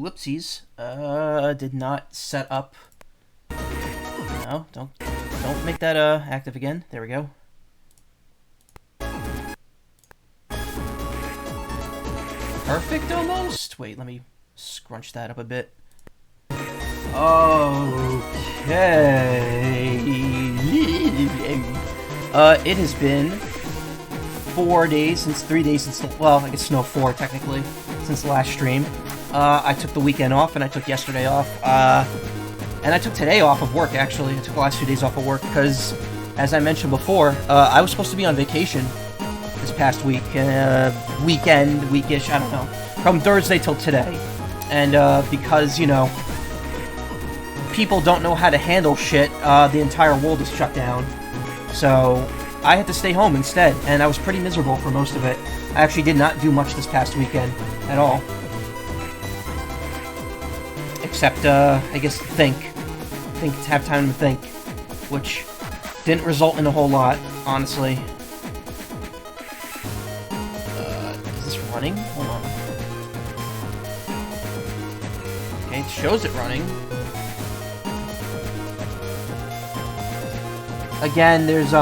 Whoopsies. Did not set up. No, don't make that active again. There we go. Perfect almost. Wait, let me scrunch that up a bit. Okay. It has been 3 days since, well, I guess no, 4 technically, since the last stream. I took the weekend off, and I took yesterday off, and I took today off of work, actually. I took the last 2 days off of work, because, as I mentioned before, I was supposed to be on vacation this past week, weekend, weekish, I don't know, from Thursday till today, and, because, you know, people don't know how to handle shit, the entire world is shut down, so I had to stay home instead, and I was pretty miserable for most of it. I actually did not do much this past weekend at all. Except, I guess, have time to think, which didn't result in a whole lot, honestly. Is this running? Hold on. Okay, it shows it running. Again, there's,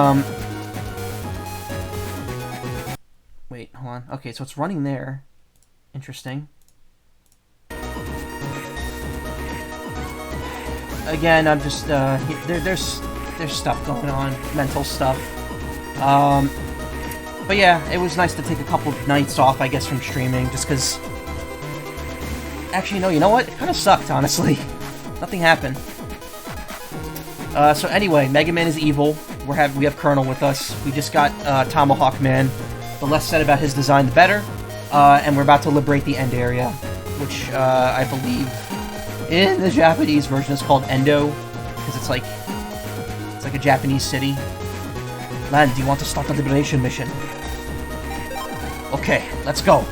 wait, hold on. Okay, so it's running there. Interesting. Again, I'm just, there's stuff going on, mental stuff. But yeah, it was nice to take a couple of nights off, I guess, from streaming, just because... Actually, no, you know what? It kind of sucked, honestly. Nothing happened. So anyway, Mega Man is evil. We have Colonel with us. We just got Tomahawk Man. The less said about his design, the better. And we're about to liberate the end area, which I believe in the Japanese version is called Endo, because it's like a Japanese city. Man, do you want to start the liberation mission? Okay, let's go.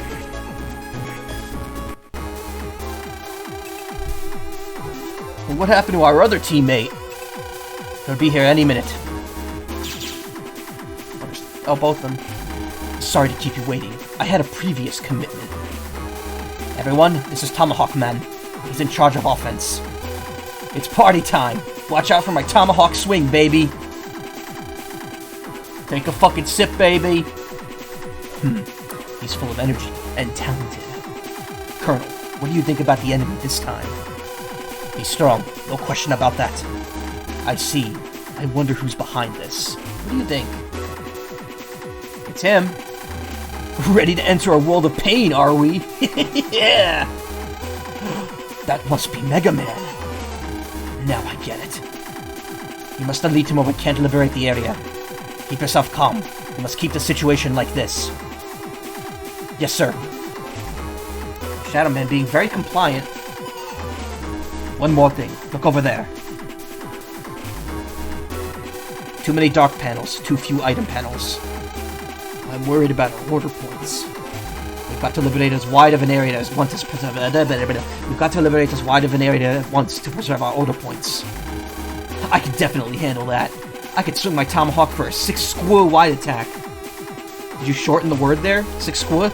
Well, what happened to our other teammate? He'll be here any minute. Oh, both of them. Sorry to keep you waiting. I had a previous commitment. Everyone, this is Tomahawk Man. He's in charge of offense. It's party time. Watch out for my Tomahawk swing, baby. Take a fucking sip, baby. He's full of energy and talented. Colonel, what do you think about the enemy this time? He's strong, no question about that. I see. I wonder who's behind this. What do you think? It's him. Ready to enter a world of pain, are we? Yeah! That must be Mega Man. Now I get it. You must delete him or we can't liberate the area. Keep yourself calm. You must keep the situation like this. Yes, sir. Shadow Man being very compliant. One more thing. Look over there. Too many dark panels, too few item panels. I'm worried about our order points. We've got to liberate as wide of an area as once to preserve. We've got to liberate as wide of an area at once to preserve our order points. I can definitely handle that. I could swing my Tomahawk for a 6-square wide attack. Did you shorten the word there? 6-square?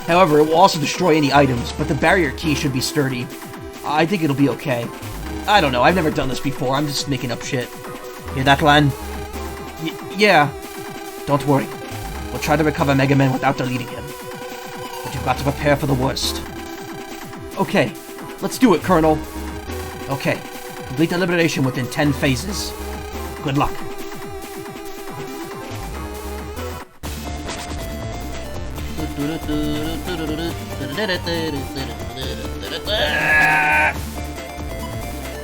However, it will also destroy any items, but the barrier key should be sturdy. I think it'll be okay. I don't know, I've never done this before, I'm just making up shit. Hear that, Lan? Yeah. Don't worry. We'll try to recover Mega Man without deleting him. But you've got to prepare for the worst. Okay, let's do it, Colonel. Okay, complete the liberation within 10 phases. Good luck.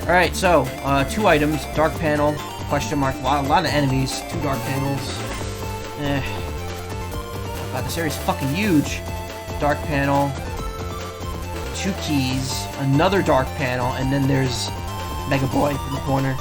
Alright, so, 2 items, dark panel, question mark, a lot of enemies, 2 dark panels. God, this area's fucking huge. Dark panel, 2 keys, another dark panel, and then there's Mega Boy in the corner.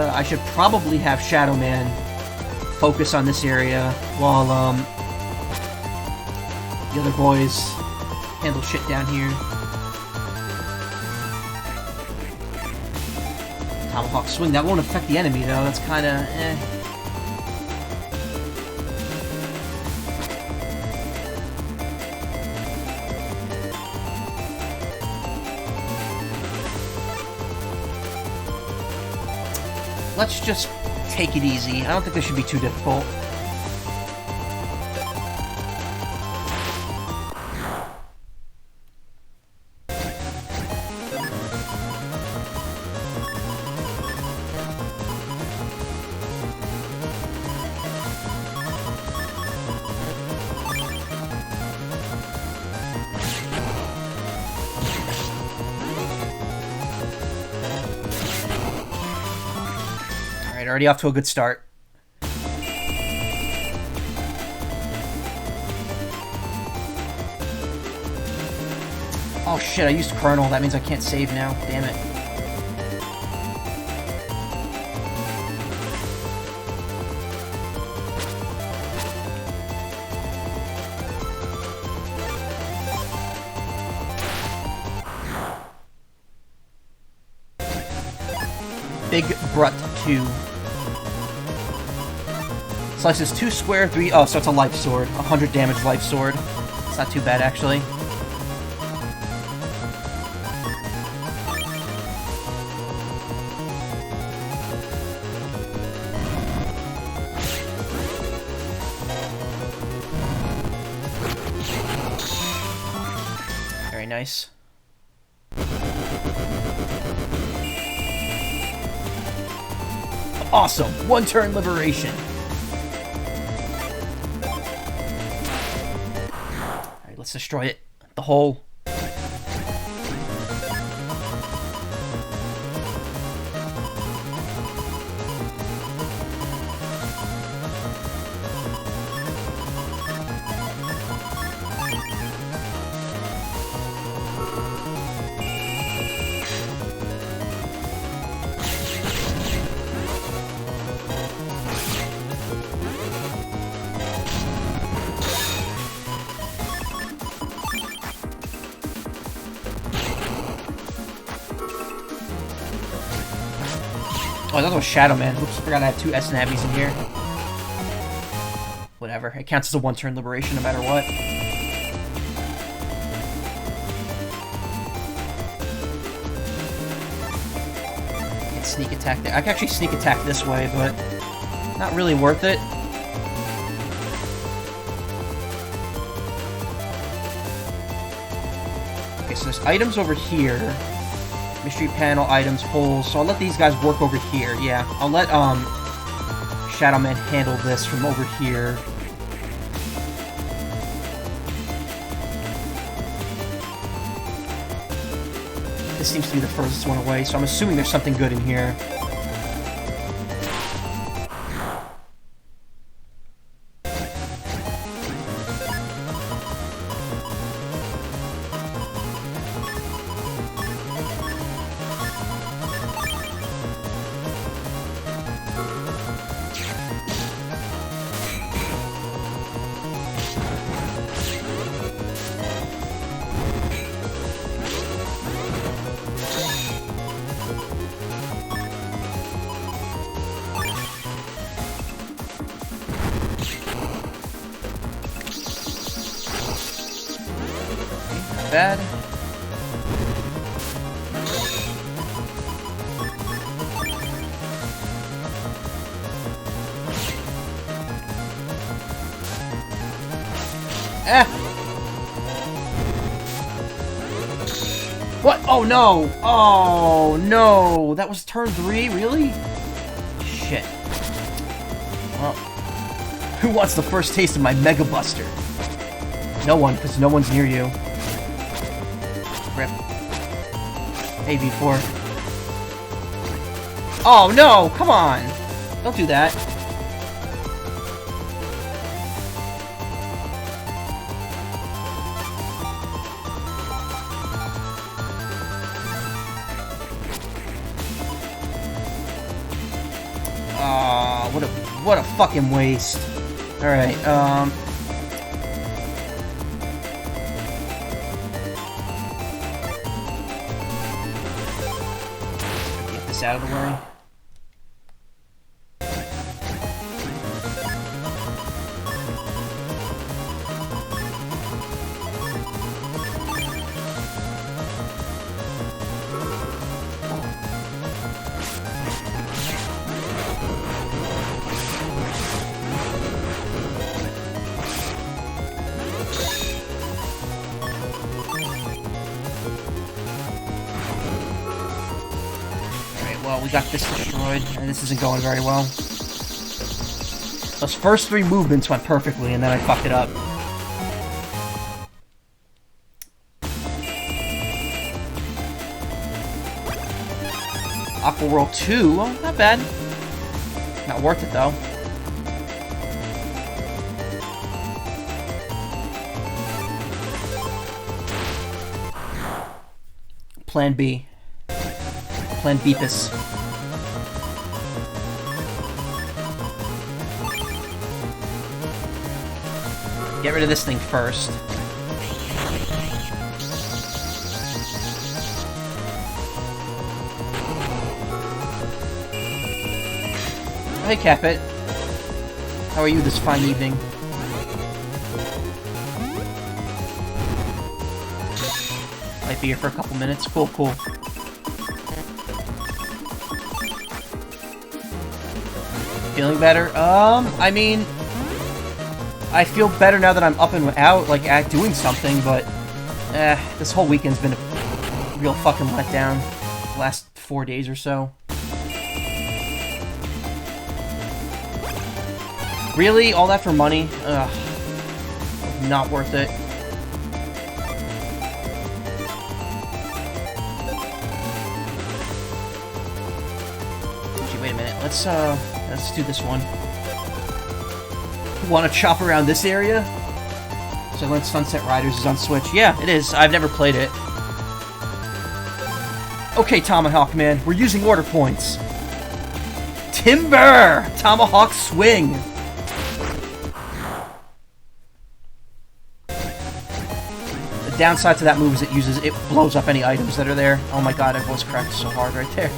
I should probably have Shadow Man focus on this area while The other boys handle shit down here. Tomahawk swing. That won't affect the enemy, though. That's kind of eh. Let's just take it easy. I don't think this should be too difficult. Already off to a good start. Oh shit, I used Colonel. That means I can't save now. Damn it. Big Brut 2. Slices 2 square, 3... Oh, so it's a life sword. 100 damage life sword. It's not too bad, actually. Very nice. Awesome! One-turn liberation. Alright, let's destroy it. The hole. Oh, that was Shadow Man. Oops, forgot I have 2 S-Nabbies in here. Whatever. It counts as a one-turn liberation no matter what. Can't sneak attack there. I can actually sneak attack this way, but not really worth it. Okay, so there's items over here. Mystery panel, items, holes. So I'll let these guys work over here. Yeah, I'll let Shadow Man handle this from over here. This seems to be the furthest one away, so I'm assuming there's something good in here. Bad. What? Oh no! Oh no! That was turn 3? Really? Shit. Well, who wants the first taste of my Mega Buster? No one, because no one's near you. Rip. AB4. Oh no! Come on! Don't do that. What a fucking waste. Alright, this out of the way. Well, we got this destroyed, and this isn't going very well. Those first 3 movements went perfectly, and then I fucked it up. Aqua World 2, well, not bad. Not worth it, though. Plan B. Plan Beepus. Get rid of this thing first. Hey, Capit. How are you this fine evening? Might be here for a couple minutes. Cool, cool. Feeling better? I mean, I feel better now that I'm up and out, like, doing something, but, this whole weekend's been a real fucking letdown. The last 4 days or so. Really? All that for money? Ugh. Not worth it. Actually, wait a minute. Let's do this one. Want to chop around this area? So I learned Sunset Riders is on Switch. Yeah, it is. I've never played it. Okay, Tomahawk Man, we're using order points. Timber! Tomahawk Swing! The downside to that move is it blows up any items that are there. Oh my god, I voice cracked so hard right there.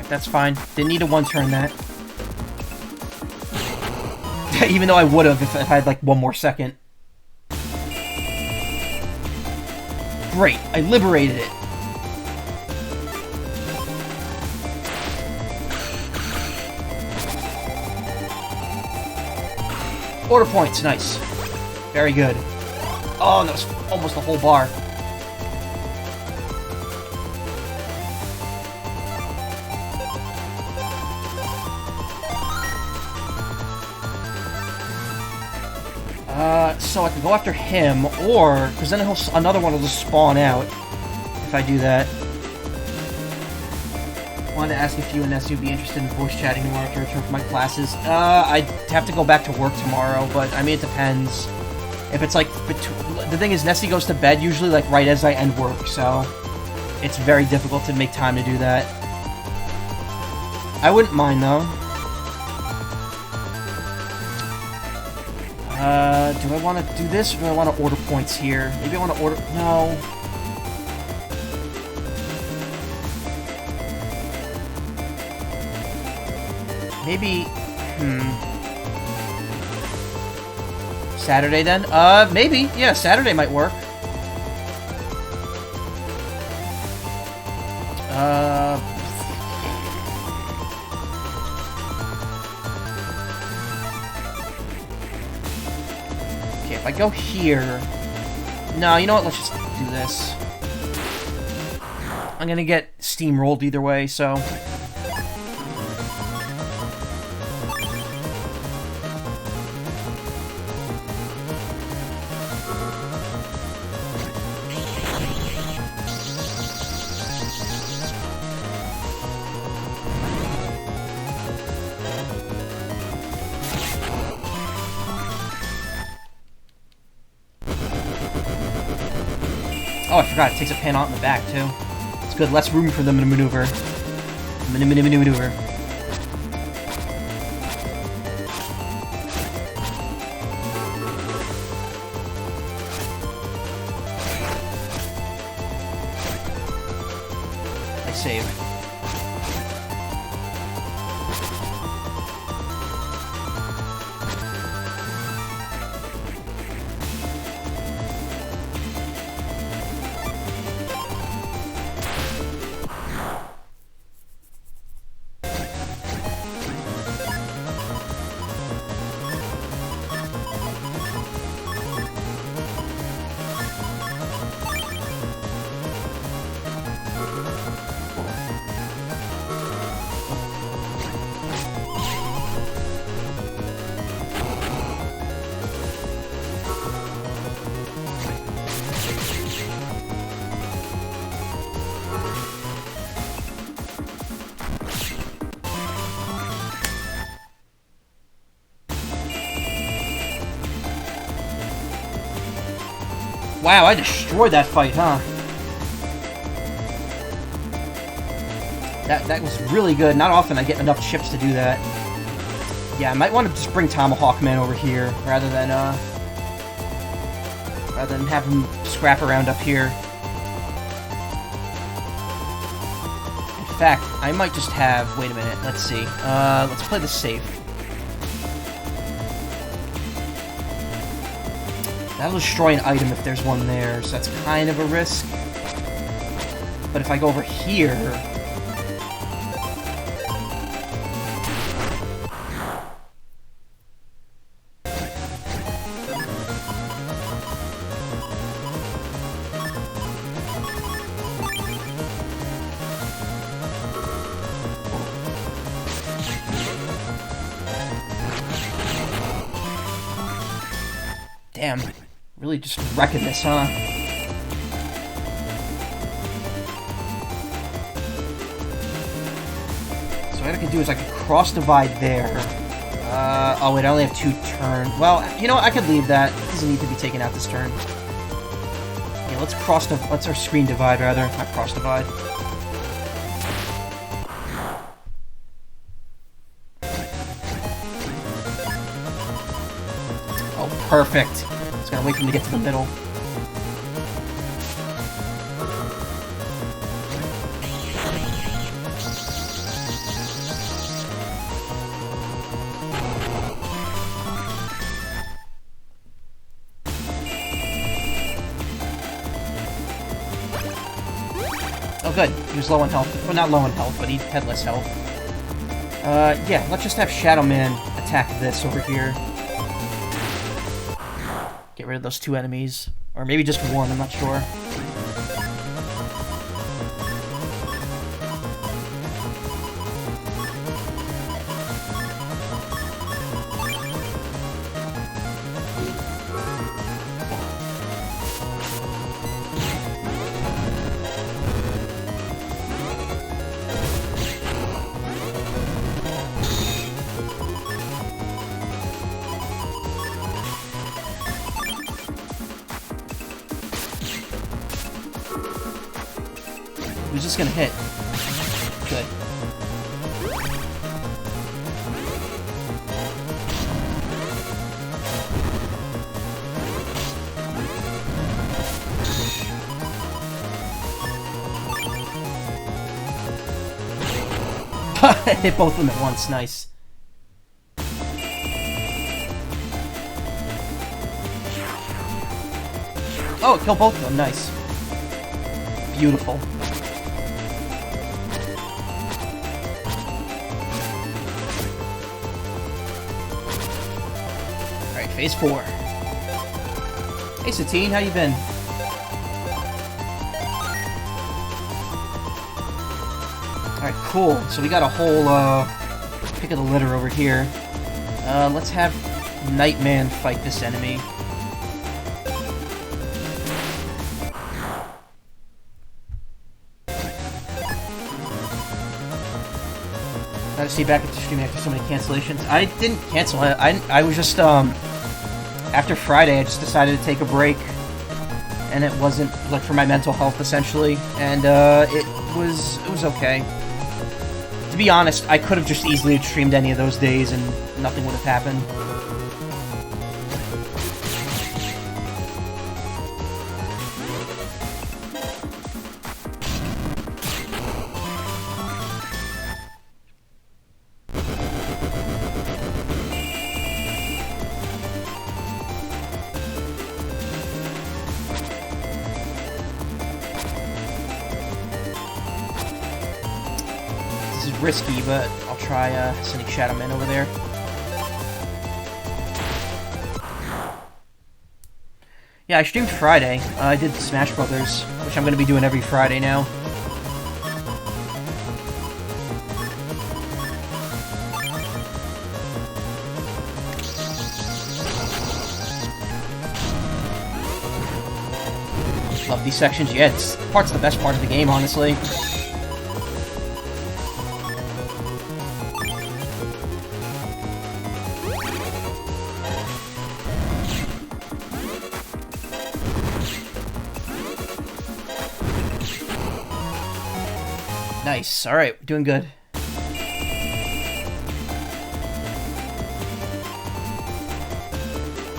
That's fine. Didn't need a one-turn that. Even though I would have if I had like one more second. Great, I liberated it. Order points, nice. Very good. Oh, that was almost the whole bar. So I can go after him, or... because then another one will just spawn out if I do that. Wanted to ask if you and Nessie would be interested in voice chatting tomorrow to return from my classes. I'd have to go back to work tomorrow, but I mean, it depends. If it's like... the thing is, Nessie goes to bed usually like right as I end work, so... it's very difficult to make time to do that. I wouldn't mind, though. Do I want to do this, or do I want to order points here? Maybe I want to order... no. Maybe... Saturday, then? Maybe. Yeah, Saturday might work. If I go here... no, you know what? Let's just do this. I'm gonna get steamrolled either way, so... Oh, I forgot, it takes a pan out in the back, too. It's good, less room for them to maneuver. Maneuver. I save. Wow, I destroyed that fight, huh? That was really good. Not often I get enough chips to do that. Yeah, I might want to just bring Tomahawk Man over here rather than have him scrap around up here. In fact, I might just have... Wait a minute, let's see. Let's play this safe. That'll destroy an item if there's one there, so that's kind of a risk. But if I go over here... Damn. Really just wrecking this, huh? So what I can do is I can cross-divide there. Oh wait, I only have 2 turns. Well, you know what? I could leave that. It doesn't need to be taken out this turn. Yeah, let's our screen divide, rather. Not cross-divide. Oh, perfect. Just gotta wait for him to get to the middle. Oh good, he was low on health. Well, not low on health, but he had less health. Yeah, let's just have Shadow Man attack this over here. Get rid of those 2 enemies. Or maybe just 1, I'm not sure. Who's just gonna hit? Good. Hit both of them at once, nice. Oh, it killed both of them, nice. Beautiful. Alright, phase 4. Hey Satine, how you been? Alright, cool. So we got a whole, pick of the litter over here. Let's have Nightman fight this enemy. Glad to see you back at the stream after so many cancellations. I didn't cancel it. I was just, after Friday, I just decided to take a break. and it wasn't, like, for my mental health, essentially, and, it was okay. To be honest, I could have just easily streamed any of those days, and nothing would have happened. Risky, but I'll try sending Shadow Man over there. Yeah, I streamed Friday. I did Smash Brothers, which I'm going to be doing every Friday now. Love these sections. Yeah, this part's the best part of the game, honestly. Nice. Alright, doing good.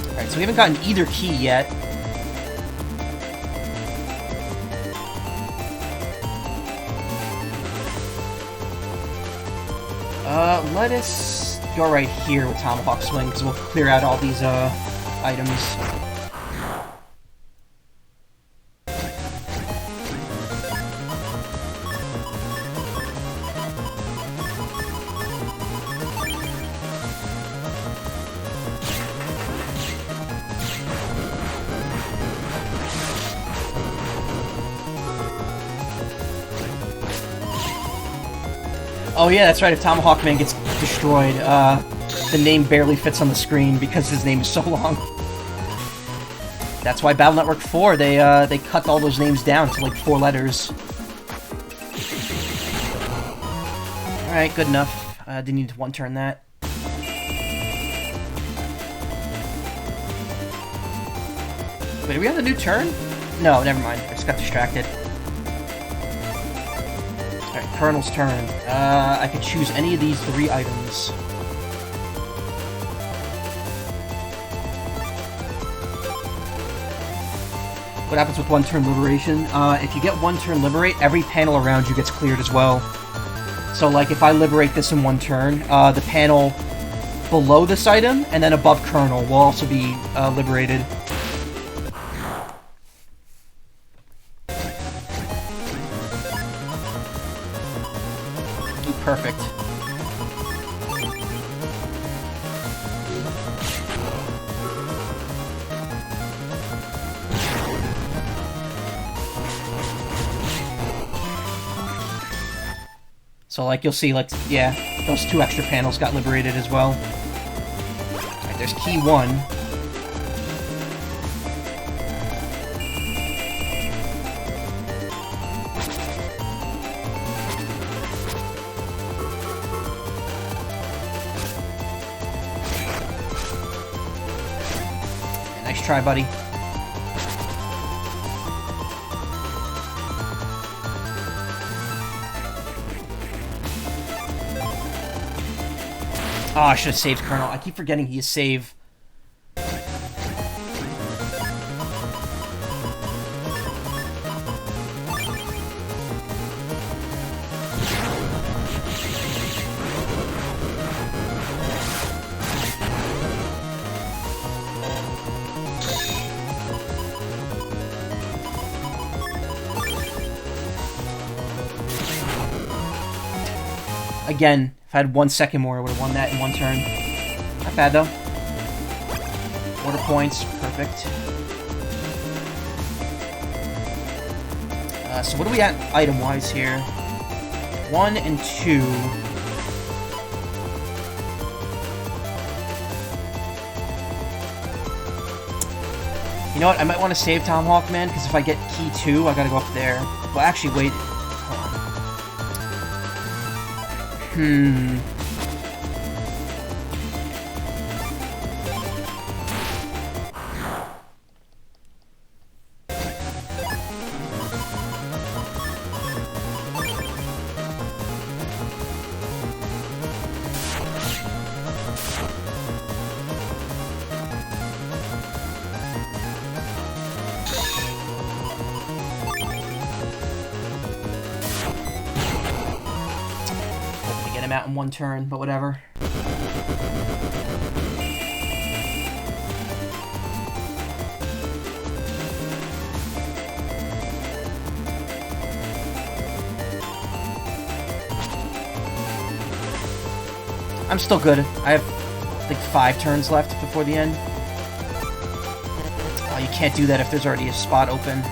Alright, so we haven't gotten either key yet. Let us go right here with Tomahawk Swing, because we'll clear out all these, items. Oh yeah, that's right, if Tomahawk Man gets destroyed, the name barely fits on the screen because his name is so long. That's why Battle Network 4, they cut all those names down to like 4 letters. Alright, good enough. Didn't need to one-turn that. Wait, are we on the new turn? No, never mind. I just got distracted. Alright, Colonel's turn. I could choose any of these 3 items. What happens with one-turn liberation? If you get one-turn liberate, every panel around you gets cleared as well. So, like, if I liberate this in one turn, the panel below this item and then above Colonel will also be liberated. Perfect. So, like, you'll see, like, yeah, those 2 extra panels got liberated as well. Alright, there's key 1. Nice try, buddy. Oh, I should have saved Colonel. I keep forgetting he is save. Again, if I had 1 second more, I would have won that in 1 turn. Not bad, though. Order points. Perfect. So what are we at item-wise here? 1 and 2. You know what? I might want to save Tomahawk Man, because if I get key 2, I gotta go up there. Well, actually, wait. Get him out in one turn, but whatever. I'm still good. I have like 5 turns left before the end. Oh, you can't do that if there's already a spot open.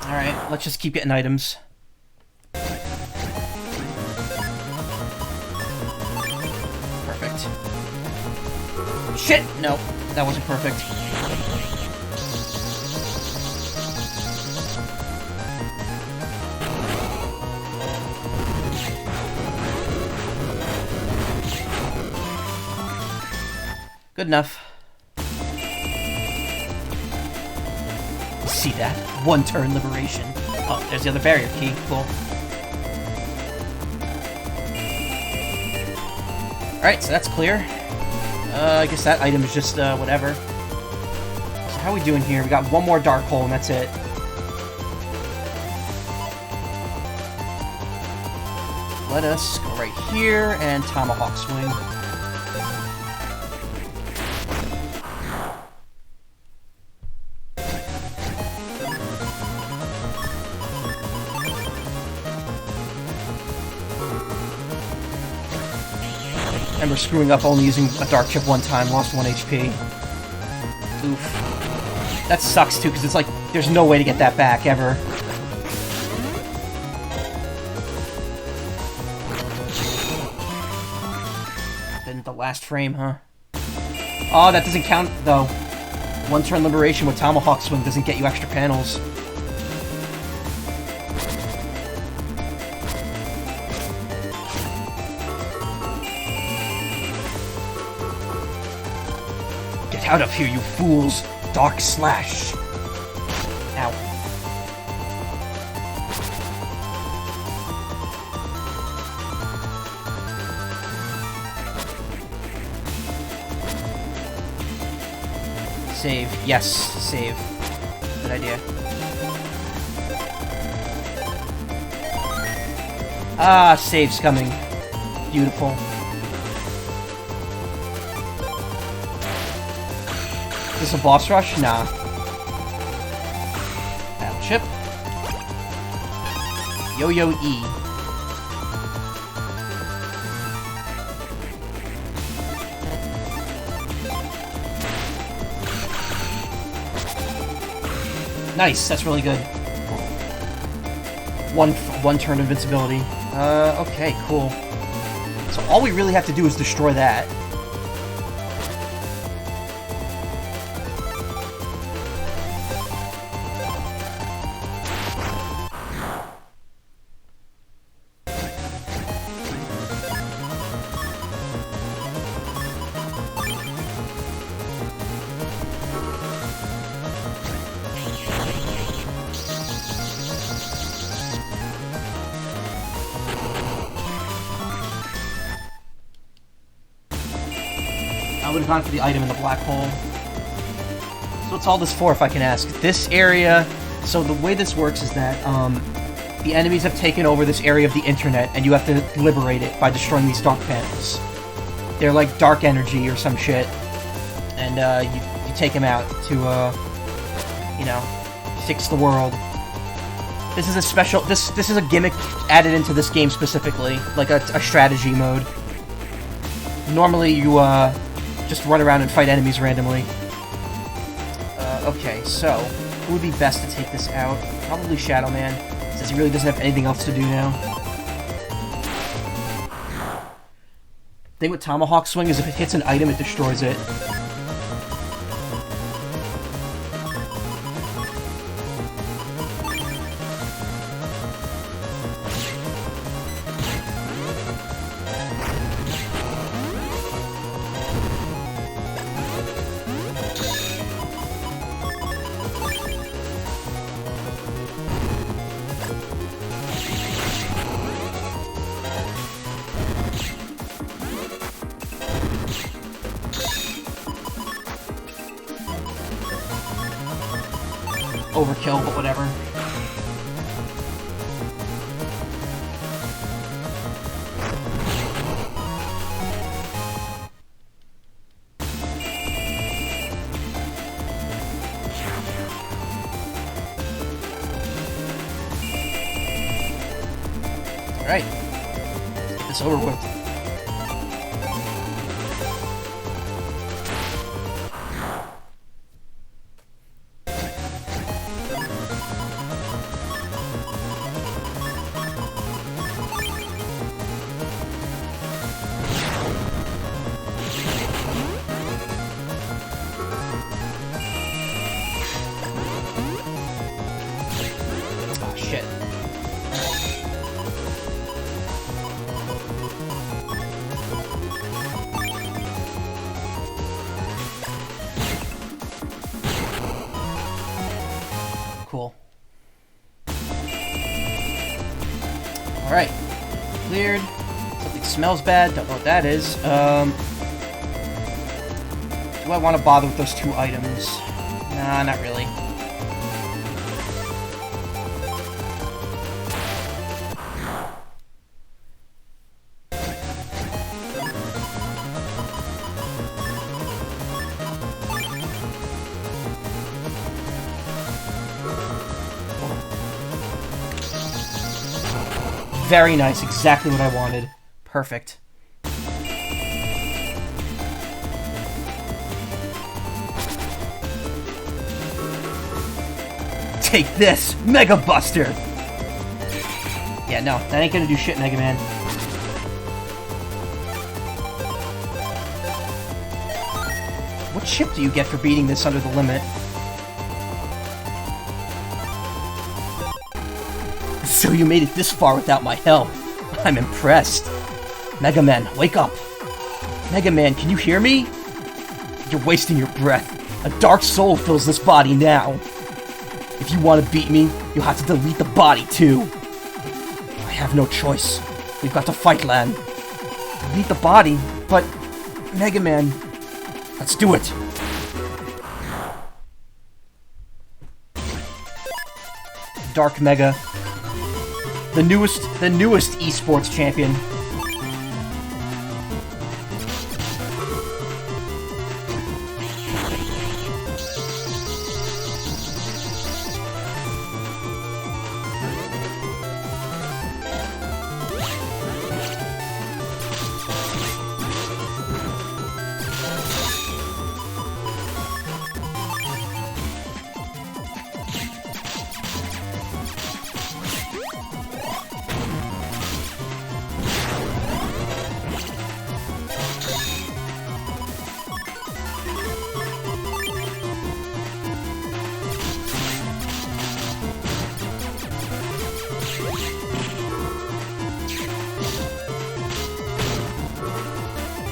Alright, let's just keep getting items. Perfect. Shit! No, that wasn't perfect. Good enough. See that? 1 turn liberation. Oh, there's the other barrier key. Cool. Alright, so that's clear. I guess that item is just, whatever. So how are we doing here? We got 1 more dark hole and that's it. Let us go right here and Tomahawk Swing. Remember screwing up only using a dark chip 1 time, lost 1 HP. Oof. That sucks too, because it's like, there's no way to get that back, ever. Then the last frame, huh? Oh, that doesn't count, though. 1 turn liberation with Tomahawk Swing doesn't get you extra panels. Out of here, you fools! Dark Slash! Ow. Save. Yes, save. Good idea. Ah, save's coming. Beautiful. Is this a boss rush? Nah. Battle chip. Yo-Yo-E. Nice, that's really good. One turn invincibility. Okay, cool. So all we really have to do is destroy that. I would have gone for the item in the black hole. So what's all this for, if I can ask? This area... So the way this works is that, the enemies have taken over this area of the internet, and you have to liberate it by destroying these dark panels. They're like dark energy or some shit. And, you take them out to, you know, fix the world. This is a special... This is a gimmick added into this game specifically. Like a strategy mode. Normally, you, just run around and fight enemies randomly. Okay, so, who would be best to take this out? Probably Shadow Man, since he really doesn't have anything else to do now. Thing with Tomahawk Swing is if it hits an item, it destroys it. Overkill, but whatever. Alright. Let's get this over with. Cool. Alright. Cleared. Something smells bad. Don't know what that is. Do I want to bother with those 2 items? Nah, not really. Very nice, exactly what I wanted. Perfect. Take this, Mega Buster! Yeah, no, that ain't gonna do shit, Mega Man. What chip do you get for beating this under the limit? So you made it this far without my help. I'm impressed. Mega Man, wake up. Mega Man, can you hear me? You're wasting your breath. A dark soul fills this body now. If you want to beat me, you'll have to delete the body too. I have no choice. We've got to fight, Lan. Delete the body? But... Mega Man... Let's do it. Dark Mega. The newest esports champion.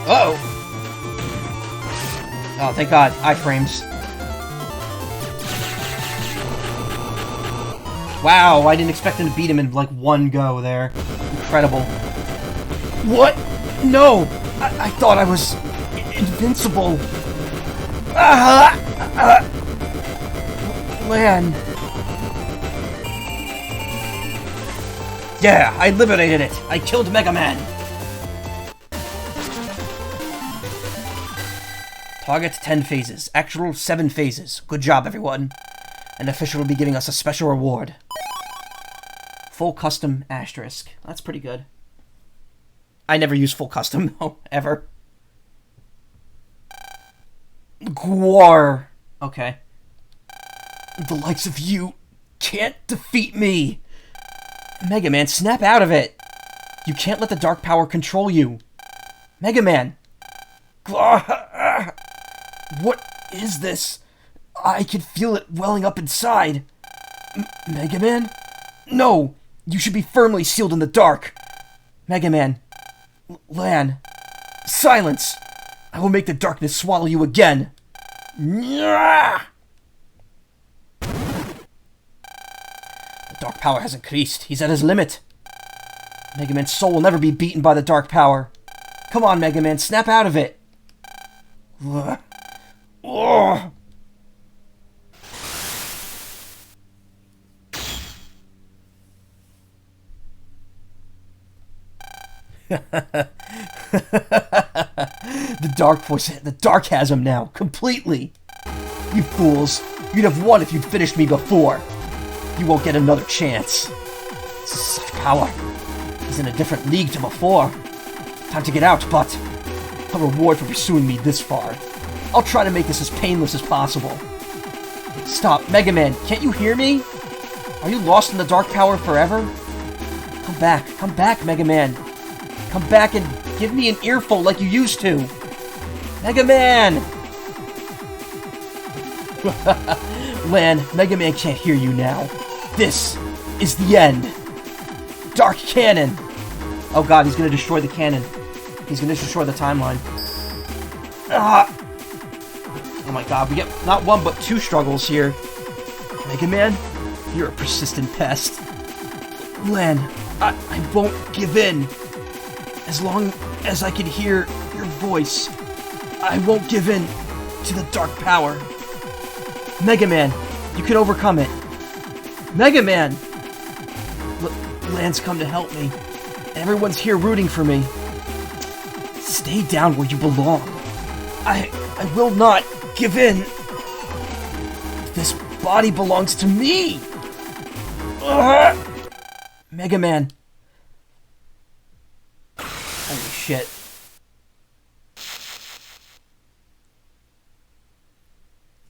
Uh-oh! Oh, thank God. Iframes. Wow, I didn't expect him to beat him in, like, one go there. Incredible. What? No! I thought I was... invincible. Lan. Yeah, I liberated it. I killed Mega Man. Target 10 phases. Actual 7 phases. Good job, everyone. An official will be giving us a special reward. Full custom asterisk. That's pretty good. I never use full custom, though, ever. Gwar. Okay. The likes of you can't defeat me. Mega Man, snap out of it. You can't let the dark power control you. Mega Man. What is this? I can feel it welling up inside. Mega Man? No! You should be firmly sealed in the dark. Mega Man. Lan. Silence! I will make the darkness swallow you again. The dark power has increased. He's at his limit. Mega Man's soul will never be beaten by the dark power. Come on, Mega Man, snap out of it. The dark force, the dark has him now, completely. You fools, you'd have won if you'd finished me before. You won't get another chance. Such power. He's in a different league to before. Time to get out, but a reward for pursuing me this far. I'll try to make this as painless as possible. Stop, Mega Man, can't you hear me? Are you lost in the dark power forever? Come back, Mega Man. Come back and give me an earful like you used to. Mega Man! Lan, Mega Man can't hear you now. This is the end. Dark Cannon! Oh god, he's gonna destroy the cannon. He's gonna destroy the timeline. Ah! Oh my god, we get not one but two struggles here. Mega Man, you're a persistent pest. Lan, I won't give in. As long as I can hear your voice, I won't give in to the dark power. Mega Man, you can overcome it. Mega Man! Lan's come to help me. Everyone's here rooting for me. Stay down where you belong. I will not give in. This body belongs to me. Ugh. Mega Man. Holy shit.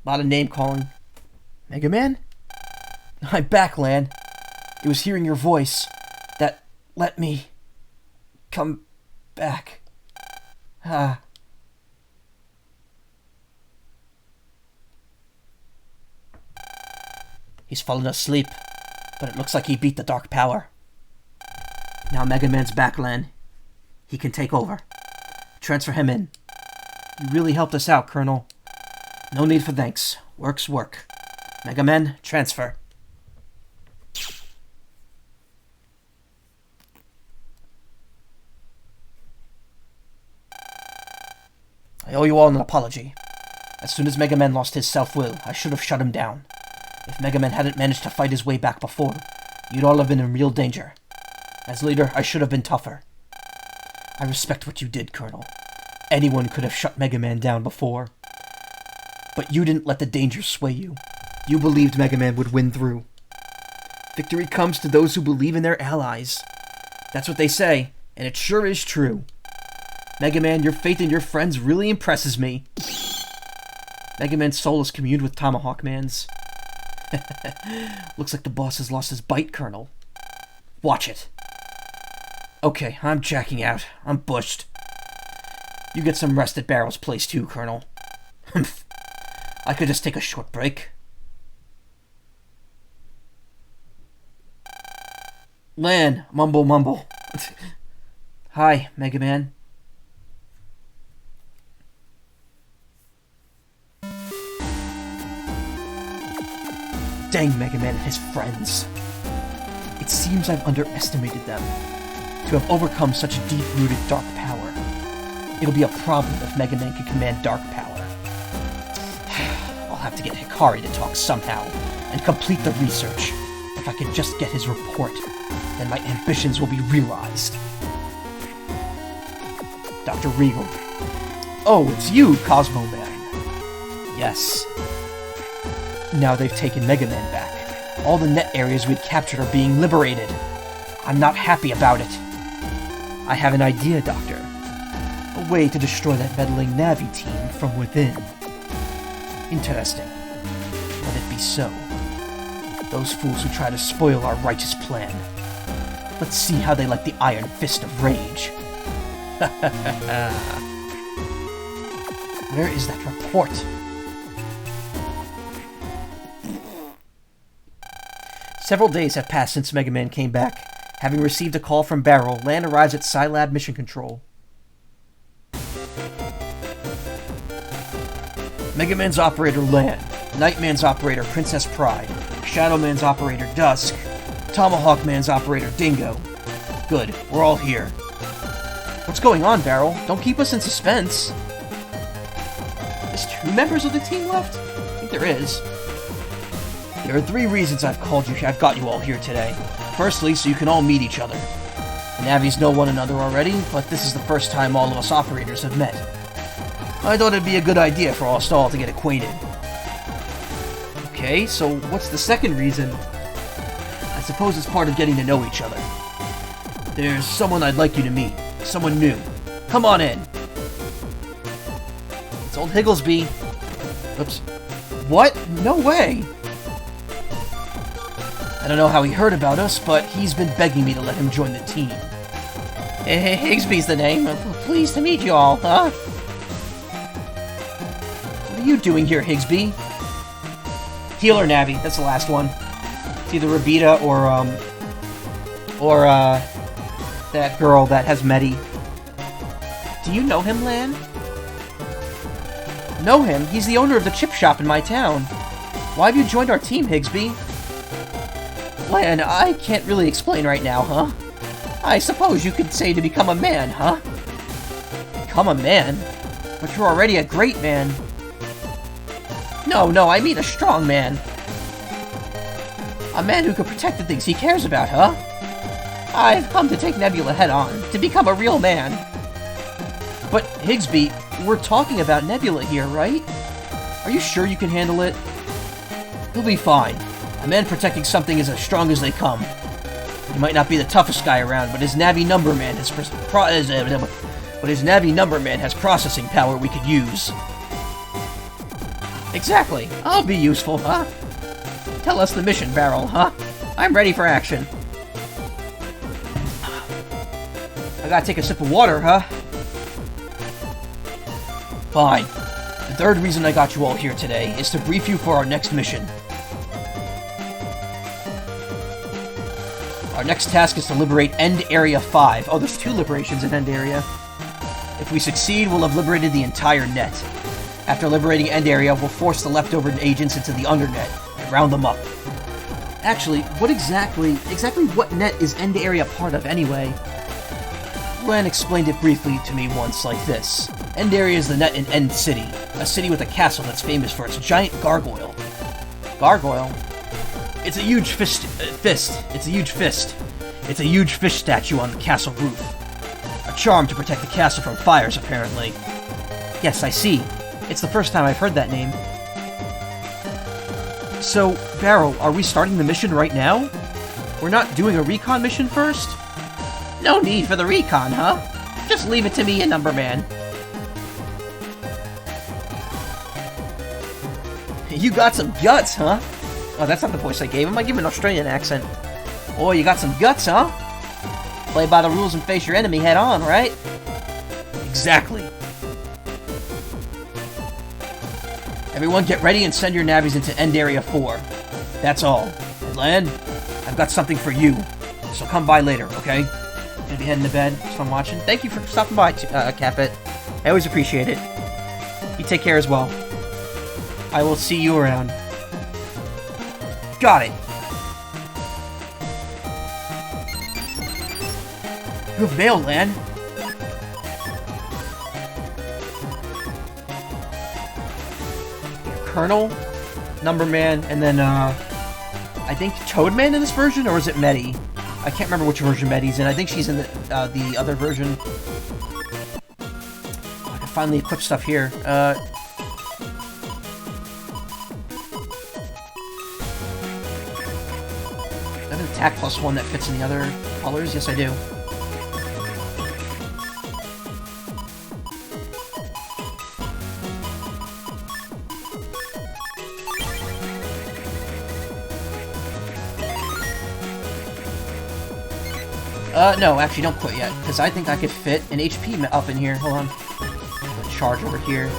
A lot of name calling. Mega Man? I'm back, Lan. It was hearing your voice that let me come back. Ah. He's fallen asleep, but it looks like he beat the dark power. Now Mega Man's back, Lan. He can take over. Transfer him in. You really helped us out, Colonel. No need for thanks. Work's work. Mega Man, transfer. I owe you all an apology. As soon as Mega Man lost his self-will, I should have shut him down. If Mega Man hadn't managed to fight his way back before, you'd all have been in real danger. As leader, I should have been tougher. I respect what you did, Colonel. Anyone could have shut Mega Man down before. But you didn't let the danger sway you. You believed Mega Man would win through. Victory comes to those who believe in their allies. That's what they say, and it sure is true. Mega Man, your faith in your friends really impresses me. Mega Man's soul is communed with Tomahawk Man's. Looks like the boss has lost his bite, Colonel. Watch it. Okay, I'm checking out. I'm bushed. You get some rest at Barrel's place too, Colonel. I could just take a short break. Lan, mumble mumble. Hi, Mega Man. Dang Mega Man and his friends. It seems I've underestimated them. To have overcome such deep-rooted dark power. It'll be a problem if Mega Man can command dark power. I'll have to get Hikari to talk somehow, and complete the research. If I can just get his report, then my ambitions will be realized. Dr. Regal. Oh, it's you, Cosmo Man. Yes. Now they've taken Mega Man back. All the net areas we'd captured are being liberated. I'm not happy about it. I have an idea, Doctor. A way to destroy that meddling Navi team from within. Interesting. Let it be so. Those fools who try to spoil our righteous plan. Let's see how they like the Iron Fist of Rage. Where is that report? Several days have passed since Mega Man came back. Having received a call from Barrel, Lan arrives at Scilab Mission Control. Mega Man's operator Lan, Nightman's operator Princess Pride, Shadow Man's operator Dusk, Tomahawk Man's operator Dingo. Good, we're all here. What's going on, Barrel? Don't keep us in suspense. There's 2 members of the team left? I think there is. There are 3 reasons I've got you all here today. Firstly, so you can all meet each other. The Navis know one another already, but this is the first time all of us operators have met. I thought it'd be a good idea for us all to get acquainted. Okay, so what's the second reason? I suppose it's part of getting to know each other. There's someone I'd like you to meet. Someone new. Come on in. It's old Higglesby. Oops. What? No way! I don't know how he heard about us, but he's been begging me to let him join the team. Hey, Higsby's the name. I'm pleased to meet you all, huh? What are you doing here, Higsby? Healer Navi, that's the last one. It's either Rabita or that girl that has Medi. Do you know him, Lan? Know him? He's the owner of the chip shop in my town. Why have you joined our team, Higsby? Lan, I can't really explain right now, huh? I suppose you could say to become a man, huh? Become a man? But you're already a great man. No, I mean a strong man. A man who could protect the things he cares about, huh? I've come to take Nebula head on, to become a real man. But, Higsby, we're talking about Nebula here, right? Are you sure you can handle it? He'll be fine. A man protecting something is as strong as they come. He might not be the toughest guy around, but his Navi Number Man has processing power we could use. Exactly. I'll be useful, huh? Tell us the mission, Barrel, huh? I'm ready for action. I gotta take a sip of water, huh? Fine. The third reason I got you all here today is to brief you for our next mission. Our next task is to liberate End Area 5. Oh, there's 2 liberations in End Area. If we succeed, we'll have liberated the entire net. After liberating End Area, we'll force the leftover agents into the Undernet and round them up. Actually, what exactly what net is End Area part of anyway? Len explained it briefly to me once like this. End Area is the net in End City, a city with a castle that's famous for its giant gargoyle. Gargoyle? It's a huge fist. It's a huge fist. It's a huge fish statue on the castle roof. A charm to protect the castle from fires, apparently. Yes, I see. It's the first time I've heard that name. So, Barrel, are we starting the mission right now? We're not doing a recon mission first? No need for the recon, huh? Just leave it to me and Number Man. You got some guts, huh? Oh, that's not the voice I gave him. I gave him an Australian accent. Oh, you got some guts, huh? Play by the rules and face your enemy head on, right? Exactly. Everyone get ready and send your navies into End Area 4. That's all. And Lan, I've got something for you. So come by later, okay? Gonna be heading to bed, so I'm watching. Thank you for stopping by, Capit. I always appreciate it. You take care as well. I will see you around. Got it! You have mail, Lan. Colonel, Number Man, and then, I think Toadman in this version, or is it Medi? I can't remember which version Medi's in. I think she's in the other version. I can finally equip stuff here. I have an attack +1 that fits in the other colors? Yes, I do. No, actually, don't quit yet, because I think I could fit an HP up in here. Hold on. I'll charge over here.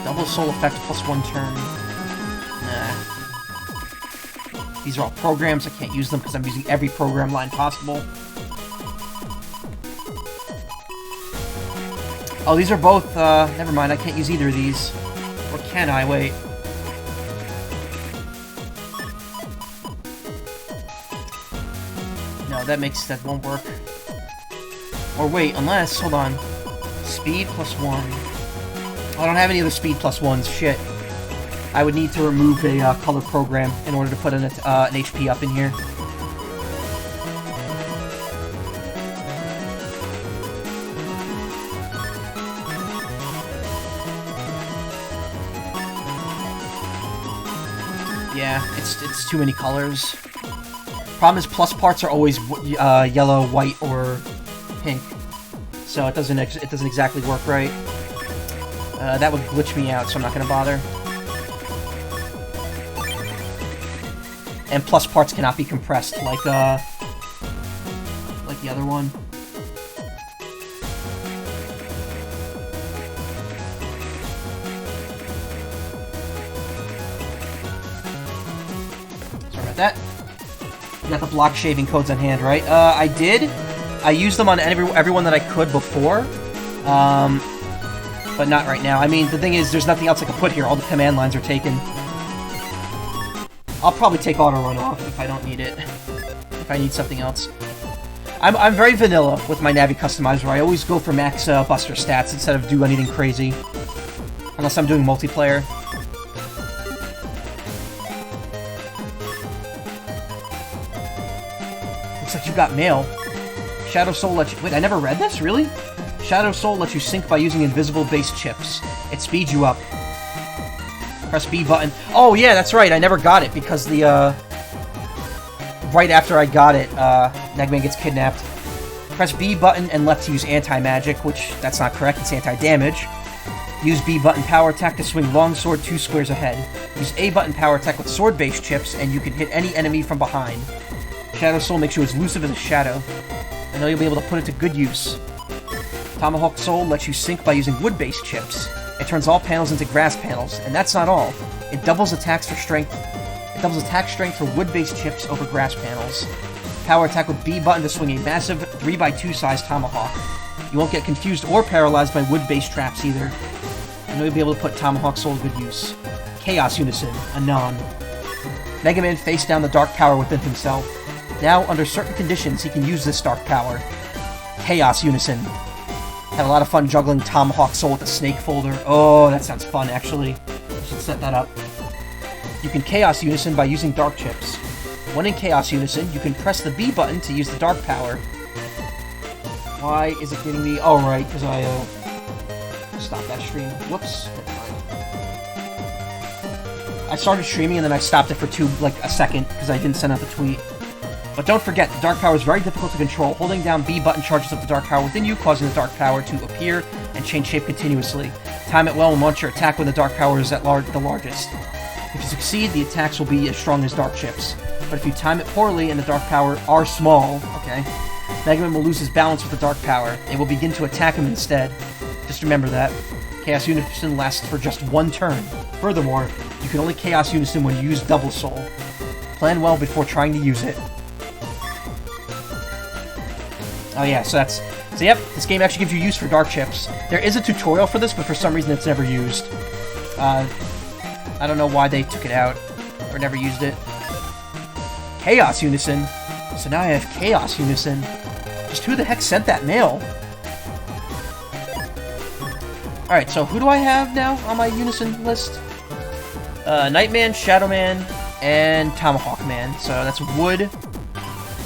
Double soul effect +1 turn. Nah. These are all programs. I can't use them because I'm using every program line possible. Oh, these are both, never mind, I can't use either of these. Or can I? Wait. No, that won't work. Or wait, unless, hold on. Speed +1. I don't have any other speed +1s, shit. I would need to remove a color program in order to put an HP up in here. Yeah, it's too many colors. Problem is, plus parts are always yellow, white, or pink, so it doesn't exactly work right. That would glitch me out, so I'm not gonna bother. And plus parts cannot be compressed like the other one. Sorry about that. You got the block shaving codes on hand, right? I did. I used them on everyone that I could before, but not right now. I mean, the thing is, there's nothing else I can put here. All the command lines are taken. I'll probably take auto run off if I don't need it. If I need something else. I'm very vanilla with my Navi customizer. I always go for max buster stats instead of do anything crazy. Unless I'm doing multiplayer. Looks like you got mail. Shadow Soul lets you... Wait, I never read this? Really? Shadow Soul lets you sync by using invisible-based chips. It speeds you up. Press B button. Oh, yeah, that's right. I never got it because the, right after I got it, Eggman gets kidnapped. Press B button and left to use anti-magic, which, that's not correct. It's anti-damage. Use B button power attack to swing longsword 2 squares ahead. Use A button power attack with sword-based chips, and you can hit any enemy from behind. Shadow Soul makes you as elusive as a shadow. I know you'll be able to put it to good use. Tomahawk Soul lets you sync by using wood-based chips. It turns all panels into grass panels, and that's not all. It doubles attacks for strength. It doubles attack strength for wood-based chips over grass panels. Power attack with B button to swing a massive 3x2 size tomahawk. You won't get confused or paralyzed by wood-based traps either. I know you'll be able to put Tomahawk Soul to good use. Chaos Unison, Anon. Mega Man faced down the dark power within himself. Now, under certain conditions, he can use this dark power. Chaos Unison. Had a lot of fun juggling Tomahawk Soul with the snake folder. Oh, that sounds fun, actually. I should set that up. You can Chaos Unison by using Dark Chips. When in Chaos Unison, you can press the B button to use the Dark Power. Why is it getting me... Oh, right, because I, stop that stream. Whoops. I started streaming and then I stopped it for a second because I didn't send out the tweet. But don't forget, the Dark Power is very difficult to control. Holding down B button charges up the Dark Power within you, causing the Dark Power to appear and change shape continuously. Time it well and launch your attack when the Dark Power is at the largest. If you succeed, the attacks will be as strong as Dark Chips. But if you time it poorly and the Dark Power are small, okay, Mega Man will lose his balance with the Dark Power. It will begin to attack him instead. Just remember that. Chaos Unison lasts for just 1 turn. Furthermore, you can only Chaos Unison when you use Double Soul. Plan well before trying to use it. Oh yeah, so yep, this game actually gives you use for Dark Chips. There is a tutorial for this, but for some reason it's never used. I don't know why they took it out, or never used it. Chaos Unison! So now I have Chaos Unison. Just who the heck sent that mail? Alright, so who do I have now on my Unison list? Nightman, Shadow Man, and Tomahawk Man. So that's Wood,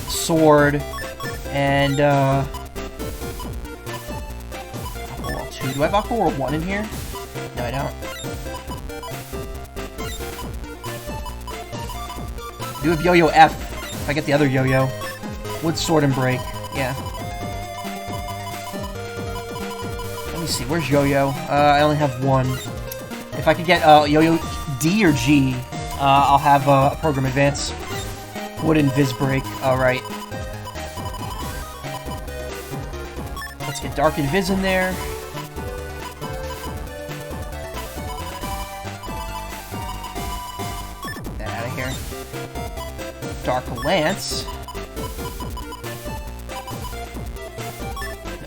Sword, and, Aqua World 2. Do I have Aqua World 1 in here? No, I don't. I do have Yo-Yo F, if I get the other Yo-Yo. Wood, Sword, and Break. Yeah. Let me see, where's Yo-Yo? I only have 1. If I could get, Yo-Yo D or G, I'll have, a Program Advance. Wood and Viz Break. Alright. Let's get Dark and Viz in there. Get that out of here. Dark Lance.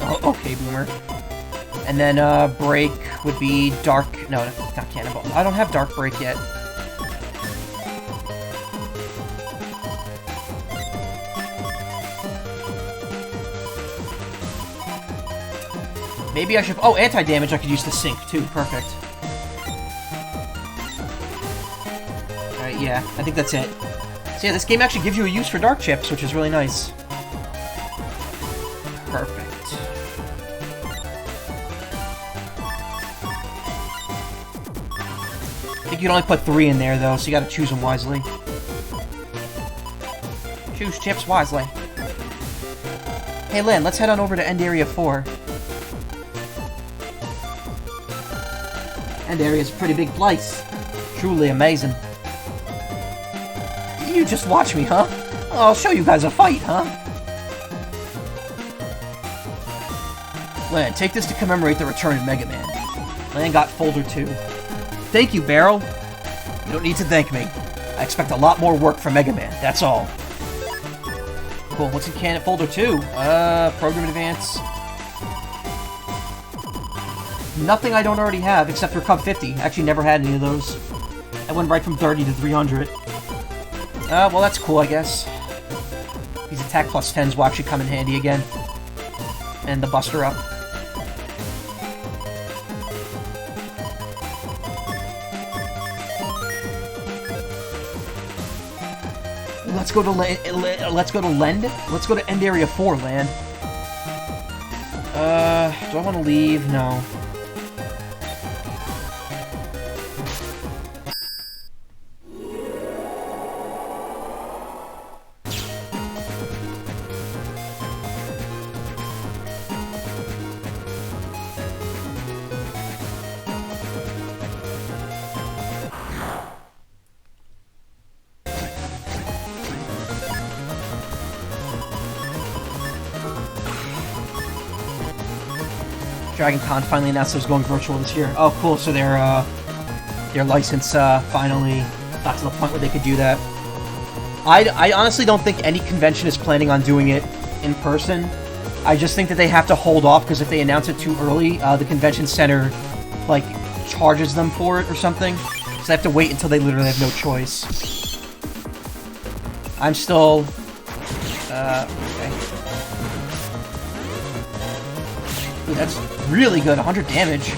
Oh, okay, Boomer. And then, Break would be Dark... No, not Cannonball. I don't have Dark Break yet. Maybe I should... Oh, anti-damage I could use to sync, too. Perfect. Alright, yeah. I think that's it. So yeah, this game actually gives you a use for Dark Chips, which is really nice. Perfect. think you can only put 3 in there, though, so you gotta choose them wisely. Choose chips wisely. Hey, Lynn, let's head on over to End Area 4. End Area is a pretty big place. Truly amazing. You just watch me, huh? I'll show you guys a fight, huh? Lan, take this to commemorate the return of Mega Man. Lan got Folder 2. Thank you, Barrel. You don't need to thank me. I expect a lot more work from Mega Man, that's all. Cool, what's in can at Folder 2? Program Advance. Nothing I don't already have, except for Cub 50. Actually, never had any of those. I went right from 30 to 300. Well, that's cool, I guess. These attack plus 10s will actually come in handy again. And the Buster Up. Let's go to let's go to Lend. Let's go to End Area 4, Land. Do I want to leave? No. Dragon Con finally announced it was going virtual this year. Oh, cool. So their license finally got to the point where they could do that. I honestly don't think any convention is planning on doing it in person. I just think that they have to hold off, because if they announce it too early, the convention center, like, charges them for it or something. So they have to wait until they literally have no choice. I'm still... okay. Ooh, that's really good, 100 damage.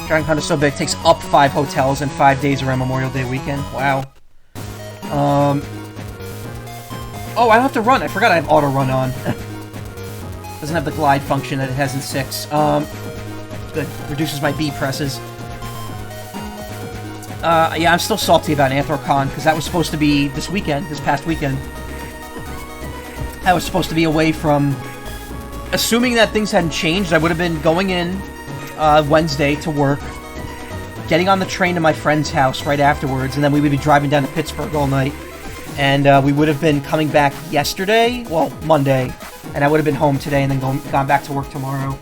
Dragon Con is so big, it takes up 5 hotels and 5 days around Memorial Day weekend. Wow. Oh, I don't have to run. I forgot I have auto run on. Doesn't have the glide function that it has in 6. Good. Reduces my B presses. Yeah, I'm still salty about Anthrocon, because that was supposed to be this weekend, this past weekend. I was supposed to be away from... Assuming that things hadn't changed, I would have been going in Wednesday to work, getting on the train to my friend's house right afterwards, and then we would be driving down to Pittsburgh all night. And we would have been coming back yesterday, well, Monday, and I would have been home today and then gone back to work tomorrow.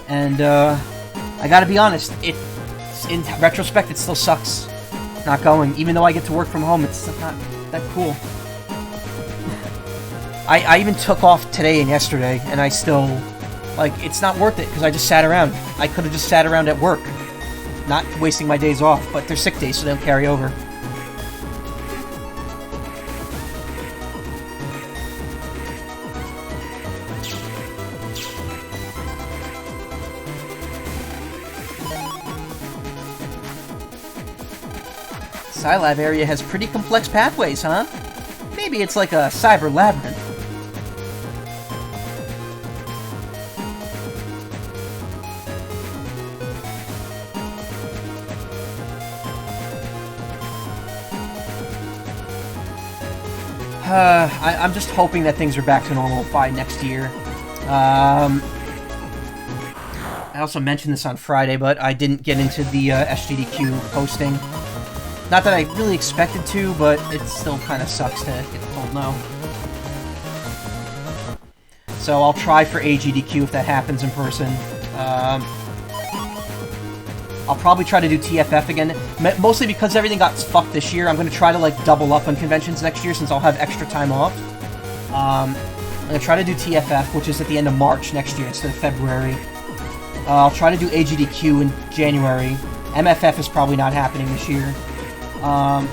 And I gotta be honest, in retrospect, it still sucks not going. Even though I get to work from home, it's not that cool. I even took off today and yesterday, and I still, like, it's not worth it, because I just sat around. I could have just sat around at work, not wasting my days off, but they're sick days, so they don't carry over. Scilab area has pretty complex pathways, huh? Maybe it's like a cyber labyrinth. I'm just hoping that things are back to normal by next year. I also mentioned this on Friday, but I didn't get into the SGDQ posting. Not that I really expected to, but it still kind of sucks to get told no. So I'll try for AGDQ if that happens in person. I'll probably try to do TFF again, mostly because everything got fucked this year. I'm going to try to, like, double up on conventions next year since I'll have extra time off. I'm going to try to do TFF, which is at the end of March next year instead of February. I'll try to do AGDQ in January. MFF is probably not happening this year. I'll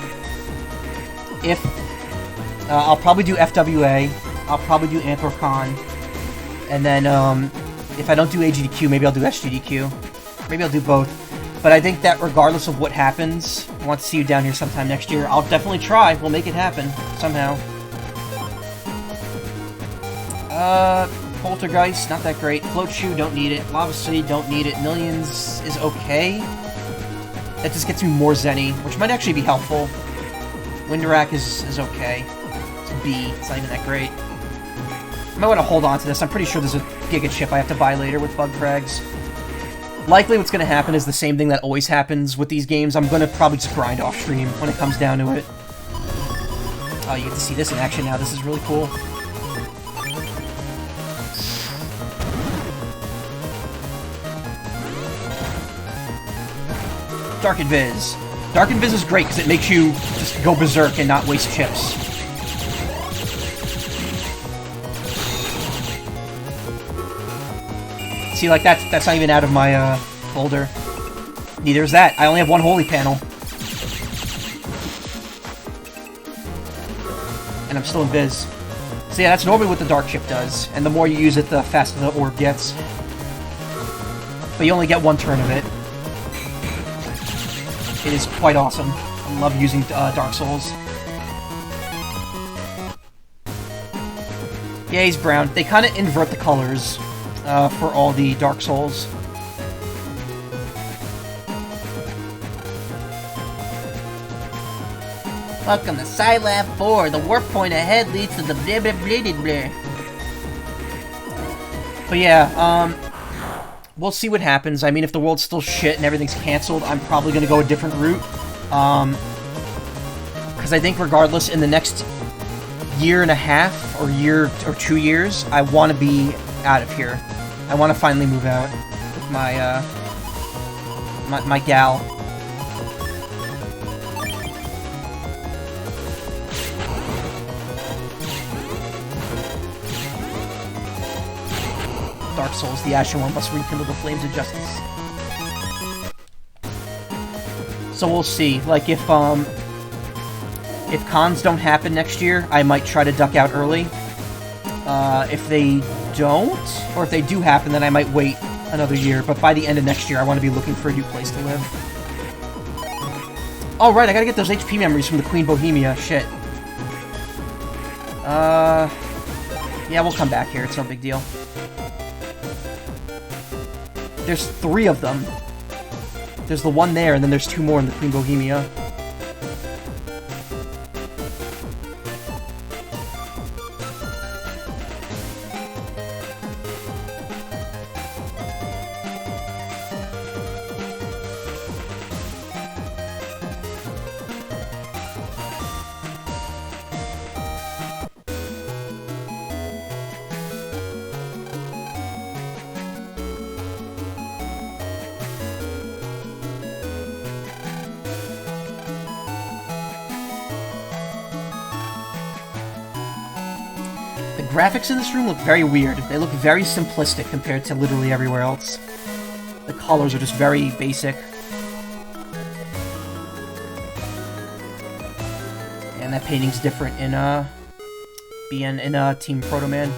probably do FWA, I'll probably do Anthrocon, and then, if I don't do AGDQ, maybe I'll do SGDQ. Maybe I'll do both. But I think that regardless of what happens, I want to see you down here sometime next year. I'll definitely try. We'll make it happen, somehow. Poltergeist, not that great. Float Shoe, don't need it. Lava City, don't need it. Millions is okay. That just gets me more Zenny, which might actually be helpful. Winderack is okay. It's a B, it's not even that great. I might want to hold on to this. I'm pretty sure there's a Giga Chip I have to buy later with Bug Frags. Likely what's going to happen is the same thing that always happens with these games. I'm going to probably just grind off stream when it comes down to it. Oh, you get to see this in action now. This is really cool. Dark Invis. Dark Invis is great because it makes you just go berserk and not waste chips. See, like, that's not even out of my, folder. Neither is that. I only have one holy panel. And I'm still in Viz. So yeah, that's normally what the Dark Chip does. And the more you use it, the faster the orb gets. But you only get one turn of it. It is quite awesome. I love using Dark Souls. Yeah, he's brown. They kind of invert the colors for all the Dark Souls. Welcome to Scilab 4. The warp point ahead leads to the blah blah blah blah blah. But yeah, we'll see what happens. I mean, if the world's still shit and everything's cancelled, I'm probably going to go a different route. Because I think regardless, in the next year and a half, or 2 years, I want to be out of here. I want to finally move out with my, my gal. Dark Souls, the Ashen One must rekindle the flames of justice. So we'll see. Like, if cons don't happen next year, I might try to duck out early. If they don't, or if they do happen, then I might wait another year. But by the end of next year, I want to be looking for a new place to live. Oh, right, I gotta get those HP memories from the Queen Bohemia. Shit. Yeah, we'll come back here. It's no big deal. There's 3 of them. There's the one there, and then there's 2 more in the Queen Bohemia. Graphics in this room look very weird. They look very simplistic compared to literally everywhere else. The colors are just very basic. And that painting's different in Team Proto Man.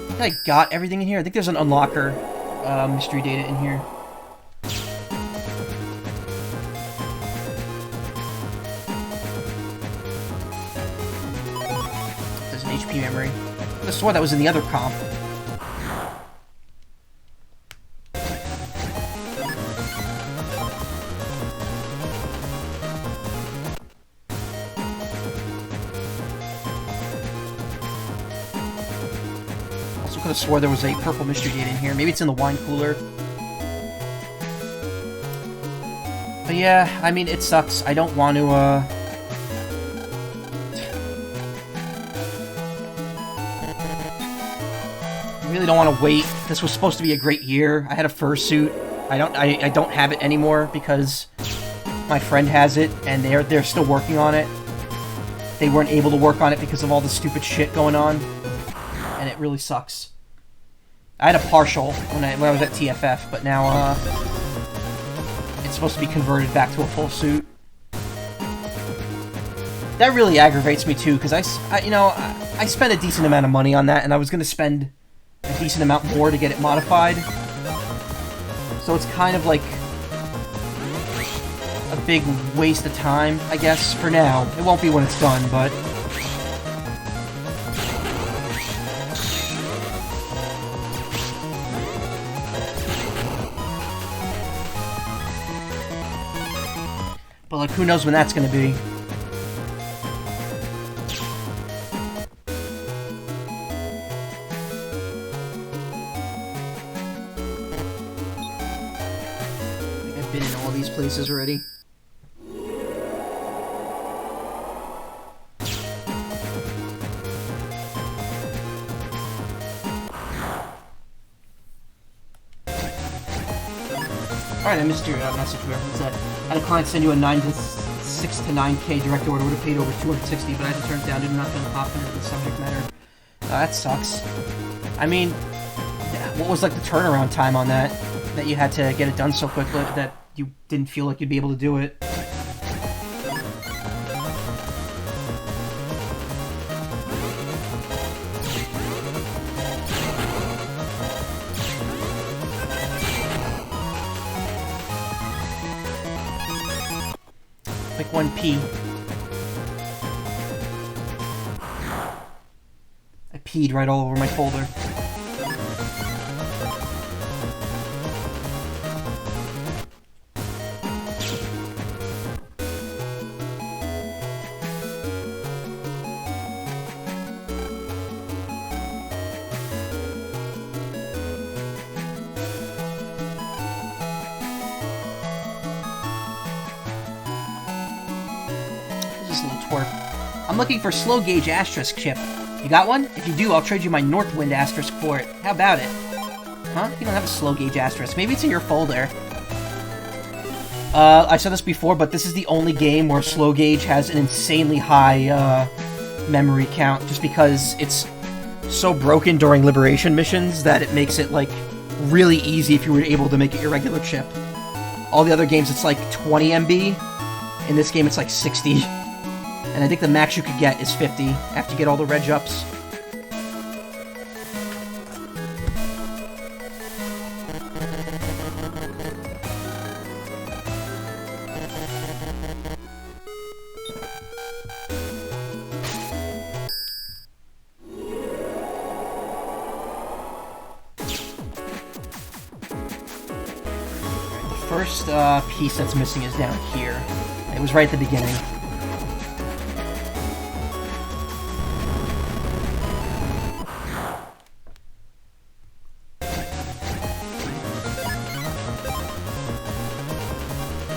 I think I got everything in here. I think there's an unlocker mystery data in here. Memory. I could have sworn that was in the other comp. Also could have swore there was a purple mystery gate in here. Maybe it's in the wine cooler. But yeah, I mean, it sucks. I don't want to, I really don't want to wait. This was supposed to be a great year. I had a fursuit. I don't have it anymore because my friend has it and they're still working on it. They weren't able to work on it because of all the stupid shit going on, and it really sucks. I had a partial when I was at TFF, but now it's supposed to be converted back to a full suit. That really aggravates me too because I spent a decent amount of money on that, and I was going to spend a decent amount more to get it modified. So it's kind of like a big waste of time, I guess, for now. It won't be when it's done, but... But, like, who knows when that's gonna be. Been in all these places already. Alright, I missed your message reference that I had a client send you a 6 to 9K direct order, would have paid over 260, but I had to turn it down due to not being confident in the subject matter. That sucks. I mean, what was like the turnaround time on that? That you had to get it done so quickly that you didn't feel like you'd be able to do it. Like 1P. I peed right all over my folder. I'm looking for slow gauge asterisk chip. You got one? If you do, I'll trade you my Northwind asterisk for it. How about it? Huh? You don't have a slow gauge asterisk. Maybe it's in your folder. I said this before, but this is the only game where slow gauge has an insanely high memory count, just because it's so broken during liberation missions that it makes it, like, really easy if you were able to make it your regular chip. All the other games, it's like 20 MB. In this game, it's like 60. And I think the max you could get is 50 after you get all the reg ups. The first piece that's missing is down here. It was right at the beginning.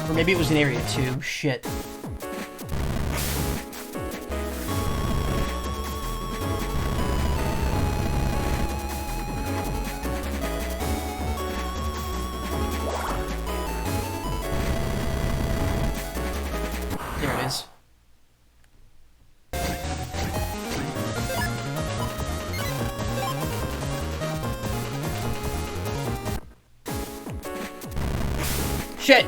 Or maybe it was in Area 2. Shit. There it is. Shit!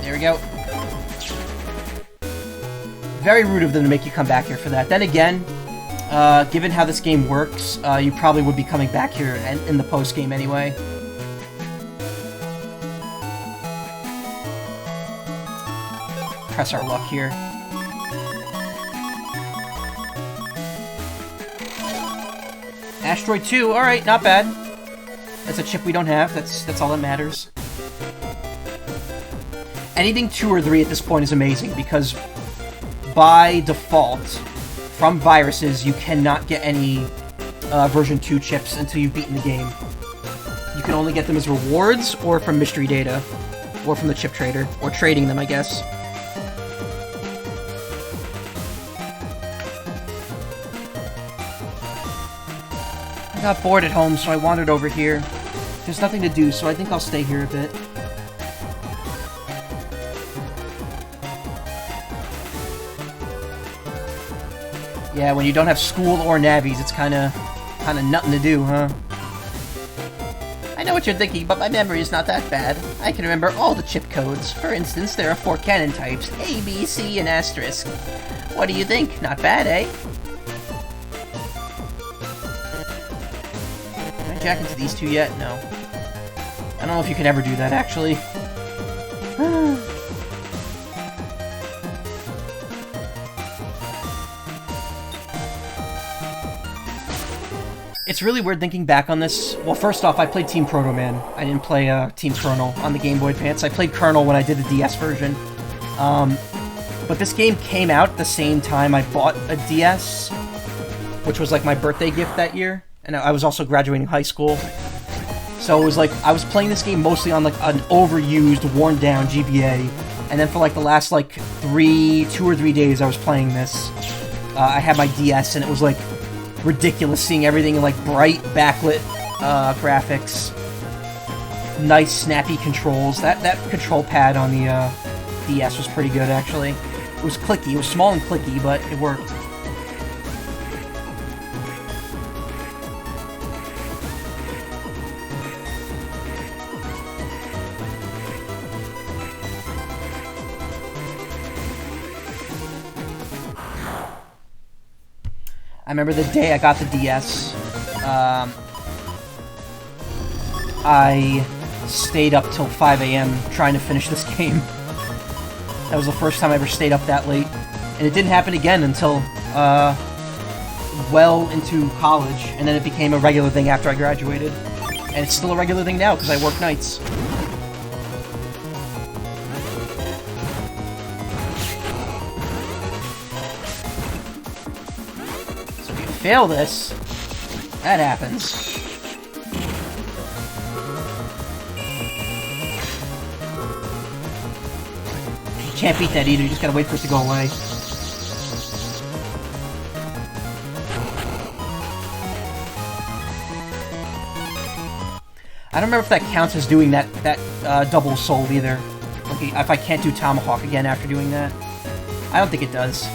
There we go. Very rude of them to make you come back here for that. Then again, given how this game works, you probably would be coming back here in the post-game anyway. Press our luck here. Asteroid 2, alright, not bad. That's a chip we don't have, that's all that matters. Anything 2 or 3 at this point is amazing, because by default, from viruses, you cannot get any version 2 chips until you've beaten the game. You can only get them as rewards, or from mystery data, or from the chip trader, or trading them, I guess. I got bored at home, so I wandered over here. There's nothing to do, so I think I'll stay here a bit. Yeah, when you don't have school or navies, it's kinda nothing to do, huh? I know what you're thinking, but my memory is not that bad. I can remember all the chip codes. For instance, there are 4 cannon types, A, B, C, and asterisk. What do you think? Not bad, eh? jack into these two yet? No. I don't know if you can ever do that, actually. It's really weird thinking back on this. Well, first off, I played Team Proto Man. I didn't play Team Colonel on the Game Boy Advance. I played Colonel when I did the DS version. But this game came out at the same time I bought a DS, which was like my birthday gift that year. And I was also graduating high school. So it was like, I was playing this game mostly on like an overused, worn down GBA. And then for like the last like 2 or 3 days I was playing this, I had my DS and it was like ridiculous seeing everything in like bright backlit graphics, nice snappy controls. That control pad on the DS was pretty good actually. It was clicky, it was small and clicky, but it worked. I remember the day I got the DS, I stayed up till 5 a.m. trying to finish this game. That was the first time I ever stayed up that late. And it didn't happen again until, well into college, and then it became a regular thing after I graduated. And it's still a regular thing now, because I work nights. Fail this, that happens. You can't beat that either, you just gotta wait for it to go away. I don't remember if that counts as doing that double soul either. Like if I can't do Tomahawk again after doing that. I don't think it does.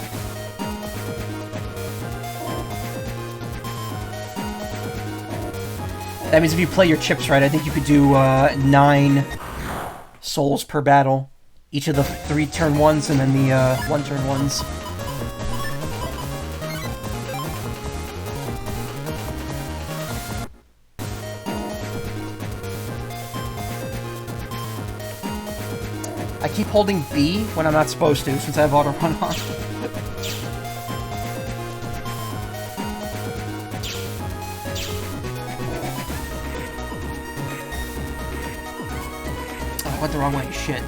That means if you play your chips right, I think you could do 9 souls per battle. Each of the 3 turn ones and then the 1 turn ones. I keep holding B when I'm not supposed to, since I have auto run on. I went the wrong way, shit.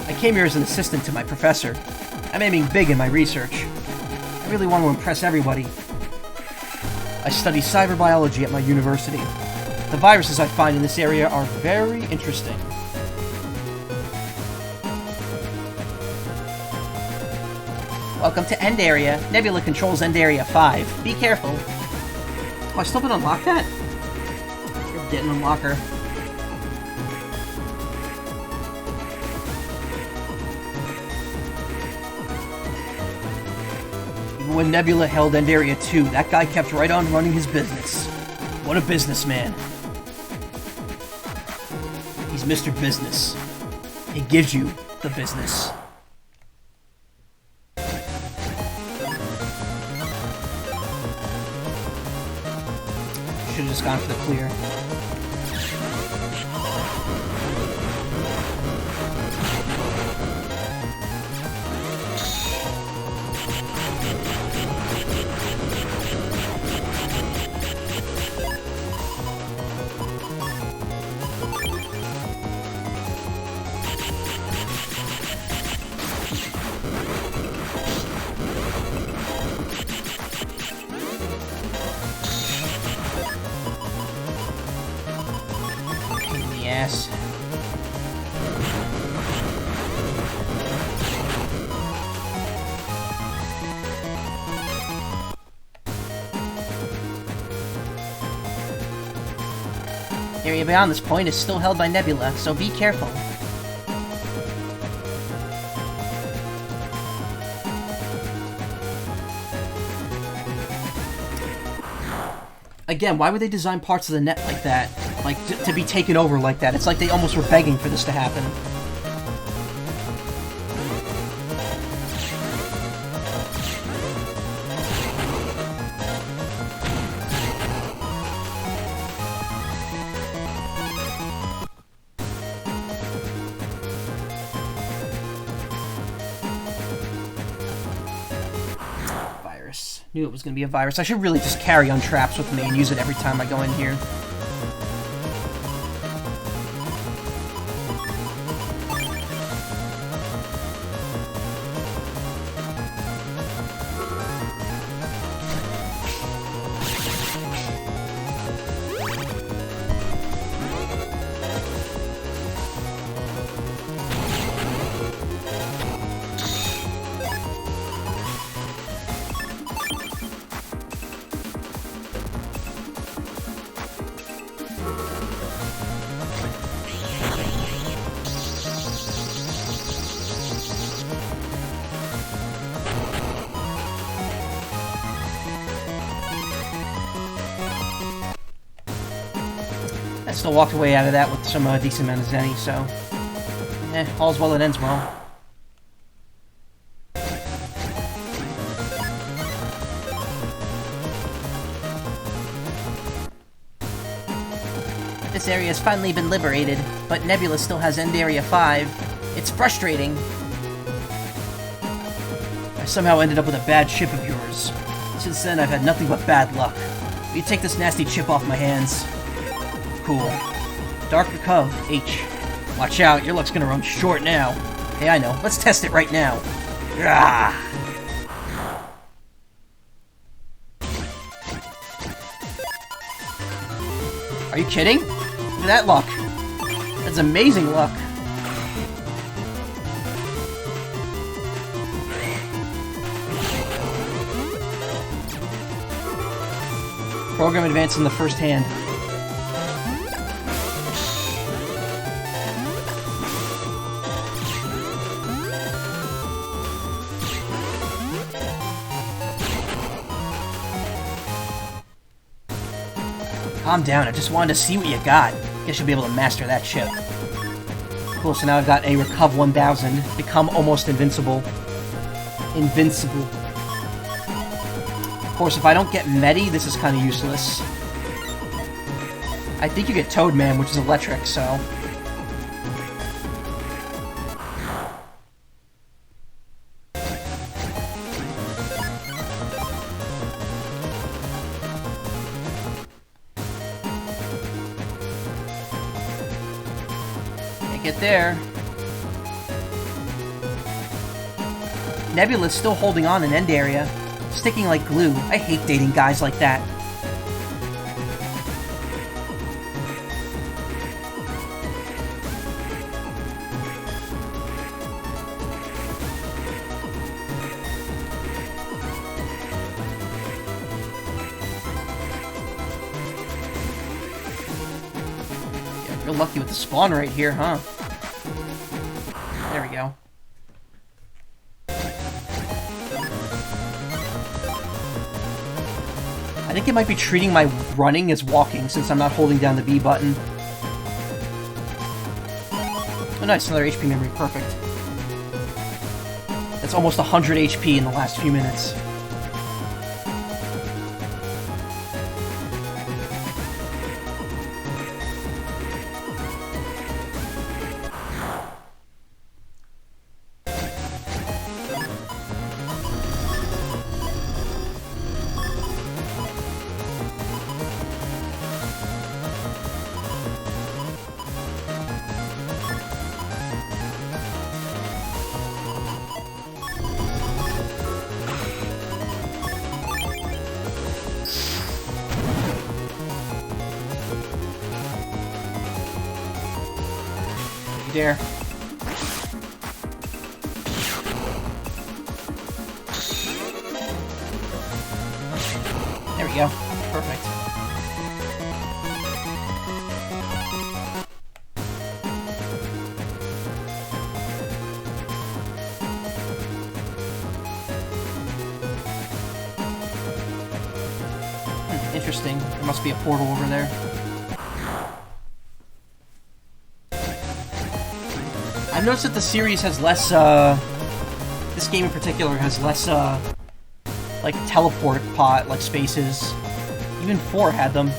I came here as an assistant to my professor. I'm aiming big in my research. I really want to impress everybody. I study cyberbiology at my university. The viruses I find in this area are very interesting. Welcome to End Area. Nebula controls End Area 5. Be careful. Oh, I still haven't unlocked that? You're getting an unlocker. Even when Nebula held End Area 2, that guy kept right on running his business. What a businessman. He's Mr. Business. He gives you the business. Should've just gone for the clear. Yes. The area beyond this point is still held by Nebula, so be careful. Again, why would they design parts of the net like that? Like, to be taken over like that? It's like they almost were begging for this to happen. Knew it was going to be a virus. I should really just carry on traps with me and use it every time I go in here. Still walked away out of that with some decent amount of zenny, so all's well that ends well. This area has finally been liberated, but Nebula still has End Area 5. It's frustrating. I somehow ended up with a bad chip of yours. Since then, I've had nothing but bad luck. Will you take this nasty chip off my hands? Cool. Dark Macaw, H. Watch out, your luck's gonna run short now. Hey, I know. Let's test it right now. Ah! Are you kidding? Look at that luck. That's amazing luck. Program advanced in the first hand. Calm down, I just wanted to see what you got. Guess you'll be able to master that chip. Cool, so now I've got a Recov 1000, become almost invincible. Invincible. Of course, if I don't get Medi, this is kind of useless. I think you get Toadman, which is electric, so... Get there. Nebula's still holding on in End Area, sticking like glue. I hate dating guys like that. Yeah, you're lucky with the spawn right here, huh? There we go. I think it might be treating my running as walking since I'm not holding down the B button. Oh nice, another HP memory, perfect. That's almost 100 HP in the last few minutes. Dare. There we go. Perfect. interesting. There must be a portal over there. I've noticed that the series has less, this game in particular has less, like, teleport pod, like, spaces. Even 4 had them.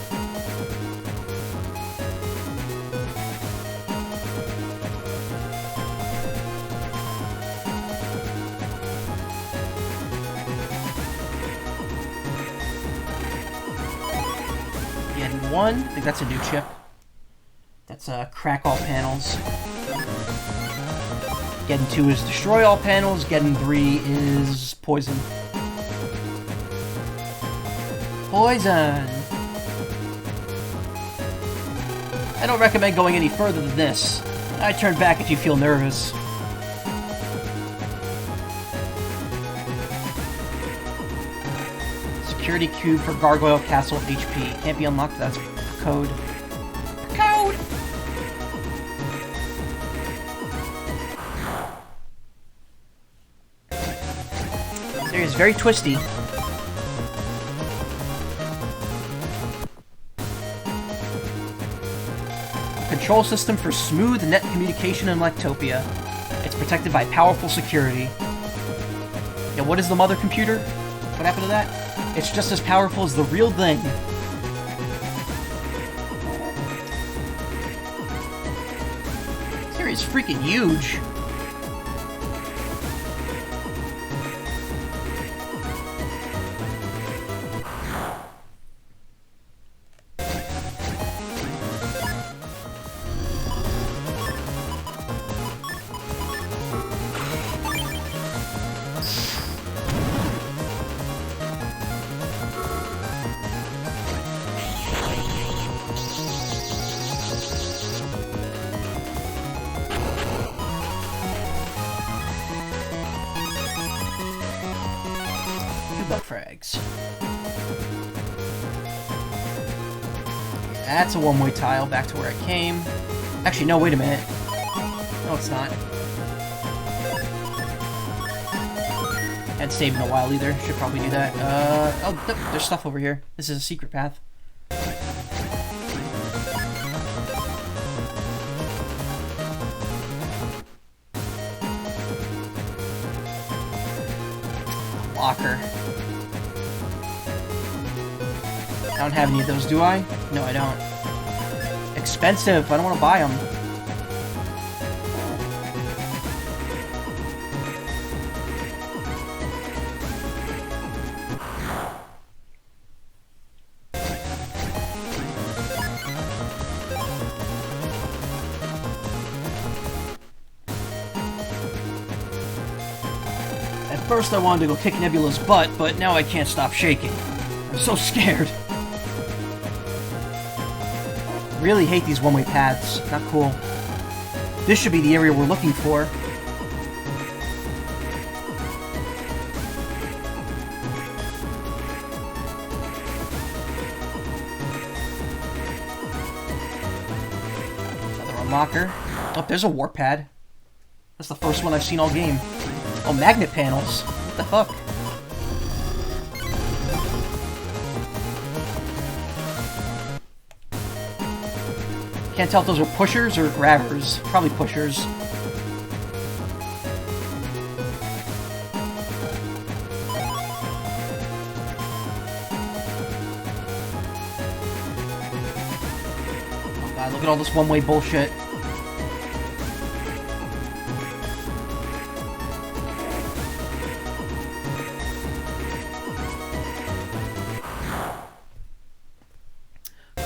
Getting 1, I think that's a new chip. That's, crack all panels. Getting 2 is destroy all panels. Getting 3 is poison. Poison! I don't recommend going any further than this. I turn back if you feel nervous. Security cube for Gargoyle Castle HP. Can't be unlocked, that's code. Code! This area is very twisty. Control system for smooth net communication in Lectopia. It's protected by powerful security. Yeah, what is the mother computer? What happened to that? It's just as powerful as the real thing. This area is freaking huge. Frags. That's a one-way tile back to where I came. Actually, no, wait a minute. No, it's not. Hadn't saved in a while either. Should probably do that. Oh, there's stuff over here. This is a secret path. Locker. I don't have any of those, do I? No, I don't. Expensive. I don't want to buy them. At first I wanted to go kick Nebula's butt, but now I can't stop shaking. I'm so scared. Really hate these one-way paths. Not cool. This should be the area we're looking for. Another unlocker. Oh, there's a warp pad. That's the first one I've seen all game. Oh, magnet panels. What the fuck? Can't tell if those are pushers or grabbers. Probably pushers. Oh god, look at all this one-way bullshit.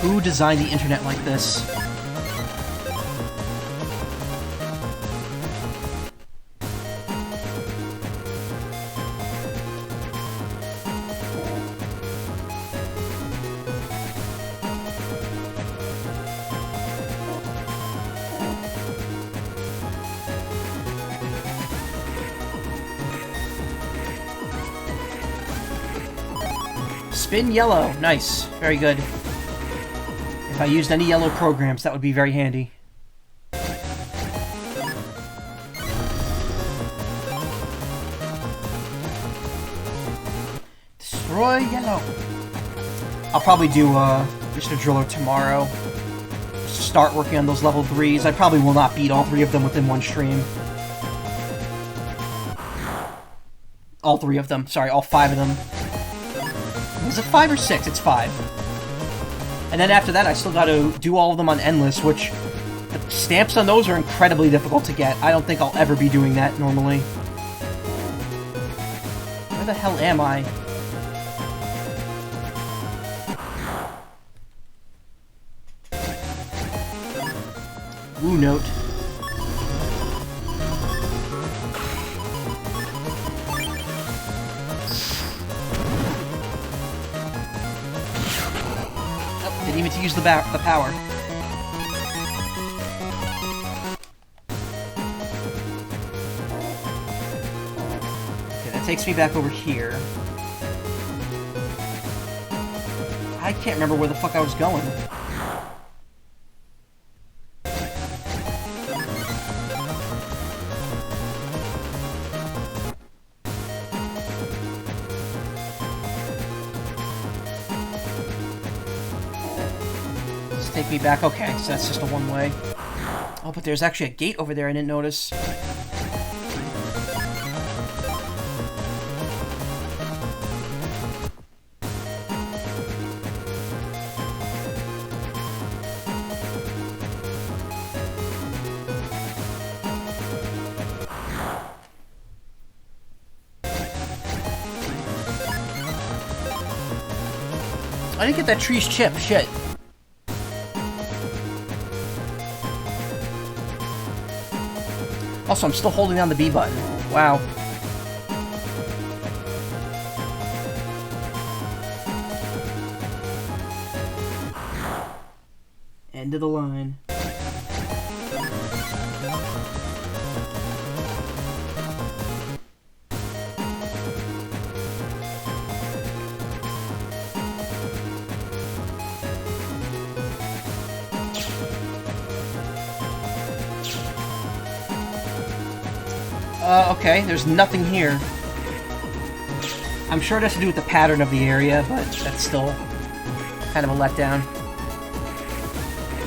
Who designed the internet like this? Spin yellow. Nice. Very good. If I used any yellow programs, that would be very handy. Destroy yellow. I'll probably do just a driller tomorrow. Start working on those level 3s. I probably will not beat all 3 of them within one stream. All 3 of them. Sorry, all 5 of them. Is it 5 or 6? It's 5. And then after that, I still gotta do all of them on Endless, which... the stamps on those are incredibly difficult to get. I don't think I'll ever be doing that normally. Where the hell am I? Ooh, note. Oh, didn't even use the power. Okay, that takes me back over here. I can't remember where the fuck I was going. Take me back. Okay, so that's just a one-way. Oh, but there's actually a gate over there I didn't notice. I didn't get that tree's chip. Shit. Also, I'm still holding down the B button. Wow. End of the line. Okay, there's nothing here. I'm sure it has to do with the pattern of the area, but that's still kind of a letdown.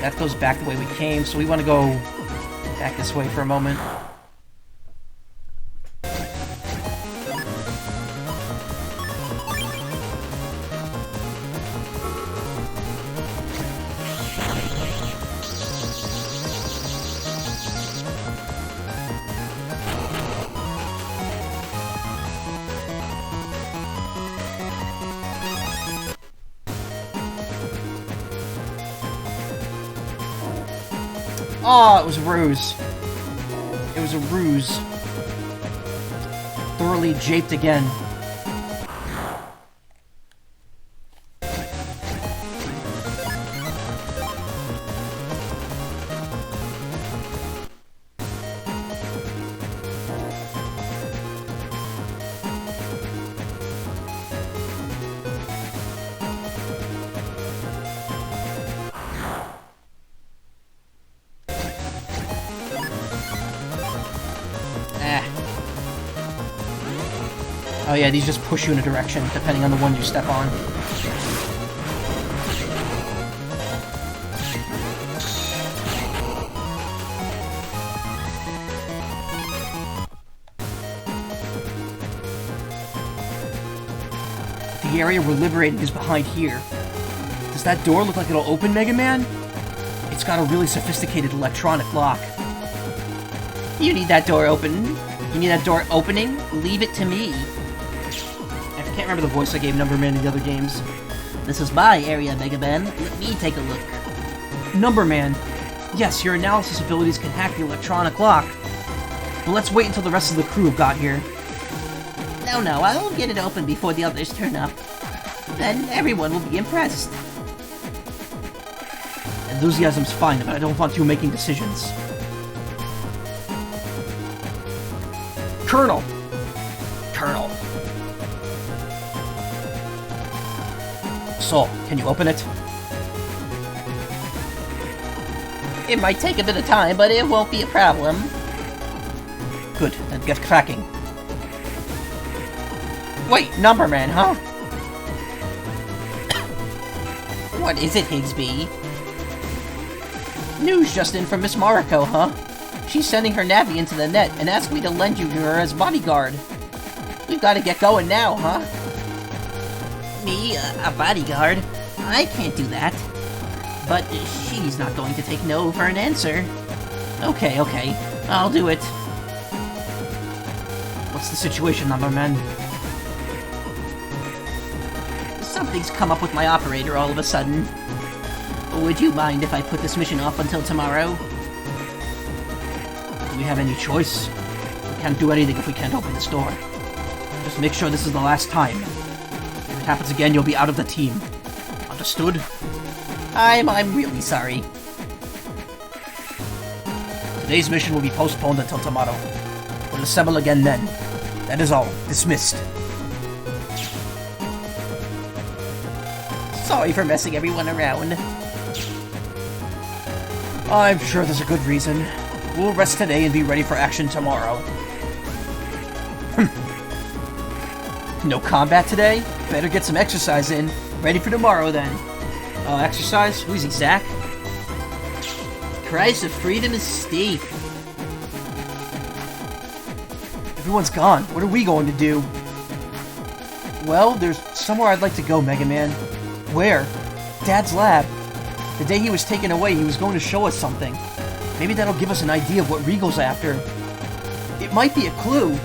That goes back the way we came, so we want to go back this way for a moment. Oh, it was a ruse. It was a ruse. Thoroughly japed again. Oh yeah, these just push you in a direction, depending on the one you step on. The area we're liberating is behind here. Does that door look like it'll open, Mega Man? It's got a really sophisticated electronic lock. You need that door open. You need that door opening? Leave it to me. I can't remember the voice I gave Numberman in the other games. This is my area, Mega Man. Let me take a look. Numberman. Yes, your analysis abilities can hack the electronic lock. But let's wait until the rest of the crew have got here. No, I'll get it open before the others turn up. Then everyone will be impressed. Enthusiasm's fine, but I don't want you making decisions. Colonel! Colonel. So, can you open it? It might take a bit of time, but it won't be a problem. Good, then get cracking. Wait, Numberman, huh? What is it, Higsby? News just in from Miss Mariko, huh? She's sending her Navi into the net and asked me to lend you to her as bodyguard. We've got to get going now, huh? Me, a bodyguard? I can't do that. But she's not going to take no for an answer. Okay, I'll do it. What's the situation, Numberman? Something's come up with my operator all of a sudden. Would you mind if I put this mission off until tomorrow? Do we have any choice? We can't do anything if we can't open this door. Just make sure this is the last time. If it happens again, you'll be out of the team. Understood? I'm really sorry. Today's mission will be postponed until tomorrow. We'll assemble again then. That is all. Dismissed. Sorry for messing everyone around. I'm sure there's a good reason. We'll rest today and be ready for action tomorrow. No combat today? Better get some exercise in. Ready for tomorrow then. Exercise? Who's he, Zach? Price of freedom is steep. Everyone's gone. What are we going to do? Well, there's somewhere I'd like to go, Mega Man. Where? Dad's lab. The day he was taken away, he was going to show us something. Maybe that'll give us an idea of what Regal's after. It might be a clue.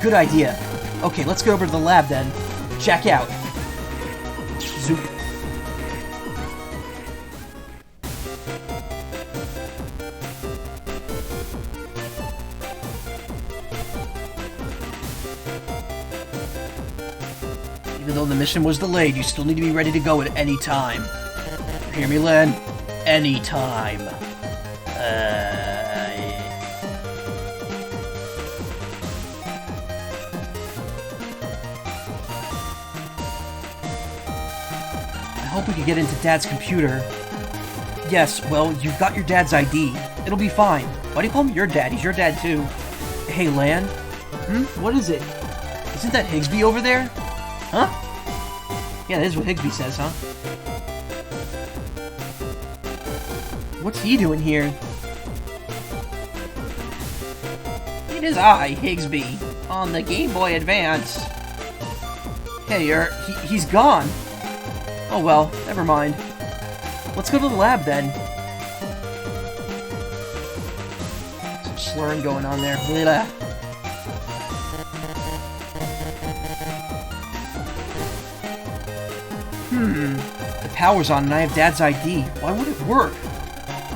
Good idea. Okay, let's get over to the lab then. Check out. Zoop. Even though the mission was delayed, you still need to be ready to go at any time. You hear me, Len? Any time. I hope we can get into Dad's computer. Yes, well, you've got your dad's ID. It'll be fine. Why do you call him your dad? He's your dad, too. Hey, Lan? What is it? Isn't that Higsby over there? Huh? Yeah, that is what Higsby says, huh? What's he doing here? It is I, Higsby, on the Game Boy Advance. Hey, he's gone. Oh well, never mind. Let's go to the lab then. Some slurring going on there. Blah. The power's on and I have Dad's ID. Why would it work?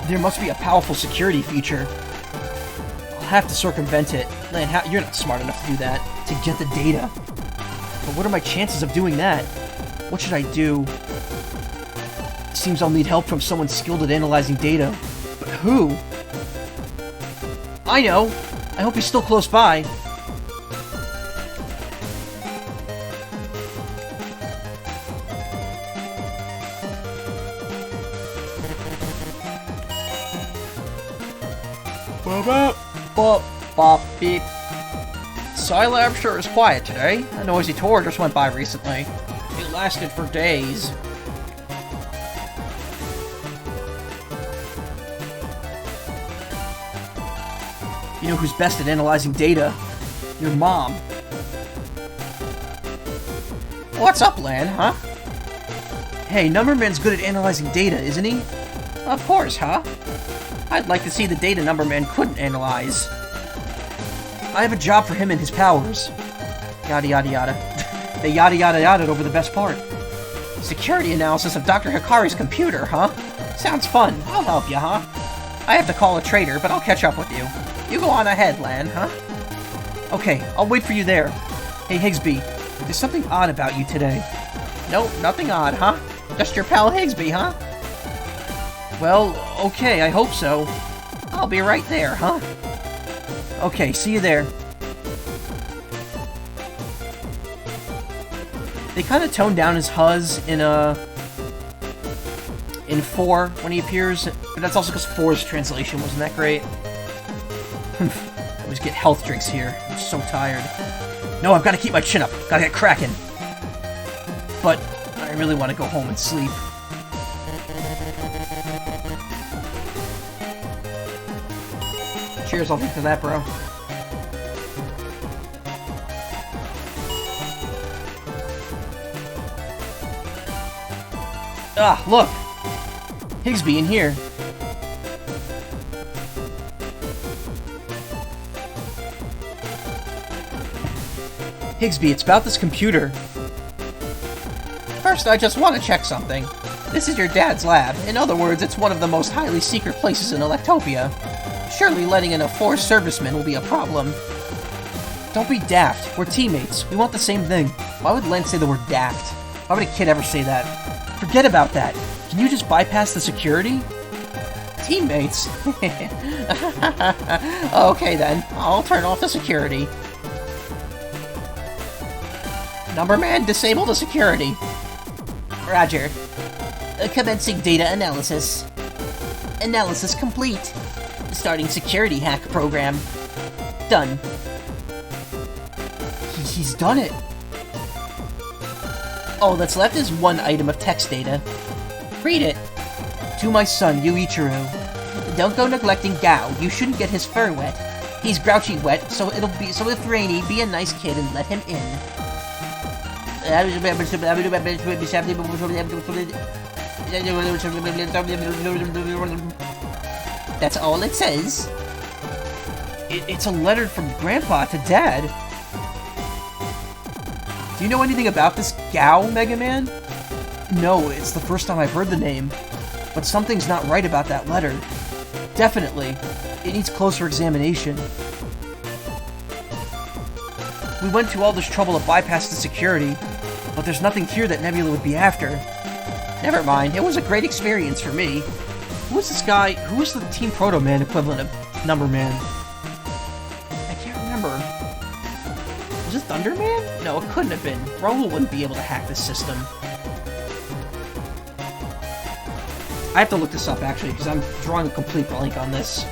There must be a powerful security feature. I'll have to circumvent it. Lan, you're not smart enough to do that. To get the data. But what are my chances of doing that? What should I do? It seems I'll need help from someone skilled at analyzing data. But who? I know! I hope he's still close by. Bop, bop, beep. Scilab sure is quiet today. A noisy tour just went by recently. It lasted for days. You know who's best at analyzing data? Your mom. What's up, Lan, huh? Hey, Numberman's good at analyzing data, isn't he? Of course, huh? I'd like to see the data Numberman couldn't analyze. I have a job for him and his powers. Yada yada yada. They yada yada yada over the best part. Security analysis of Dr. Hikari's computer, huh? Sounds fun. I'll help you, huh? I have to call a trader, but I'll catch up with you. You go on ahead, Lan, huh? Okay, I'll wait for you there. Hey, Higsby, there's something odd about you today. Nope, nothing odd, huh? Just your pal Higsby, huh? Well, okay, I hope so. I'll be right there, huh? Okay, see you there. They kind of toned down his Huzz in 4 when he appears, but that's also because 4's translation wasn't that great. I always get health drinks here. I'm so tired. No, I've got to keep my chin up. Gotta get cracking. But I really want to go home and sleep. Cheers, I'll drink to that, bro. Ah, look! Higsby in here. Higsby, it's about this computer. First, I just want to check something. This is your dad's lab. In other words, it's one of the most highly secret places in Electopia. Surely letting in a forced serviceman will be a problem. Don't be daft. We're teammates. We want the same thing. Why would Len say the word daft? Why would a kid ever say that? Forget about that. Can you just bypass the security? Teammates? Okay then. I'll turn off the security. Numberman, disable the security. Roger. Commencing data analysis. Analysis complete. Starting security hack program. Done. He's done it. All that's left is one item of text data. Read it. To my son, Yuichiro. Don't go neglecting Gao. You shouldn't get his fur wet. He's grouchy wet, so if rainy, be a nice kid and let him in. That's all it says. It's a letter from Grandpa to Dad. Do you know anything about this Gao, Mega Man? No, it's the first time I've heard the name. But something's not right about that letter. Definitely. It needs closer examination. We went to all this trouble to bypass the security, but there's nothing here that Nebula would be after. Never mind, it was a great experience for me. Who is this guy? Who is the Team Proto Man equivalent of Numberman? I can't remember. Was it Thunderman? No, it couldn't have been. Raoul wouldn't be able to hack this system. I have to look this up, actually, because I'm drawing a complete blank on this.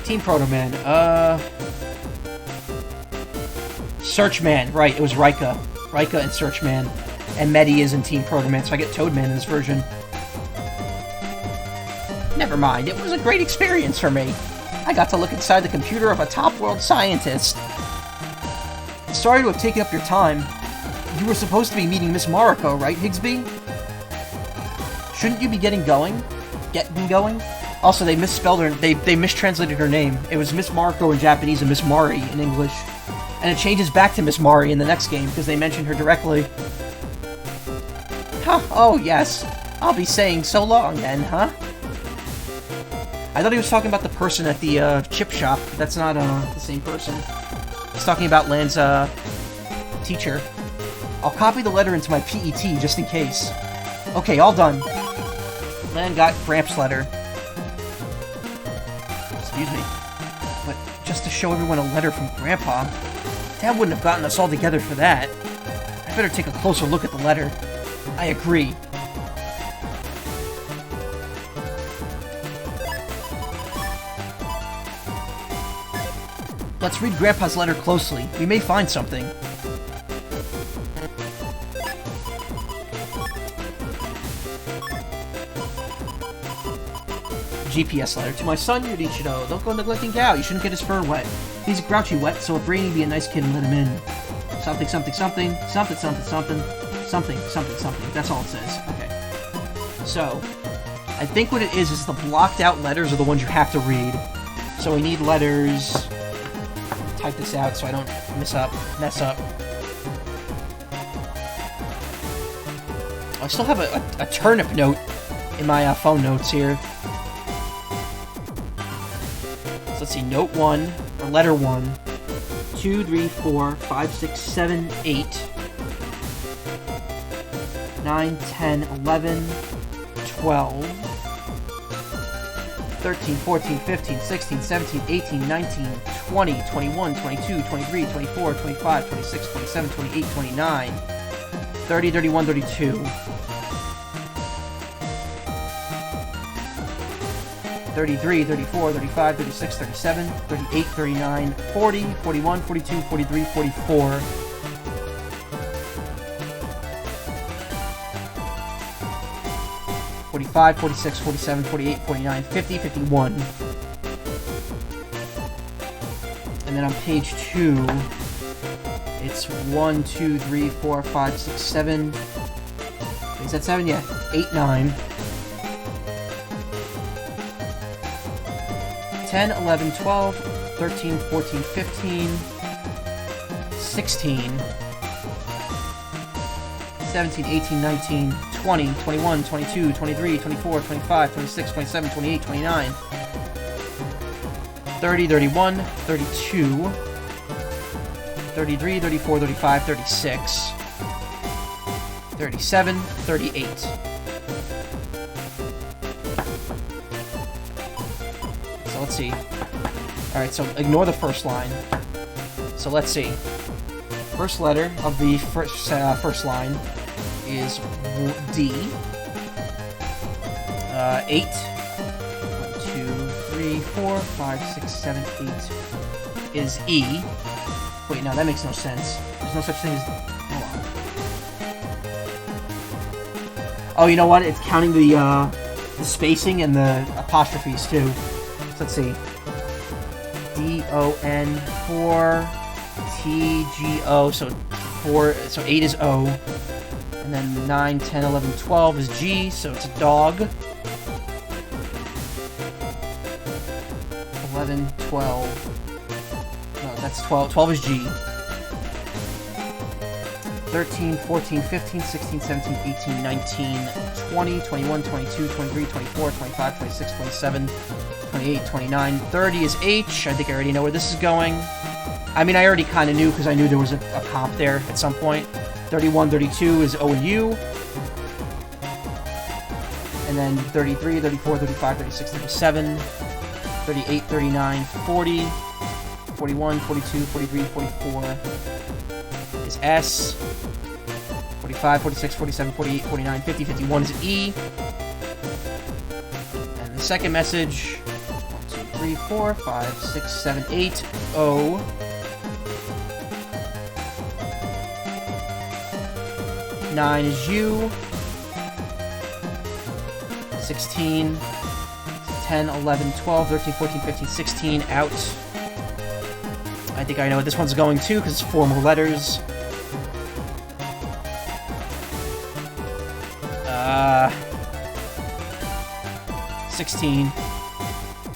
Team Proto Man, Searchman, right, it was Rika. Rika and Searchman. And Medi is in Team Proto Man, so I get Toadman in this version. Never mind, it was a great experience for me. I got to look inside the computer of a top-world scientist. Sorry to have taken up your time. You were supposed to be meeting Miss Mariko, right, Higsby? Shouldn't you be getting going? Also, they misspelled her, they mistranslated her name. It was Miss Mariko in Japanese and Miss Mari in English. And it changes back to Miss Mari in the next game, because they mentioned her directly. Huh, oh yes. I'll be saying so long then, huh? I thought he was talking about the person at the chip shop, but that's not the same person. He's talking about Lan's teacher. I'll copy the letter into my PET just in case. Okay, all done. Lan got Gramps' letter. Excuse me. But just to show everyone a letter from Grandpa, Dad wouldn't have gotten us all together for that. I better take a closer look at the letter. I agree. Let's read Grandpa's letter closely. We may find something. GPS letter. To my son, Yurichiro. Don't go neglecting Gao. You shouldn't get his fur wet. He's grouchy wet, so if rainy, be a nice kid and let him in. Something, something, something. Something, something, something. Something, something, something. That's all it says. Okay. So, I think what it is the blocked out letters are the ones you have to read. So we need letters... Type this out so I don't mess up. I still have a turnip note in my phone notes here. So let's see, note 1, or letter 1, 2, 3, 4, 5, 6, 7, 8, 9, 10, 11, 12, 13, 14, 15, 16, 17, 18, 19, 20, 21, 22, 23, 24, 25, 26, 27, 28, 29, 30, 31, 32. 33, 34, 35, 36, 37, 38, 39, 40, 41, 42, 43, 44. 45, 46, 47, 48, 49, 50, 51. And then on page 2, it's 1, 2, 3, 4, 5, 6, 7. Is that 7? Yeah. 8, 9. 10, 11, 12, 13, 14, 15, 16, 17, 18, 19, 20, 21, 22, 23, 24, 25, 26, 27, 28, 29, 30, 31, 32, 33, 34, 35, 36, 37, 38. So let's see. Alright, so ignore the first line. So let's see. First letter of the first line is D. 8. 1, 2, 3, 4, 5, 6, 7, 8 is E. Wait, no, that makes no sense. There's no such thing as... Hold on. Oh, you know what? It's counting the spacing and the apostrophes, too. So let's see. D-O-N, 4, T-G-O, so 4, so 8 is O. And then 9, 10, 11, 12 is G, so it's a dog. 11, 12. No, that's 12. 12 is G. 13, 14, 15, 16, 17, 18, 19, 20, 21, 22, 23, 24, 25, 26, 27, 28, 29, 30 is H. I think I already know where this is going. I mean, I already kind of knew because I knew there was a comp there at some point. 31, 32 is O and U. And then 33, 34, 35, 36, 37, 38, 39, 40, 41, 42, 43, 44 is S. 45, 46, 47, 48, 49, 50, 51 is E. And the second message, 1, 2, 3, 4, 5, 6, 7, 8, O. 9 is U. 16, 10, 11, 12, 13, 14, 15, 16, out. I think I know what this one's going to, because it's 4 more letters. 16,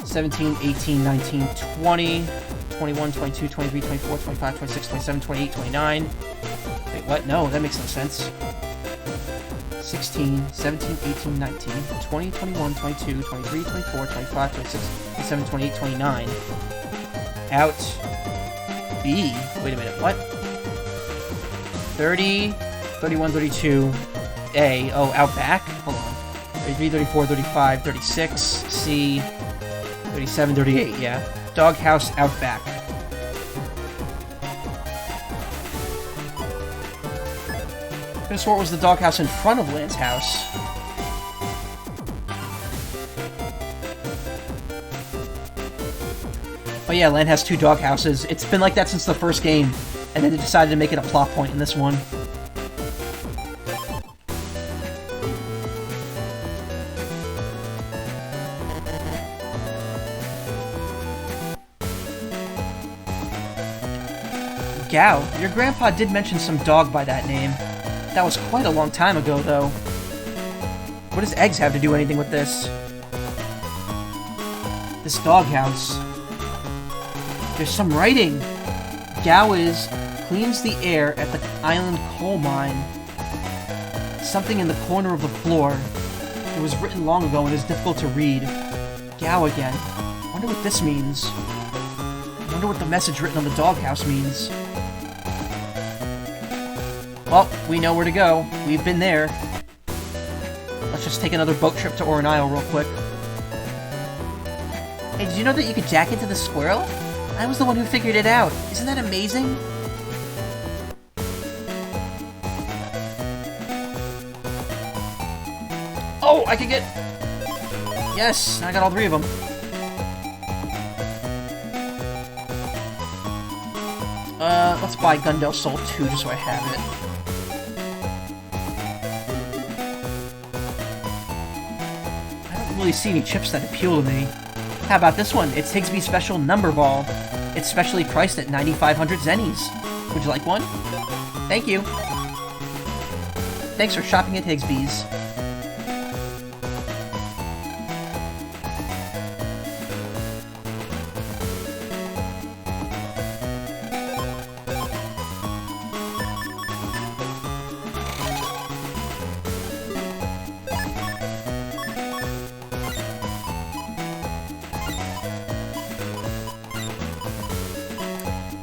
17, 18, 19, 20, 21, 22, 23, 24, 25, 26, 27, 28, 29. Wait, what? No, that makes no sense. 16, 17, 18, 19, 20, 21, 22, 23, 24, 25, 26, 27, 28, 29. Out. B. Wait a minute, what? 30, 31, 32. A. Oh, out back? Hold on. 33, 34, 35, 36. C. 37, 38, yeah. Doghouse, out back. I swore it was the doghouse in front of Lan's house. Oh yeah, Lan has 2 doghouses. It's been like that since the first game, and then they decided to make it a plot point in this one. Gao, your grandpa did mention some dog by that name. That was quite a long time ago, though. What does eggs have to do anything with this? This doghouse. There's some writing. Gao cleans the air at the island coal mine. Something in the corner of the floor. It was written long ago and is difficult to read. Gao again. Wonder what this means. Wonder what the message written on the doghouse means. Well, we know where to go. We've been there. Let's just take another boat trip to Oran Isle real quick. Hey, did you know that you could jack into the squirrel? I was the one who figured it out. Isn't that amazing? Oh, I could get... Yes, I got all 3 of them. Let's buy Gun Del Sol 2 just so I have it. I don't really see any chips that appeal to me. How about this one? It's Higsby's Special Number Ball. It's specially priced at 9,500 zennies. Would you like one? Thank you. Thanks for shopping at Higsby's.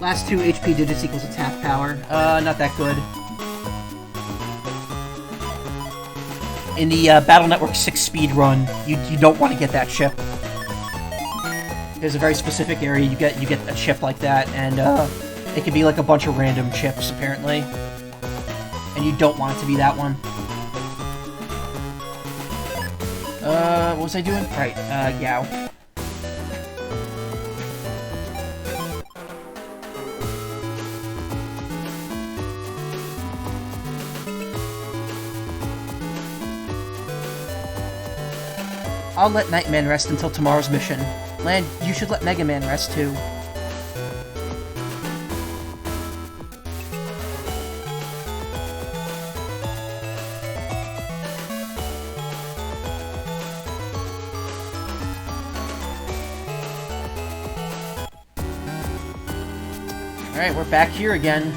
Last 2 HP digits equals attack power. Not that good. In the Battle Network 6 speed run, you don't want to get that chip. There's a very specific area you get a chip like that, and it can be like a bunch of random chips apparently, and you don't want it to be that one. What was I doing? Right, Yao. I'll let Nightman rest until tomorrow's mission. Lan, you should let Mega Man rest too. Alright, we're back here again.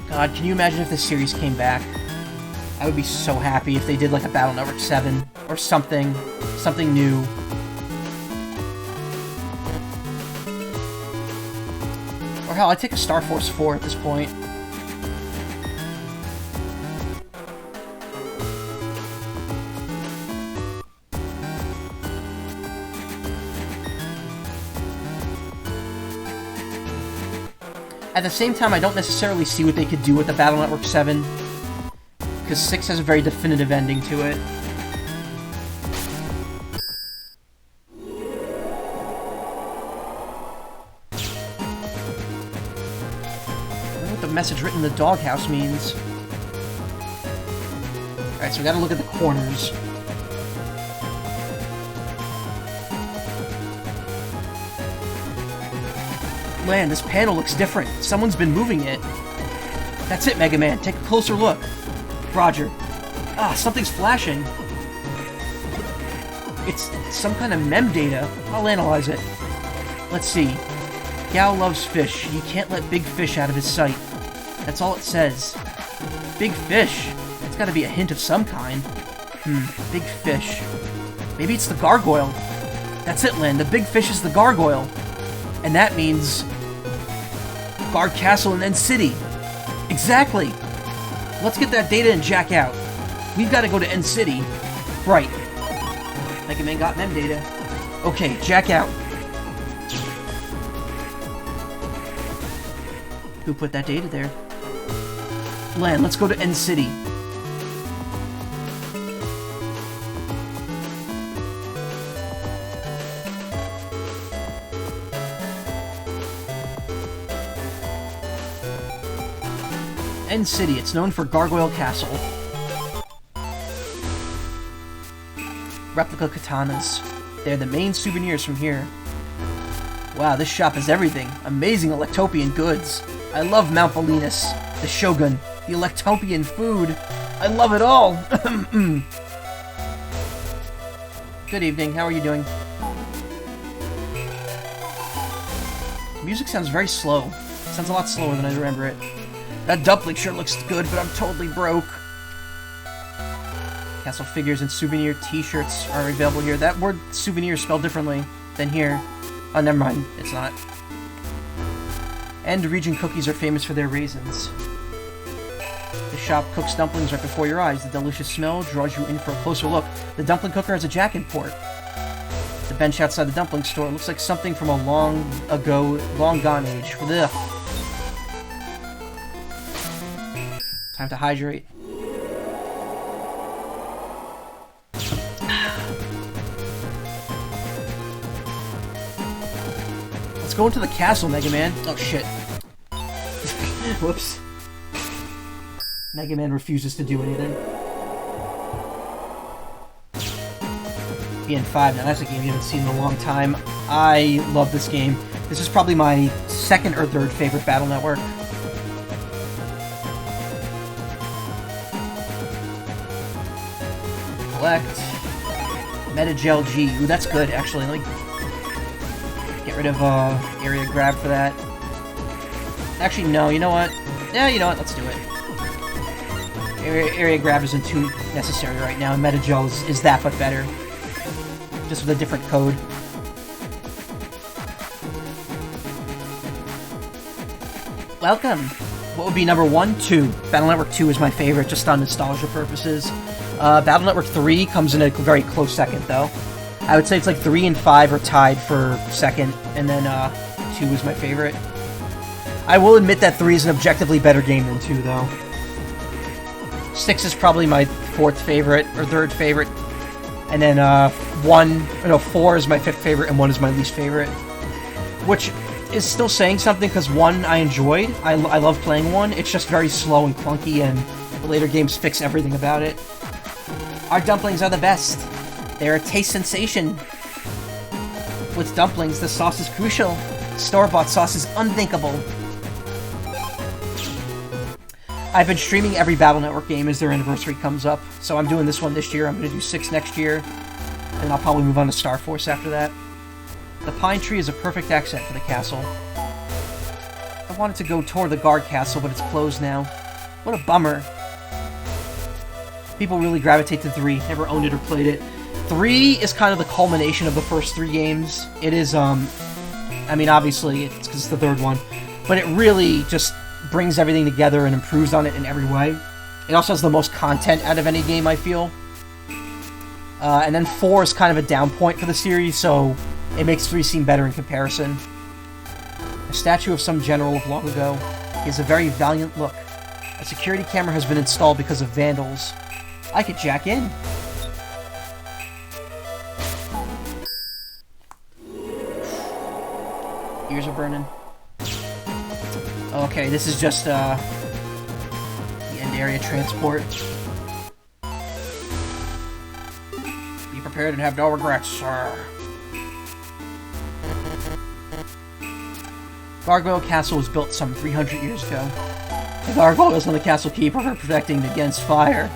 God, can you imagine if this series came back? I would be so happy if they did like a Battle Network 7 or something new. Or hell, I'd take a Star Force 4 at this point. At the same time, I don't necessarily see what they could do with the Battle Network 7, because 6 has a very definitive ending to it. I wonder what the message written in the doghouse means. Alright, so we gotta look at the corners. Man, this panel looks different. Someone's been moving it. That's it, Mega Man. Take a closer look. Roger. Ah, something's flashing. It's some kind of mem data. I'll analyze it. Let's see. Gao loves fish. You can't let big fish out of his sight. That's all it says. Big fish? That's gotta be a hint of some kind. Big fish. Maybe it's the gargoyle. That's it, Lin. The big fish is the gargoyle. And that means Guard Castle in End City. Exactly. Let's get that data and jack out. We've got to go to End City. Right. Mega Man got mem data. Okay, jack out. Who put that data there? Lan, let's go to End City. End City. It's known for Gargoyle Castle. Replica katanas. They're the main souvenirs from here. Wow, this shop has everything. Amazing Electopian goods. I love Mount Valinus, the Shogun, the Electopian food. I love it all. Good evening. How are you doing? The music sounds very slow. It sounds a lot slower than I remember it. That dumpling sure looks good, but I'm totally broke. Castle figures and souvenir t-shirts are available here. That word souvenir is spelled differently than here. Oh, never mind. It's not. And region cookies are famous for their raisins. The shop cooks dumplings right before your eyes. The delicious smell draws you in for a closer look. The dumpling cooker has a jack-in port. The bench outside the dumpling store. It looks like something from a long gone age. Ugh. Time to hydrate. Let's go into the castle, Mega Man. Oh, shit. Whoops. Mega Man refuses to do anything. BN5, now that's a game you haven't seen in a long time. I love this game. This is probably my second or third favorite Battle Network. Collect. Metagel G. Ooh, that's good, actually. Let me get rid of area grab for that. Actually, no, you know what? Yeah, you know what? Let's do it. Area grab isn't too necessary right now, and Metagel is that but better. Just with a different code. Welcome! What would be number 1? 2. Battle Network 2 is my favorite, just on nostalgia purposes. Battle Network 3 comes in a very close second, though. I would say it's like 3 and 5 are tied for second, and then 2 is my favorite. I will admit that 3 is an objectively better game than 2, though. 6 is probably my 4th favorite, or 3rd favorite. And then 4 is my 5th favorite, and 1 is my least favorite. Which is still saying something, because 1 I enjoyed. I love playing 1. It's just very slow and clunky, and the later games fix everything about it. Our dumplings are the best. They're a taste sensation. With dumplings, the sauce is crucial. Store-bought sauce is unthinkable. I've been streaming every Battle Network game as their anniversary comes up, so I'm doing this one this year. I'm going to do 6 next year, and I'll probably move on to Star Force after that. The pine tree is a perfect accent for the castle. I wanted to go tour the guard castle, but it's closed now. What a bummer. People really gravitate to 3. Never owned it or played it. 3 is kind of the culmination of the first 3 games. It is, I mean, obviously, it's because it's the 3rd one, but it really just brings everything together and improves on it in every way. It also has the most content out of any game, I feel. And then 4 is kind of a down point for the series, so it makes 3 seem better in comparison. A statue of some general of long ago. He has a very valiant look. A security camera has been installed because of vandals. I could jack in. Ears are burning. Okay, this is just, the end area transport. Be prepared and have no regrets, sir. Gargoyle Castle was built some 300 years ago. The gargoyles on the castle keep are protecting against fire.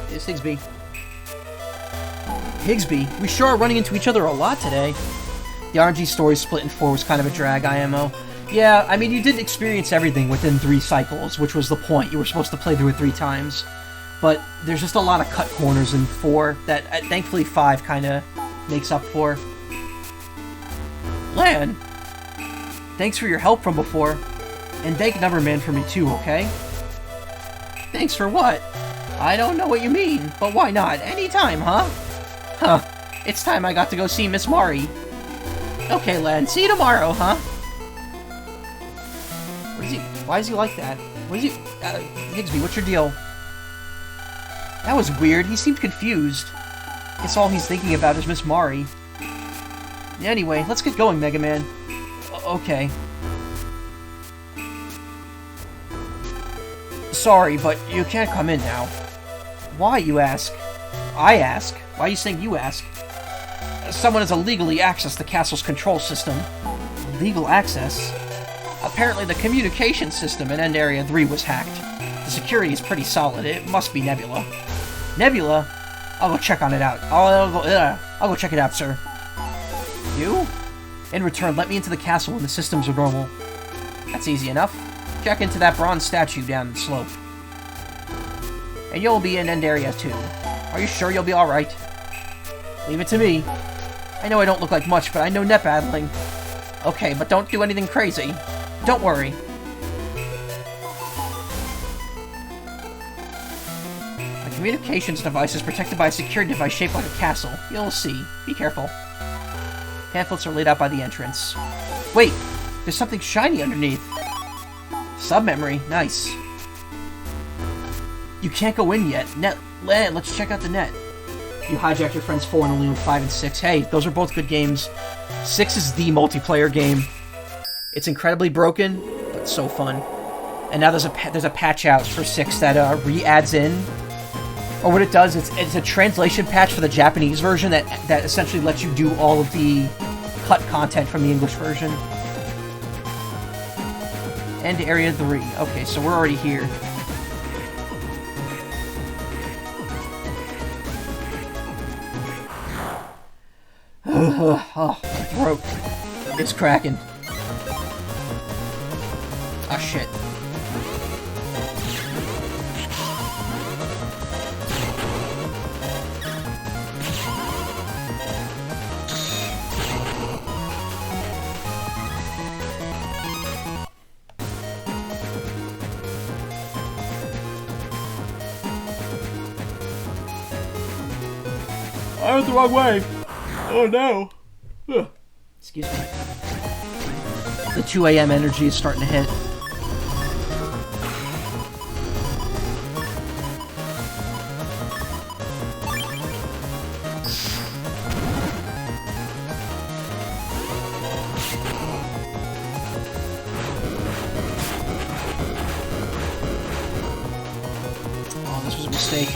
It's Higsby. Higsby, we sure are running into each other a lot today. The RNG story split in 4 was kind of a drag, IMO. Yeah, I mean, you did experience everything within 3 cycles, which was the point. You were supposed to play through it 3 times. But there's just a lot of cut corners in 4 that, thankfully, 5 kind of makes up for. Lan! Thanks for your help from before. And thank Numberman for me too, okay? Thanks for what? I don't know what you mean, but why not? Anytime, huh? Huh. It's time I got to go see Miss Mari. Okay, Lan, see you tomorrow, huh? What is he? Why is he like that? What is he? Higsby, what's your deal? That was weird. He seemed confused. Guess all he's thinking about is Miss Mari. Anyway, let's get going, Mega Man. Okay. Sorry, but you can't come in now. Why, you ask? I ask. Why are you saying you ask? Someone has illegally accessed the castle's control system. Legal access? Apparently the communication system in End Area 3 was hacked. The security is pretty solid. It must be Nebula. Nebula? I'll go check on it out. I'll go check it out, sir. You? In return, let me into the castle when the systems are normal. That's easy enough. Check into that bronze statue down the slope. And you'll be in End Area 2. Are you sure you'll be alright? Leave it to me. I know I don't look like much, but I know net battling. Okay, but don't do anything crazy. Don't worry. Communications device is protected by a security device shaped like a castle. You'll see. Be careful. Pamphlets are laid out by the entrance. Wait! There's something shiny underneath. Sub-memory. Nice. You can't go in yet. Let's check out the net. You hijacked your friends 4 and only own 5 and 6. Hey, those are both good games. 6 is the multiplayer game. It's incredibly broken, but so fun. And now there's a patch out for 6 that re-adds in. Or what it does, it's a translation patch for the Japanese version that essentially lets you do all of the cut content from the English version. And Area 3. Okay, so we're already here. Oh, my throat. It's cracking. Ah, shit. I went the wrong way. Oh no. Ugh. Excuse me. The 2 a.m. energy is starting to hit. Oh, this was a mistake.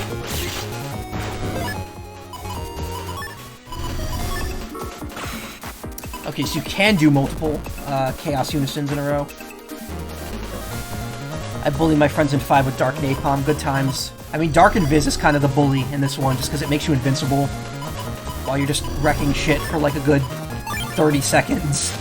Okay, so you can do multiple Chaos Unisons in a row. I bully my friends in 5 with Dark Napalm. Good times. I mean, Dark Invis is kind of the bully in this one, just because it makes you invincible while you're just wrecking shit for like a good 30 seconds.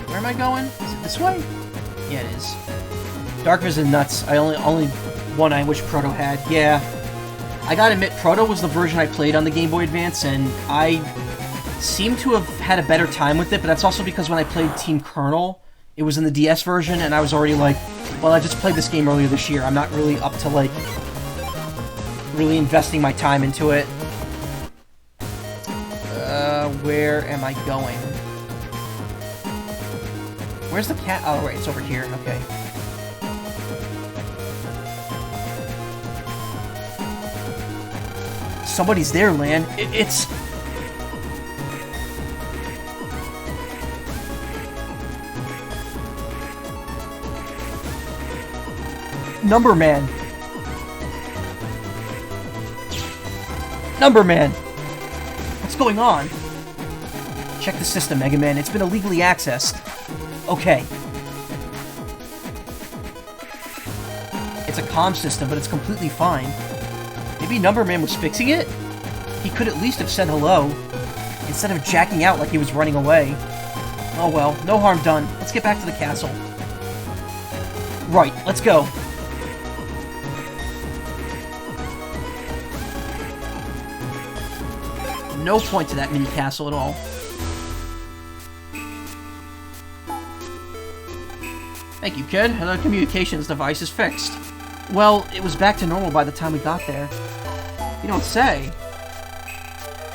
Where am I going? Is it this way? Yeah, it is. Darkness is nuts. Only one I wish Proto had. Yeah. I gotta admit, Proto was the version I played on the Game Boy Advance, and I seem to have had a better time with it, but that's also because when I played Team Colonel, it was in the DS version, and I was already like, well, I just played this game earlier this year. I'm not really up to, like, really investing my time into it. Where am I going? Where's the cat? Oh, right, it's over here. Okay. Somebody's there, Lan. It's... Number Man. Number Man! What's going on? Check the system, Mega Man. It's been illegally accessed. Okay. It's a comm system, but it's completely fine. Maybe Number Man was fixing it? He could at least have said hello, instead of jacking out like he was running away. Oh well, no harm done. Let's get back to the castle. Right, let's go. No point to that mini castle at all. Thank you, kid. The communications device is fixed. Well, it was back to normal by the time we got there. You don't say.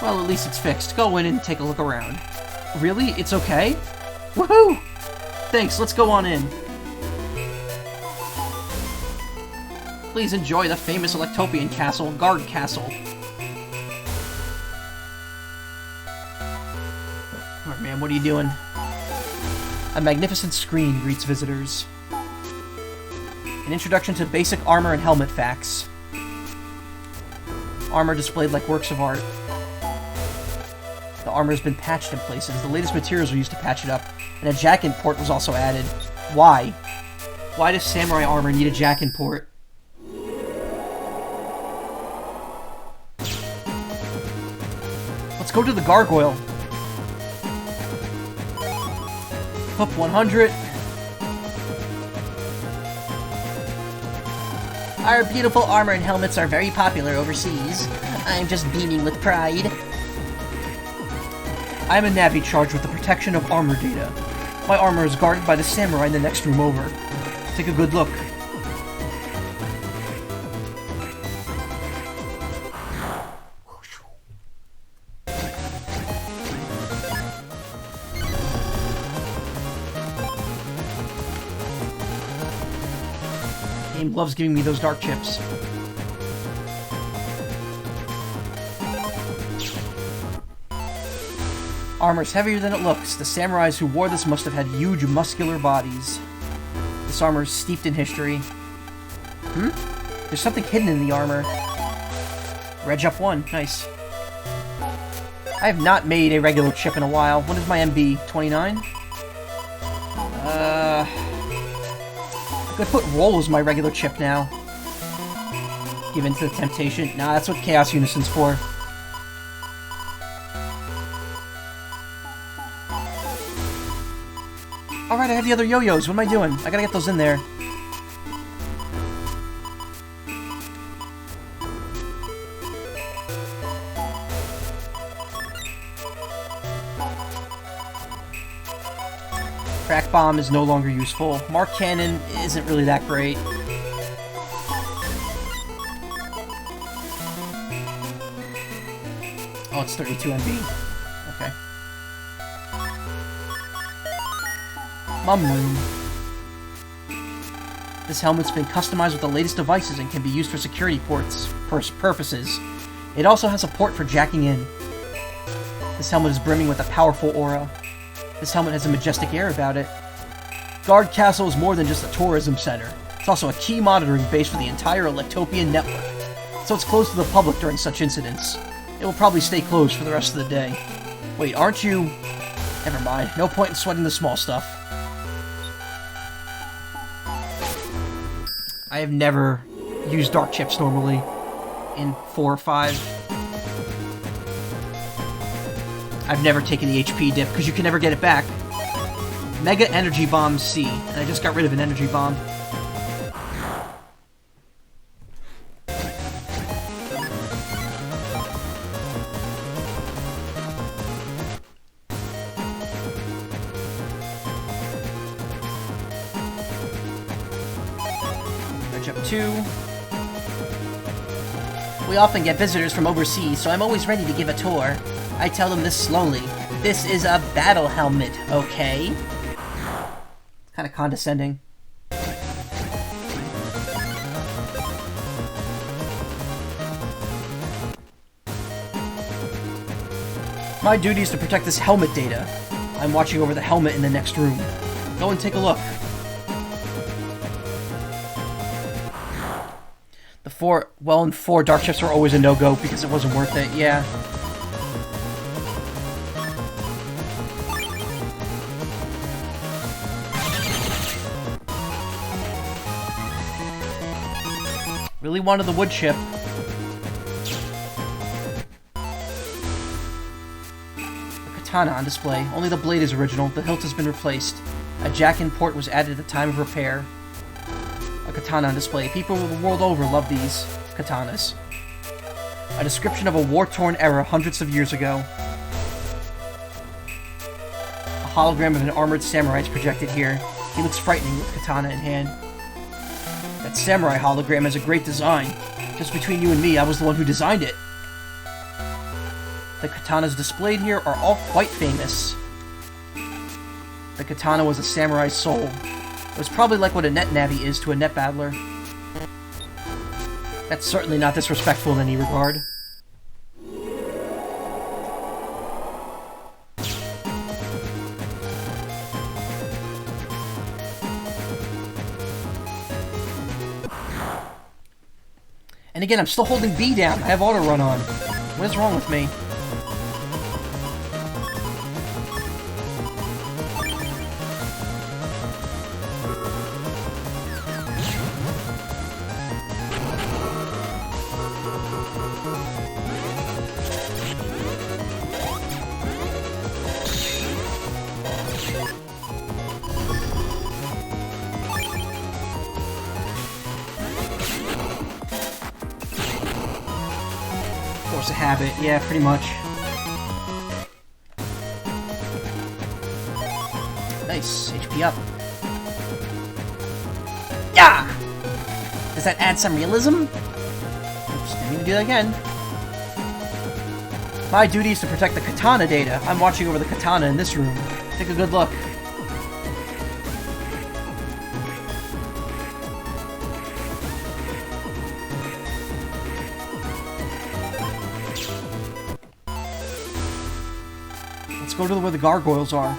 Well, at least it's fixed. Go in and take a look around. Really? It's okay? Woohoo! Thanks, let's go on in. Please enjoy the famous Electopian castle, Guard Castle. Alright, man, what are you doing? A magnificent screen greets visitors. An introduction to basic armor and helmet facts. Armor displayed like works of art. The armor has been patched in places. The latest materials were used to patch it up, and a jack-in port was also added. Why? Why does samurai armor need a jack-in port? Let's go to the gargoyle. Up 100. Our beautiful armor and helmets are very popular overseas. I'm just beaming with pride. I'm a Navi charged with the protection of armor data. My armor is guarded by the samurai in the next room over. Take a good look. Game loves giving me those dark chips. Armor's heavier than it looks. The samurais who wore this must have had huge muscular bodies. This armor is steeped in history. There's something hidden in the armor. Reg up 1. Nice. I have not made a regular chip in a while. What is my MB? 29? I could put roll as my regular chip now. Give in to the temptation. Nah, that's what Chaos Unison's for. Alright, I have the other yo-yos. What am I doing? I gotta get those in there. Crack Bomb is no longer useful. Mark Cannon isn't really that great. Oh, it's 32 MB. Okay. Mum Room. This helmet's been customized with the latest devices and can be used for security purposes. It also has a port for jacking in. This helmet is brimming with a powerful aura. This helmet has a majestic air about it. Guard Castle is more than just a tourism center. It's also a key monitoring base for the entire Electopian network, so it's closed to the public during such incidents. It will probably stay closed for the rest of the day. Wait, aren't you... Never mind. No point in sweating the small stuff. I have never used dark chips normally in 4 or 5. I've never taken the HP dip, because you can never get it back. Mega Energy Bomb C, and I just got rid of an Energy Bomb. Reg up 2. We often get visitors from overseas, so I'm always ready to give a tour. I tell them this slowly. This is a battle helmet, okay? Kind of condescending. My duty is to protect this helmet data. I'm watching over the helmet in the next room. Go and take a look. The 4 dark chips were always a no-go because it wasn't worth it, yeah. Really wanted the wood chip. The katana on display. Only the blade is original. The hilt has been replaced. A jack-in port was added at the time of repair. A katana on display. People the world over love these katanas. A description of a war-torn era hundreds of years ago. A hologram of an armored samurai is projected here. He looks frightening with katana in hand. That samurai hologram has a great design. Just between you and me, I was the one who designed it. The katanas displayed here are all quite famous. The katana was a samurai's soul. It was probably like what a net navi is to a net battler. That's certainly not disrespectful in any regard. And again, I'm still holding B down. I have auto run on. What is wrong with me? habit. Yeah, pretty much. Nice. HP up. Yeah! Does that add some realism? Oops, didn't even do that again. My duty is to protect the katana data. I'm watching over the katana in this room. Take a good look. Let's go to where the gargoyles are.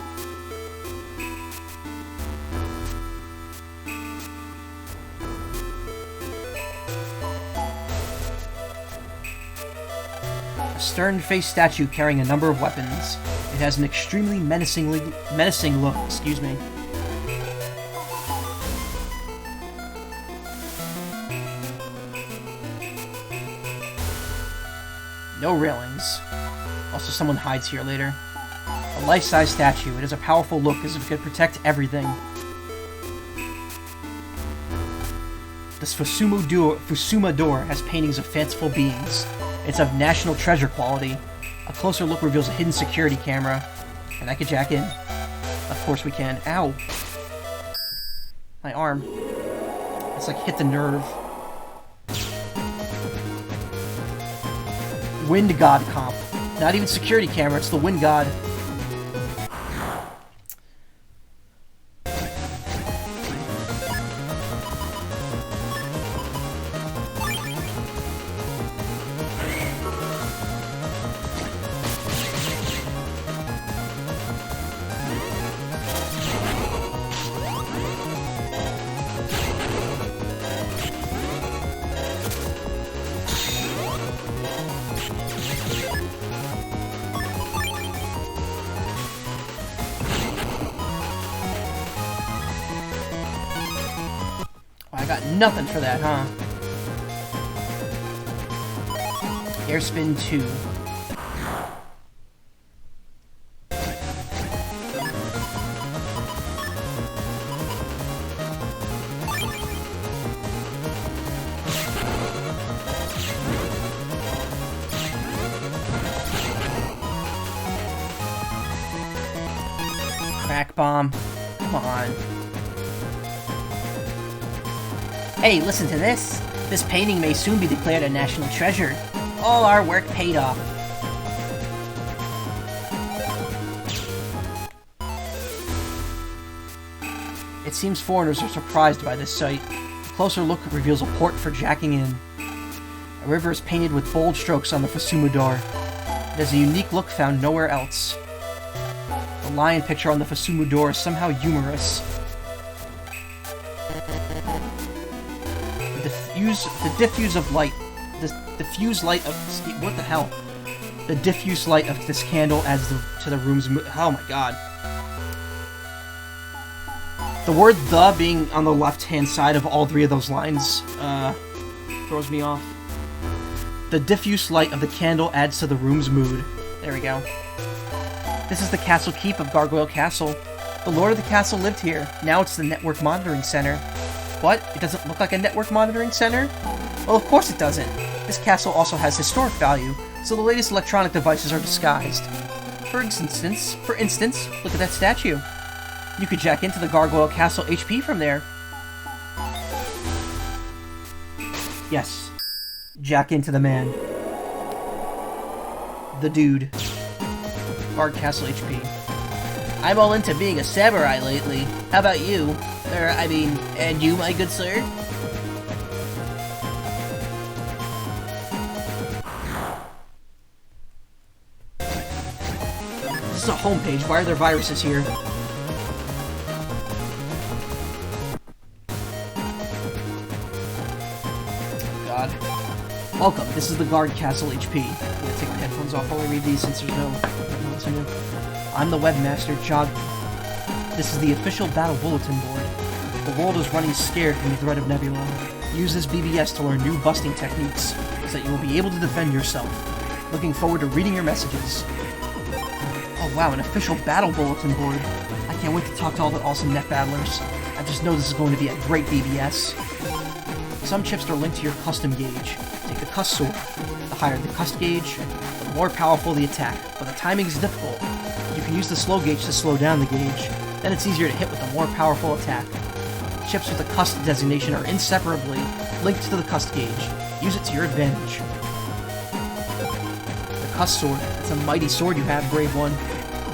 A stern-faced statue carrying a number of weapons. It has an extremely menacing look. Excuse me. No railings. Also, someone hides here later. A life-size statue. It has a powerful look as if it could protect everything. This Fusuma door has paintings of fanciful beings. It's of national treasure quality. A closer look reveals a hidden security camera. And I could jack in. Of course we can. Ow! My arm. It's like hit the nerve. Wind God comp. Not even security camera, it's the Wind God. I got nothing for that, huh? Airspin 2. Crack bomb. Come on. Hey, listen to this. This painting may soon be declared a national treasure. All our work paid off. It seems foreigners are surprised by this sight. A closer look reveals a port for jacking in. A river is painted with bold strokes on the Fusuma door. It has a unique look found nowhere else. The lion picture on the Fusuma door is somehow humorous. The diffuse light of what the hell? The diffuse light of this candle adds to the room's oh my god. The word "the" being on the left-hand side of all three of those lines throws me off. The diffuse light of the candle adds to the room's mood. There we go. This is the castle keep of Gargoyle Castle. The lord of the castle lived here. Now it's the network monitoring center. What? It doesn't look like a network monitoring center? Well, of course it doesn't. This castle also has historic value, so the latest electronic devices are disguised. For instance, look at that statue. You could jack into the Gargoyle Castle HP from there. Yes. Jack into the man. The dude. Guard Castle HP. I'm all into being a samurai lately. How about you? And you, my good sir? This is a homepage. Why are there viruses here? God. Welcome. This is the Guard Castle HP. I'm gonna take my headphones off while I read these since there's no listen to. I'm the webmaster, Jog. This is the official battle bulletin board. The world is running scared from the threat of Nebula. Use this BBS to learn new busting techniques, so that you will be able to defend yourself. Looking forward to reading your messages. Oh wow, an official battle bulletin board. I can't wait to talk to all the awesome net battlers. I just know this is going to be a great BBS. Some chips are linked to your custom gauge. Take the Cuss Sword. The higher the cust gauge, the more powerful the attack, but the timing is difficult. You can use the slow gauge to slow down the gauge, then it's easier to hit with a more powerful attack. Chips with the cust designation are inseparably linked to the cust gauge. Use it to your advantage. The cust sword, it's a mighty sword you have, brave one,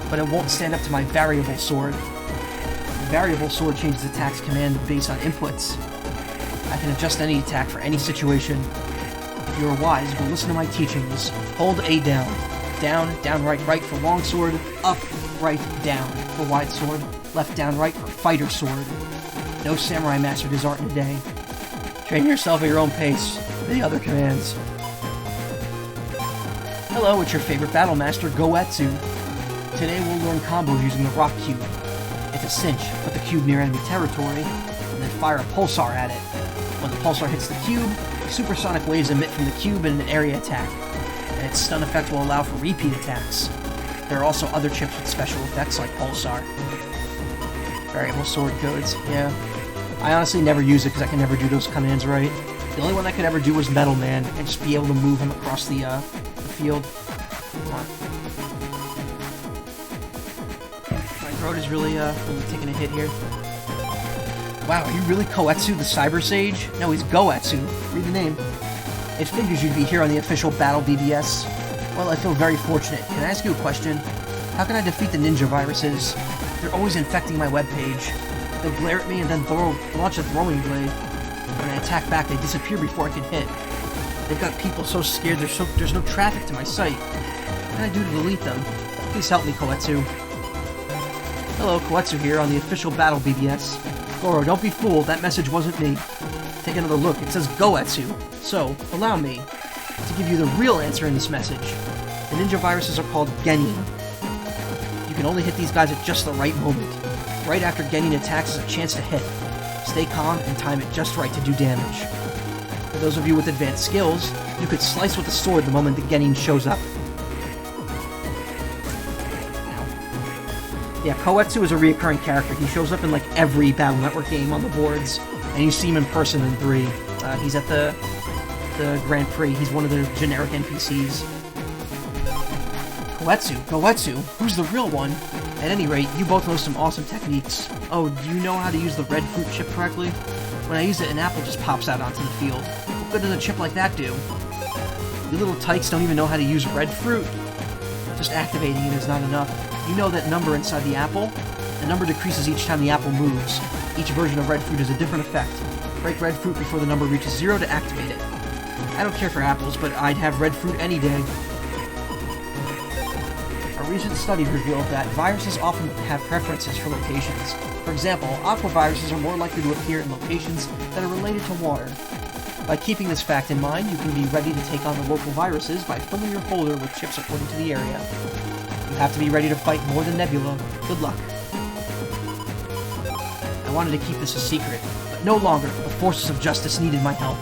but it won't stand up to my variable sword. The variable sword changes attacks command based on inputs. I can adjust any attack for any situation. If you are wise, you will listen to my teachings. Hold A down. Down, down, right, right for long sword. Up, right, down for wide sword. Left, down, right for fighter sword. No samurai mastered his art in a day. Train yourself at your own pace. The other commands. Hello, it's your favorite battle master, Goetsu. Today we'll learn combos using the rock cube. It's a cinch. Put the cube near enemy territory, and then fire a pulsar at it. When the pulsar hits the cube, supersonic waves emit from the cube in an area attack, and its stun effect will allow for repeat attacks. There are also other chips with special effects like pulsar. Variable sword codes, yeah. I honestly never use it because I can never do those commands right. The only one I could ever do was Metal Man, and just be able to move him across the field. My throat is really taking a hit here. Wow, are you really Koetsu the Cyber Sage? No, he's Goetsu. Read the name. It figures you'd be here on the official Battle BBS. Well, I feel very fortunate. Can I ask you a question? How can I defeat the ninja viruses? They're always infecting my webpage. They'll glare at me and then launch a throwing blade. When I attack back, they disappear before I can hit. They've got people so scared there's no traffic to my site. What can I do to delete them? Please help me, Koetsu. Hello, Koetsu here on the official Battle BBS. Goro, don't be fooled, that message wasn't me. Take another look, it says Goetsu. So, allow me to give you the real answer in this message. The ninja viruses are called Genin. You can only hit these guys at just the right moment. Right after Genin attacks is a chance to hit. Stay calm and time it just right to do damage. For those of you with advanced skills, you could slice with the sword the moment the Genin shows up. Yeah, Koetsu is a reoccurring character. He shows up in like every Battle Network game on the boards, and you see him in person in 3. He's at the Grand Prix. He's one of the generic NPCs. Koetsu, who's the real one? At any rate, you both know some awesome techniques. Oh, do you know how to use the red fruit chip correctly? When I use it, an apple just pops out onto the field. What good does a chip like that do? You little tykes don't even know how to use red fruit. Just activating it is not enough. You know that number inside the apple? The number decreases each time the apple moves. Each version of red fruit has a different effect. Break red fruit before the number reaches 0 to activate it. I don't care for apples, but I'd have red fruit any day. A recent study revealed that viruses often have preferences for locations. For example, aqua viruses are more likely to appear in locations that are related to water. By keeping this fact in mind, you can be ready to take on the local viruses by filling your folder with chips according to the area. You have to be ready to fight more than Nebula. Good luck. I wanted to keep this a secret, but no longer. The forces of justice needed my help.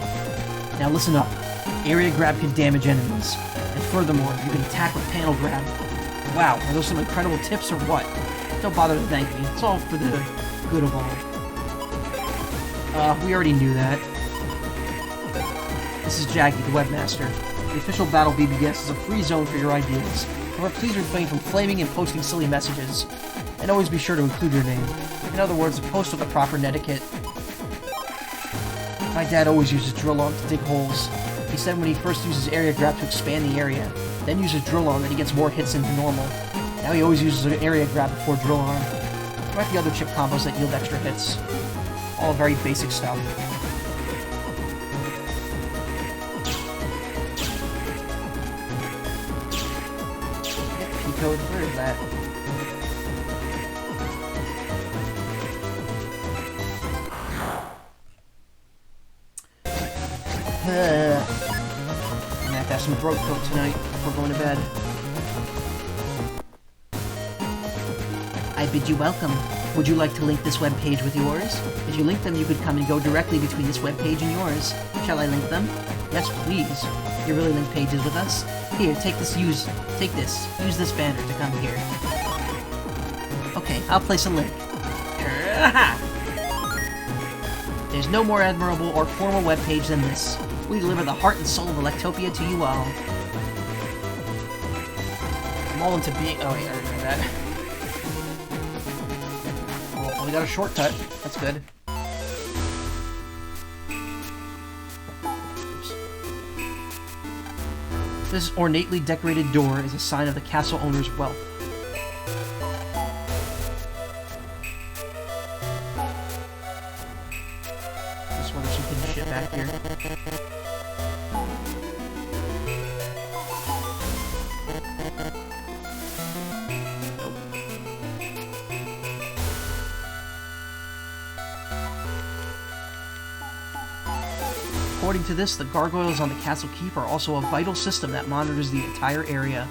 Now listen up. Area grab can damage enemies, and furthermore, you can attack with panel grab. Wow, are those some incredible tips or what? Don't bother to thank me. It's all for the good of all. We already knew that. This is Jaggy, the webmaster. The official Battle BBS is a free zone for your ideas. However, please refrain from flaming and posting silly messages. And always be sure to include your name. In other words, post with the proper etiquette. My dad always uses drill arm to dig holes. He said when he first uses area grab to expand the area, then uses drill arm and he gets more hits than normal. Now he always uses an area grab before drill arm. There might be other chip combos that yield extra hits. All very basic stuff. P-code, where is that? I'm gonna have to have some throat coat tonight before going to bed. I bid you welcome. Would you like to link this webpage with yours? If you link them, you could come and go directly between this webpage and yours. Shall I link them? Yes, please. You really link pages with us? Here, take this. Use this banner to come here. Okay, I'll place a link. There's no more admirable or formal webpage than this. We deliver the heart and soul of Electopia to you all. I'm all into being... Oh, wait, I already read that. Well, we got a shortcut. That's good. Oops. This ornately decorated door is a sign of the castle owner's wealth. This one, there's some hidden shit back here. According to this, the gargoyles on the castle keep are also a vital system that monitors the entire area.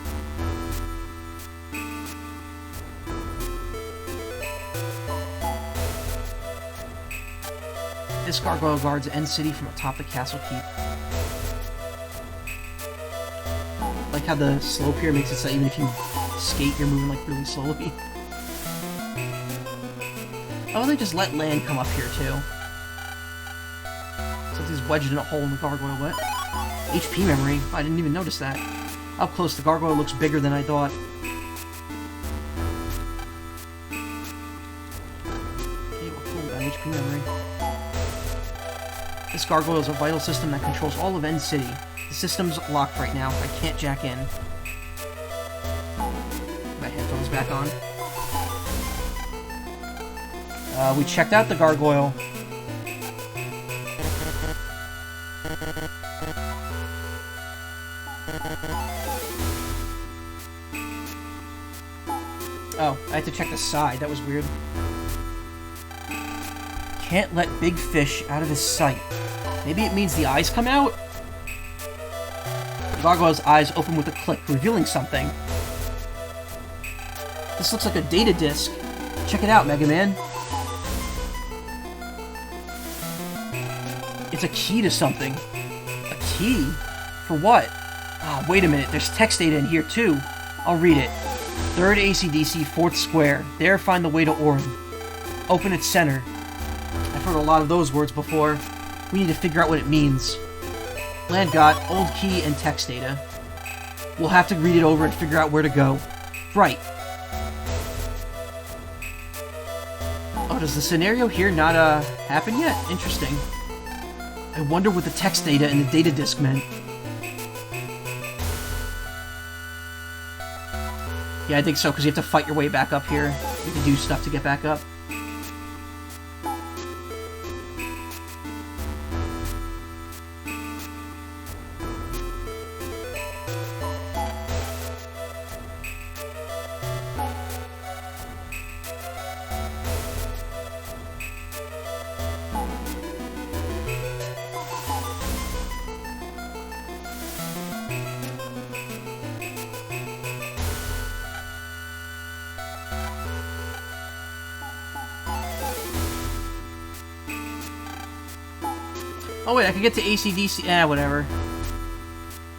This gargoyle guards End City from atop the castle keep. Like how the slope here makes it so even if you skate, you're moving like really slowly. Oh, they just let land come up here too. Something's wedged in a hole in the gargoyle. What? HP memory? I didn't even notice that. Up close, the gargoyle looks bigger than I thought. Okay, well, cool. Got HP memory. This gargoyle is a vital system that controls all of End City. The system's locked right now. I can't jack in. My headphones back on. We checked out the gargoyle. Oh, I had to check the side. That was weird. Can't let big fish out of his sight. Maybe it means the eyes come out? The gargoyle's eyes open with a click, revealing something. This looks like a data disk. Check it out, Mega Man. It's a key to something. A key? For what? Ah, wait a minute. There's text data in here, too. I'll read it. 3rd ACDC, 4th Square. There find the way to Orin. Open its center. I've heard a lot of those words before. We need to figure out what it means. Land got old key and text data. We'll have to read it over and figure out where to go. Right. Oh, does the scenario here not, happen yet? Interesting. I wonder what the text data and the data disk meant. Yeah, I think so, because you have to fight your way back up here. You have to do stuff to get back up. Oh wait, I could get to ACDC. Whatever.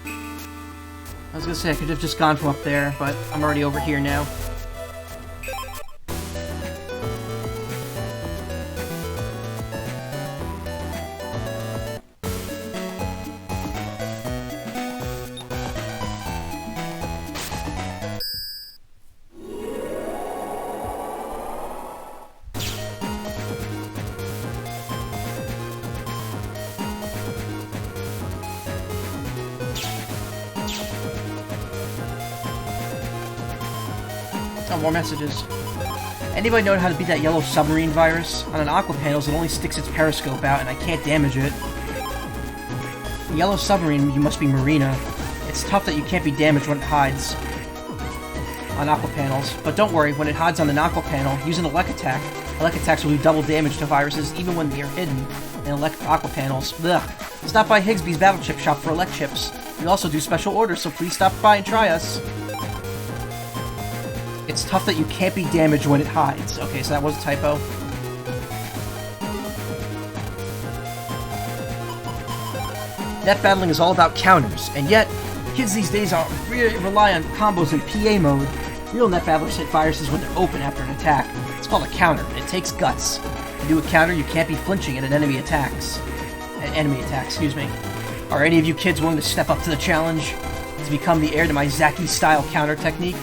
I was gonna say I could have just gone from up there, but I'm already over here now. Oh, more messages. Anybody know how to beat that yellow submarine virus? On an aqua panels, it only sticks its periscope out, and I can't damage it. The yellow submarine, you must be Marina. It's tough that you can't be damaged when it hides on aqua panels. But don't worry, when it hides on an aqua panel, use an elect attack. Elect attacks will do double damage to viruses, even when they are hidden in aqua panels. Ugh. Stop by Higsby's Battle Chip Shop for elect chips. We also do special orders, so please stop by and try us. It's tough that you can't be damaged when it hides. Okay, so that was a typo. Net battling is all about counters, and yet, kids these days rely on combos in PA mode. Real net battlers hit viruses when they're open after an attack. It's called a counter, and it takes guts. To do a counter, you can't be flinching at an enemy attack, excuse me. Are any of you kids willing to step up to the challenge? To become the heir to my Zaki-style counter technique?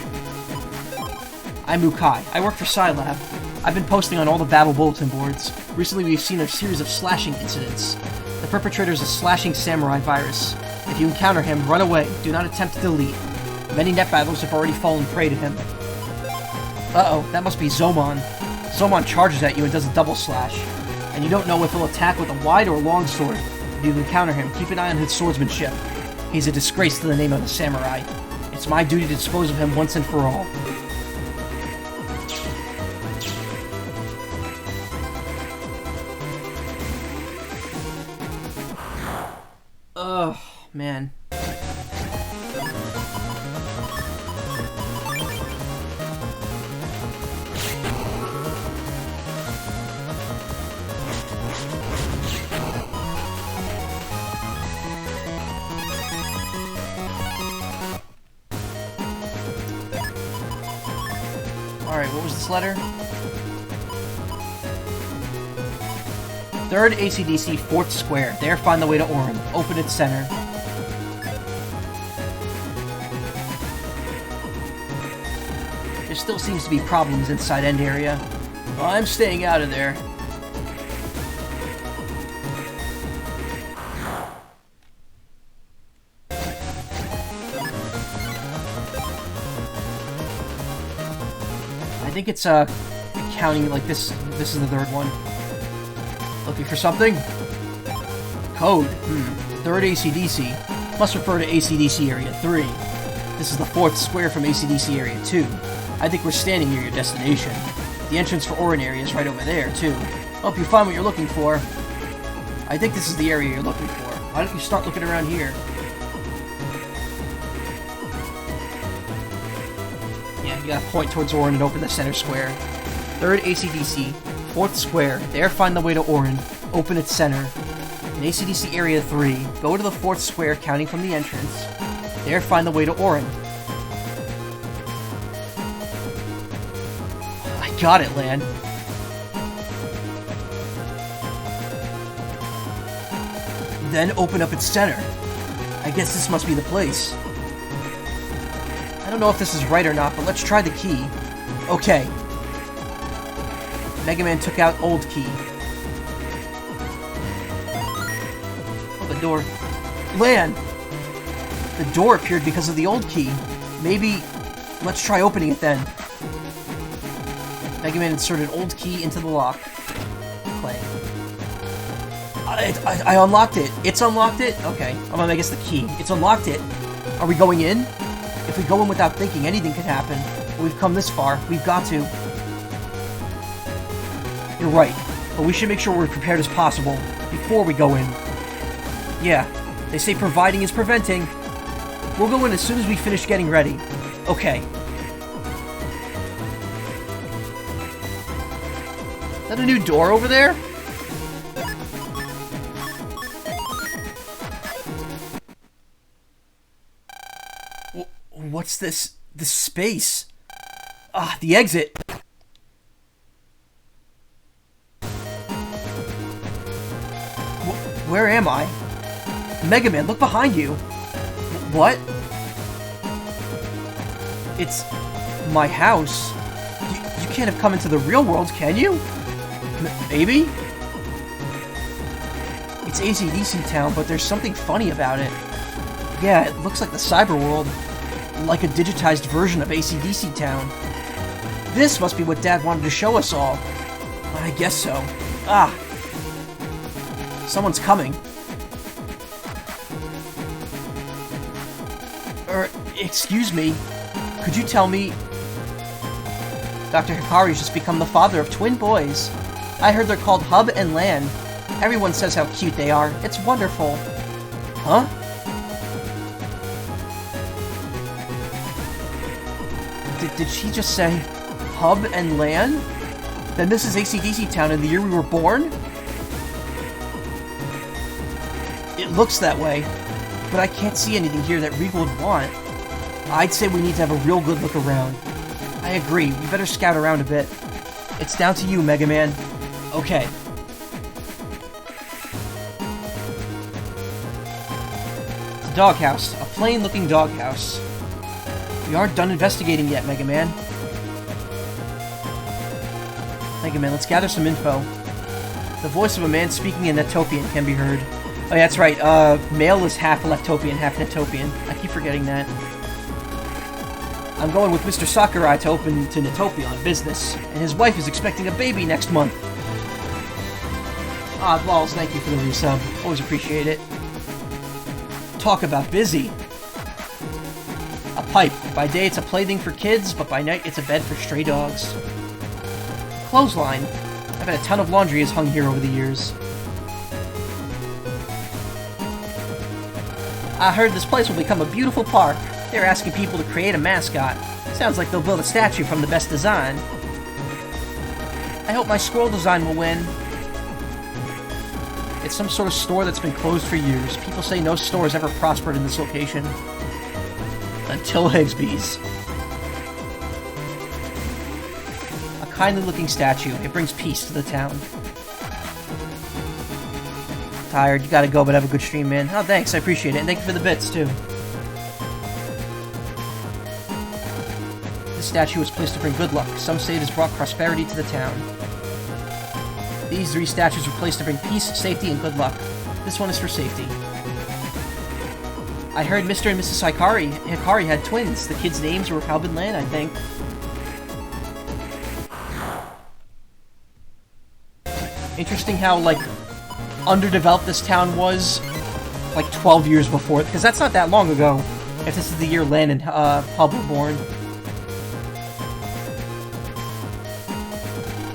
I'm Macaw. I work for Scilab. I've been posting on all the battle bulletin boards. Recently, we've seen a series of slashing incidents. The perpetrator is a slashing samurai virus. If you encounter him, run away. Do not attempt to delete. Many net battles have already fallen prey to him. Uh-oh, that must be Zomon. Zomon charges at you and does a double slash. And you don't know if he'll attack with a wide or long sword. If you encounter him, keep an eye on his swordsmanship. He's a disgrace to the name of a samurai. It's my duty to dispose of him once and for all. Oh, man. Alright, what was this letter? 3rd ACDC, 4th square. There, find the way to Orin. Open its center. There still seems to be problems inside End area. Well, I'm staying out of there. I think it's counting like this. This is the 3rd one. Looking for something? Code. 3rd ACDC. Must refer to ACDC Area 3. This is the 4th square from ACDC Area 2. I think we're standing near your destination. The entrance for Orin area is right over there, too. Hope you find what you're looking for. I think this is the area you're looking for. Why don't you start looking around here? Yeah, you gotta point towards Orin and open the center square. 3rd ACDC. 4th square. There, find the way to Orin. Open its center. In ACDC Area 3, go to the 4th square counting from the entrance. There, find the way to Orin. I got it, Lan. Then open up its center. I guess this must be the place. I don't know if this is right or not, but let's try the key. Okay. Mega Man took out old key. Oh, the door. Lan! The door appeared because of the old key. Maybe... let's try opening it then. Mega Man inserted old key into the lock. Play. I unlocked it. It's unlocked it? Okay. I guess the key. It's unlocked it. Are we going in? If we go in without thinking, anything could happen. But we've come this far. We've got to. You're right, but we should make sure we're prepared as possible before we go in. Yeah, they say providing is preventing. We'll go in as soon as we finish getting ready. Okay. Is that a new door over there? What's this? This space? Ah, the exit. Where am I? Mega Man, look behind you! What? It's... my house. You can't have come into the real world, can you? Maybe? It's ACDC Town, but there's something funny about it. Yeah, it looks like the cyber world. Like a digitized version of ACDC Town. This must be what Dad wanted to show us all. I guess so. Ah! Someone's coming. Excuse me. Could you tell me... Dr. Hikari's just become the father of twin boys. I heard they're called Hub and Lan. Everyone says how cute they are. It's wonderful. Huh? Did she just say Hub and Lan? Then this is ACDC Town in the year we were born? It looks that way, but I can't see anything here that Regal would want. I'd say we need to have a real good look around. I agree, we better scout around a bit. It's down to you, Mega Man. Okay. It's a doghouse. A plain-looking doghouse. We aren't done investigating yet, Mega Man. Mega Man, let's gather some info. The voice of a man speaking in Netopian can be heard. Oh yeah, that's right, Male is half Electopian, half Netopian. I keep forgetting that. I'm going with Mr. Sakurai to open to Netopia on business, and his wife is expecting a baby next month. Ah, balls, thank you for the resub. Always appreciate it. Talk about busy. A pipe. By day it's a plaything for kids, but by night it's a bed for stray dogs. Clothesline. I've had a ton of laundry has hung here over the years. I heard this place will become a beautiful park. They're asking people to create a mascot. Sounds like they'll build a statue from the best design. I hope my squirrel design will win. It's some sort of store that's been closed for years. People say no store has ever prospered in this location. Until Higsby's. A kindly looking statue. It brings peace to the town. Tired, you gotta go, but have a good stream, man. Oh, thanks, I appreciate it. And thank you for the bits, too. This statue was placed to bring good luck. Some say it has brought prosperity to the town. These 3 statues were placed to bring peace, safety, and good luck. This one is for safety. I heard Mr. and Mrs. Hikari had twins. The kids' names were Calvin Lan, I think. Interesting how, like, underdeveloped this town was, like, 12 years before. Because that's not that long ago, if this is the year Lan and Hub were born.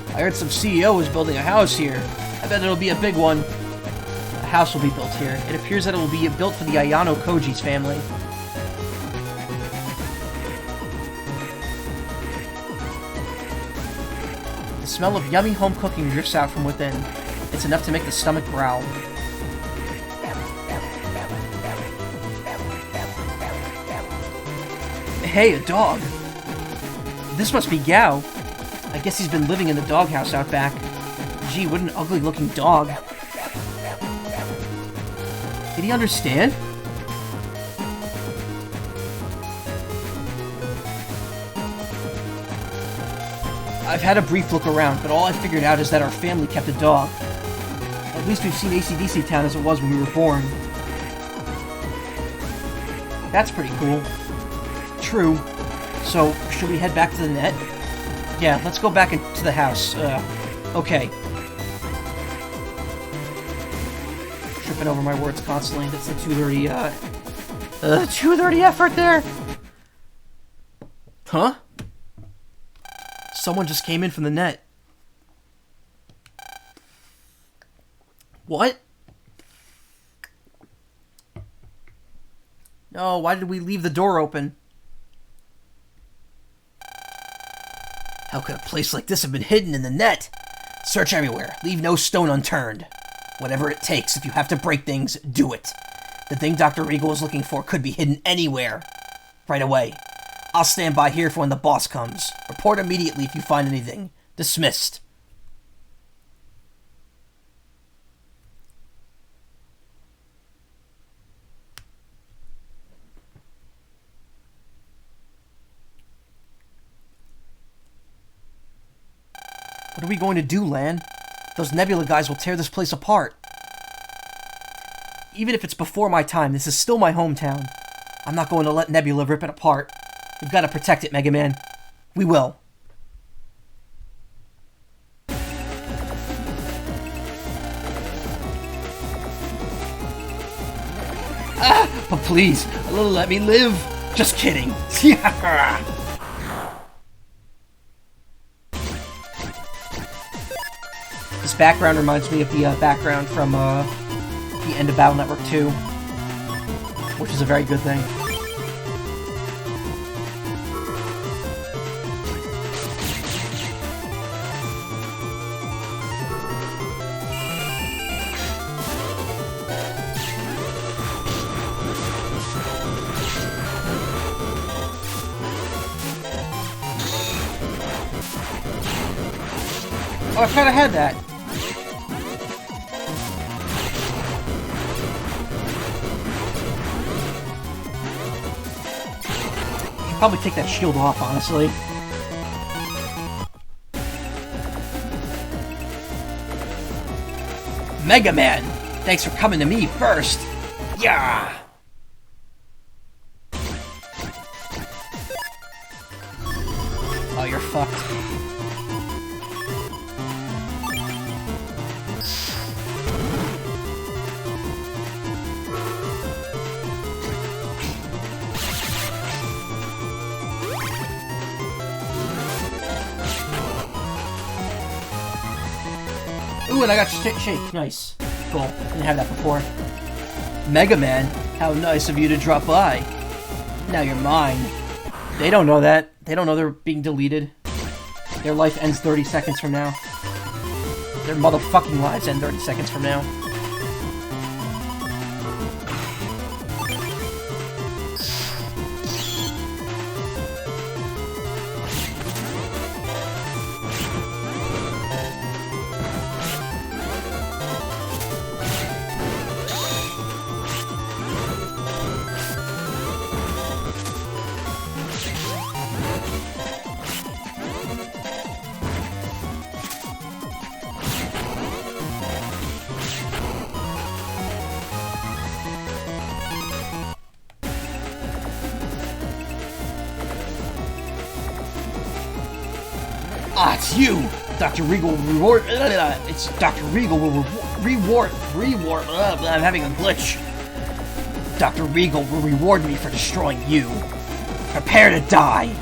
I heard some CEO is building a house here. I bet it'll be a big one. A house will be built here. It appears that it will be built for the Ayano Koji's family. The smell of yummy home cooking drifts out from within. It's enough to make the stomach growl. Hey, a dog. This must be Gao. I guess he's been living in the doghouse out back. Gee, what an ugly-looking dog. Did he understand? I've had a brief look around, but all I figured out is that our family kept a dog. At least we've seen AC/DC Town as it was when we were born. That's pretty cool. True. So, should we head back to the net? Yeah, let's go back into the house. Okay. Tripping over my words constantly. That's the 230, 230 effort there! Huh? Someone just came in from the net. What? No, why did we leave the door open? How could a place like this have been hidden in the net? Search everywhere. Leave no stone unturned. Whatever it takes, if you have to break things, do it. The thing Dr. Regal is looking for could be hidden anywhere. Right away. I'll stand by here for when the boss comes. Report immediately if you find anything. Dismissed. What are we going to do, Lan? Those Nebula guys will tear this place apart. Even if it's before my time, this is still my hometown. I'm not going to let Nebula rip it apart. We've got to protect it, Mega Man. We will. Ah! But please, let me live. Just kidding. This background reminds me of the background from the end of Battle Network 2, which is a very good thing. Oh, I kinda had that. Probably take that shield off, honestly. Mega Man! Thanks for coming to me first! Yeah! Oh, you're fucked. Ooh, and I got shake. Nice. Cool. Didn't have that before. Mega Man, how nice of you to drop by. Now you're mine. They don't know that. They don't know they're being deleted. Their life ends 30 seconds from now. Their motherfucking lives end 30 seconds from now. Ah, it's you! Dr. Regal will reward... It's Dr. Regal will reward... I'm having a glitch. Dr. Regal will reward me for destroying you. Prepare to die!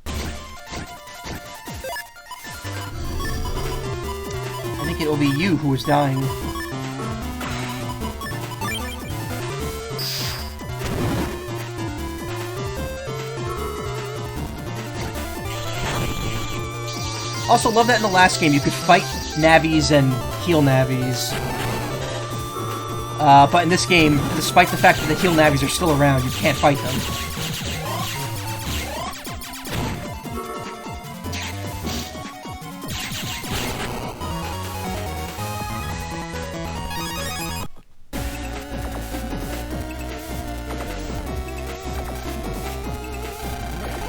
I think it will be you who is dying. Also, love that in the last game you could fight Navis and heal Navis. But in this game, despite the fact that the heal Navis are still around, you can't fight them.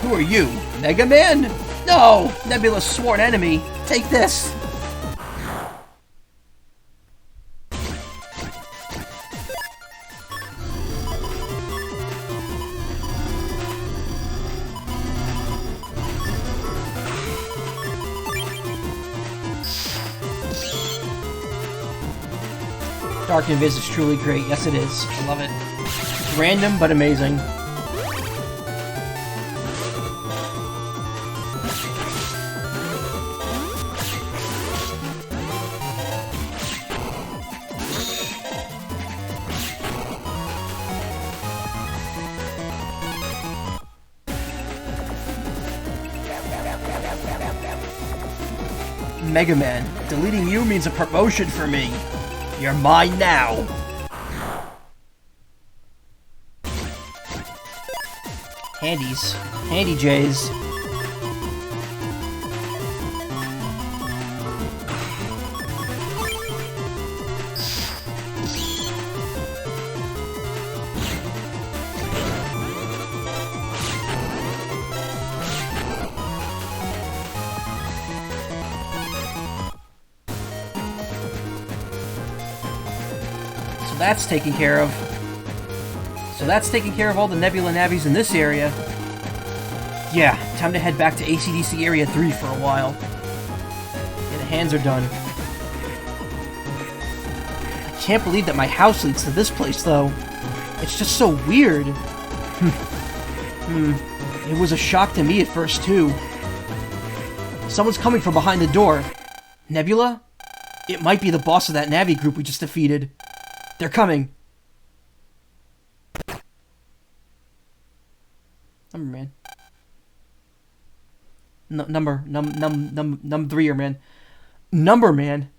Who are you? Mega Man? No! Nebula's sworn enemy! Take this! Dark Invis is truly great. Yes, it is. I love it. It's random, but amazing. Mega Man, deleting you means a promotion for me. You're mine now. Handies. Handy Jays. That's taken care of. So that's taking care of all the Nebula Navis in this area. Yeah, time to head back to ACDC Area 3 for a while. Yeah, the hands are done. I can't believe that my house leads to this place, though. It's just so weird. It was a shock to me at first, too. Someone's coming from behind the door. Nebula? It might be the boss of that Navi group we just defeated. They're coming. Number man. Number 3 man. Number man.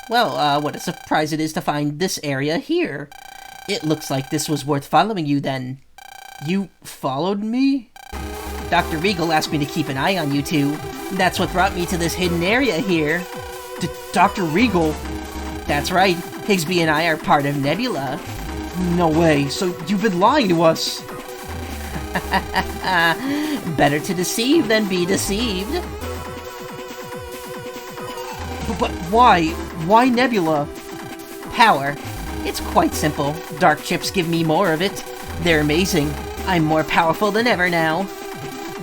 Well, what a surprise it is to find this area here. It looks like this was worth following you then. You followed me? Dr. Regal asked me to keep an eye on you two. That's what brought me to this hidden area here. Dr. Regal? That's right. Higsby and I are part of Nebula. No way. So you've been lying to us. Better to deceive than be deceived. But why? Why Nebula? Power. It's quite simple. Dark chips give me more of it. They're amazing. I'm more powerful than ever now.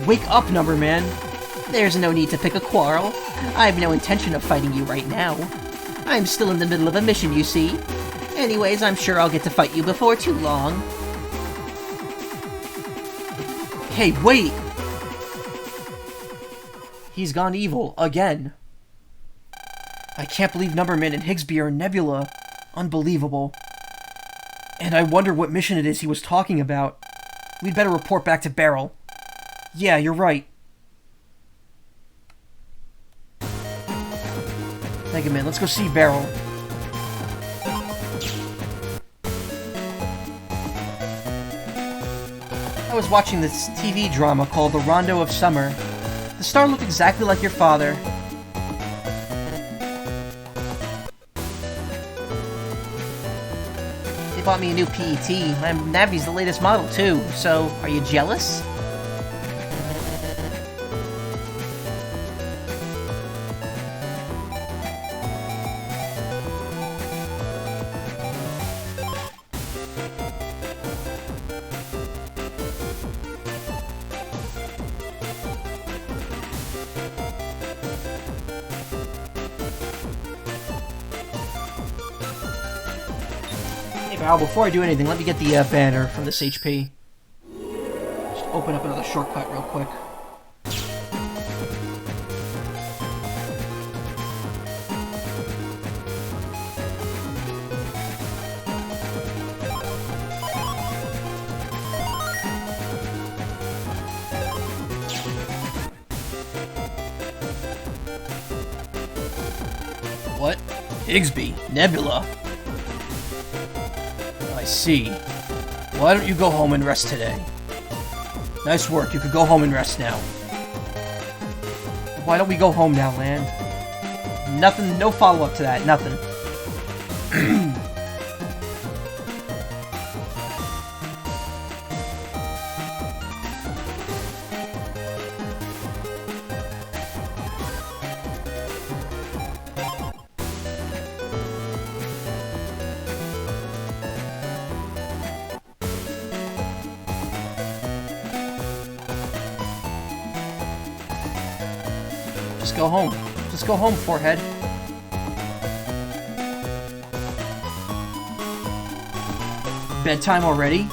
Wake up, Number Man. There's no need to pick a quarrel. I've no intention of fighting you right now. I'm still in the middle of a mission, you see. Anyways, I'm sure I'll get to fight you before too long. Hey, wait! He's gone evil, again. I can't believe Numberman and Higsby are in Nebula. Unbelievable. And I wonder what mission it is he was talking about. We'd better report back to Beryl. Yeah, you're right. Mega Man, let's go see Beryl. I was watching this TV drama called The Rondo of Summer. The star looked exactly like your father. They bought me a new PET. My Navi's the latest model, too. So, are you jealous? Wow, before I do anything, let me get the banner from this HP. Just open up another shortcut real quick. What? Higsby, Nebula. I see. Why don't you go home and rest today? Nice work, you could go home and rest now. Why don't we go home now, Lan? Nothing, no follow-up to that, nothing. Just go home. Just go home, forehead. Bedtime already? Do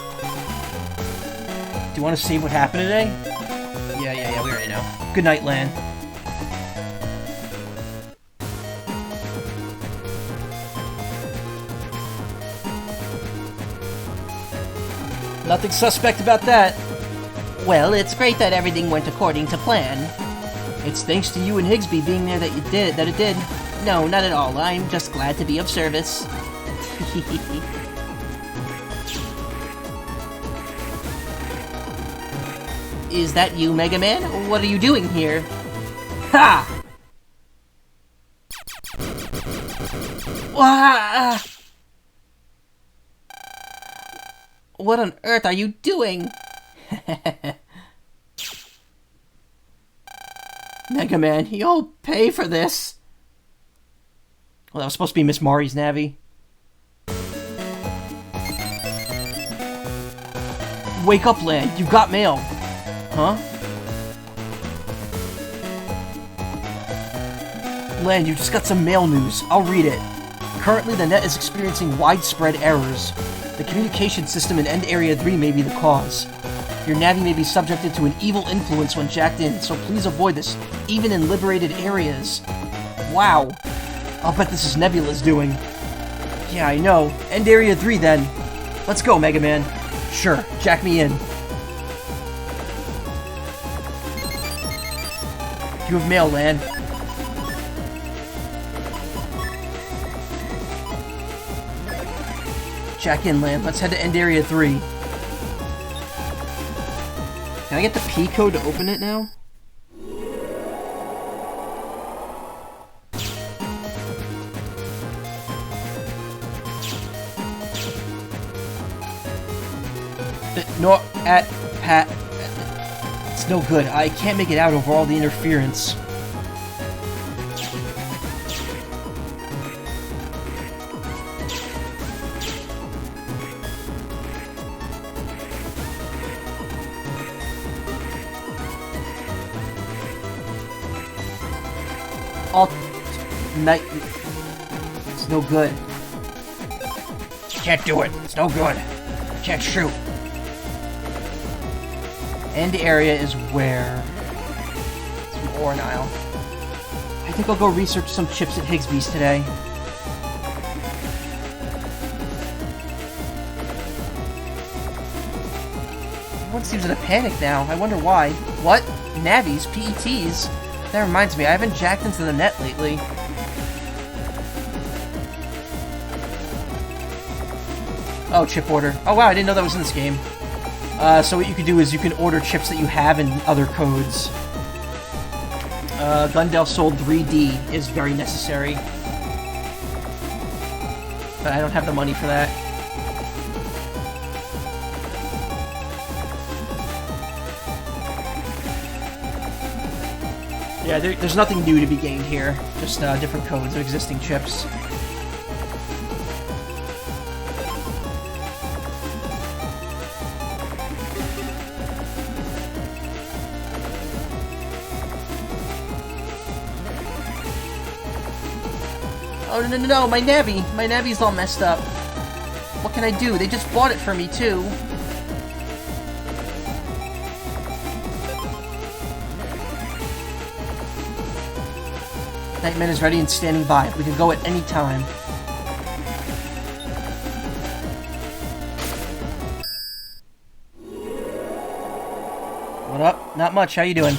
you want to see what happened today? Yeah, we already know. Good night, Lan. Nothing suspect about that. Well, it's great that everything went according to plan. It's thanks to you and Higsby being there that it did. No, not at all. I'm just glad to be of service. Is that you, Mega Man? What are you doing here? Ha! Wah! What on earth are you doing? Mega Man, you'll pay for this. Well, that was supposed to be Miss Mari's Navi. Wake up, Lan. You've got mail. Huh? Lan, you just got some mail news. I'll read it. Currently, the net is experiencing widespread errors. The communication system in End Area 3 may be the cause. Your Navi may be subjected to an evil influence when jacked in, so please avoid this, even in liberated areas. Wow. I'll bet this is Nebula's doing. Yeah, I know. End Area 3, then. Let's go, Mega Man. Sure, jack me in. You have mail, Lan. Jack in, Lan. Let's head to End Area 3. Can I get the P code to open it now? No, Pat. It's no good. I can't make it out over all the interference. all night. It's no good. Can't do it. It's no good. Can't shoot. End area is where? It's from Ore Isle. I think I'll go research some chips at Higsby's today. Everyone seems in a panic now. I wonder why. What? Navies? PETs? That reminds me, I haven't jacked into the net lately. Oh, chip order. Oh wow, I didn't know that was in this game. So what you can do is you can order chips that you have in other codes. Gundel Sold 3D is very necessary. But I don't have the money for that. Yeah, there's nothing new to be gained here. Just different codes of existing chips. Oh, no, my Navi! My Navi's all messed up. What can I do? They just bought it for me, too. Nightman is ready and standing by. We can go at any time. What up? Not much. How you doing?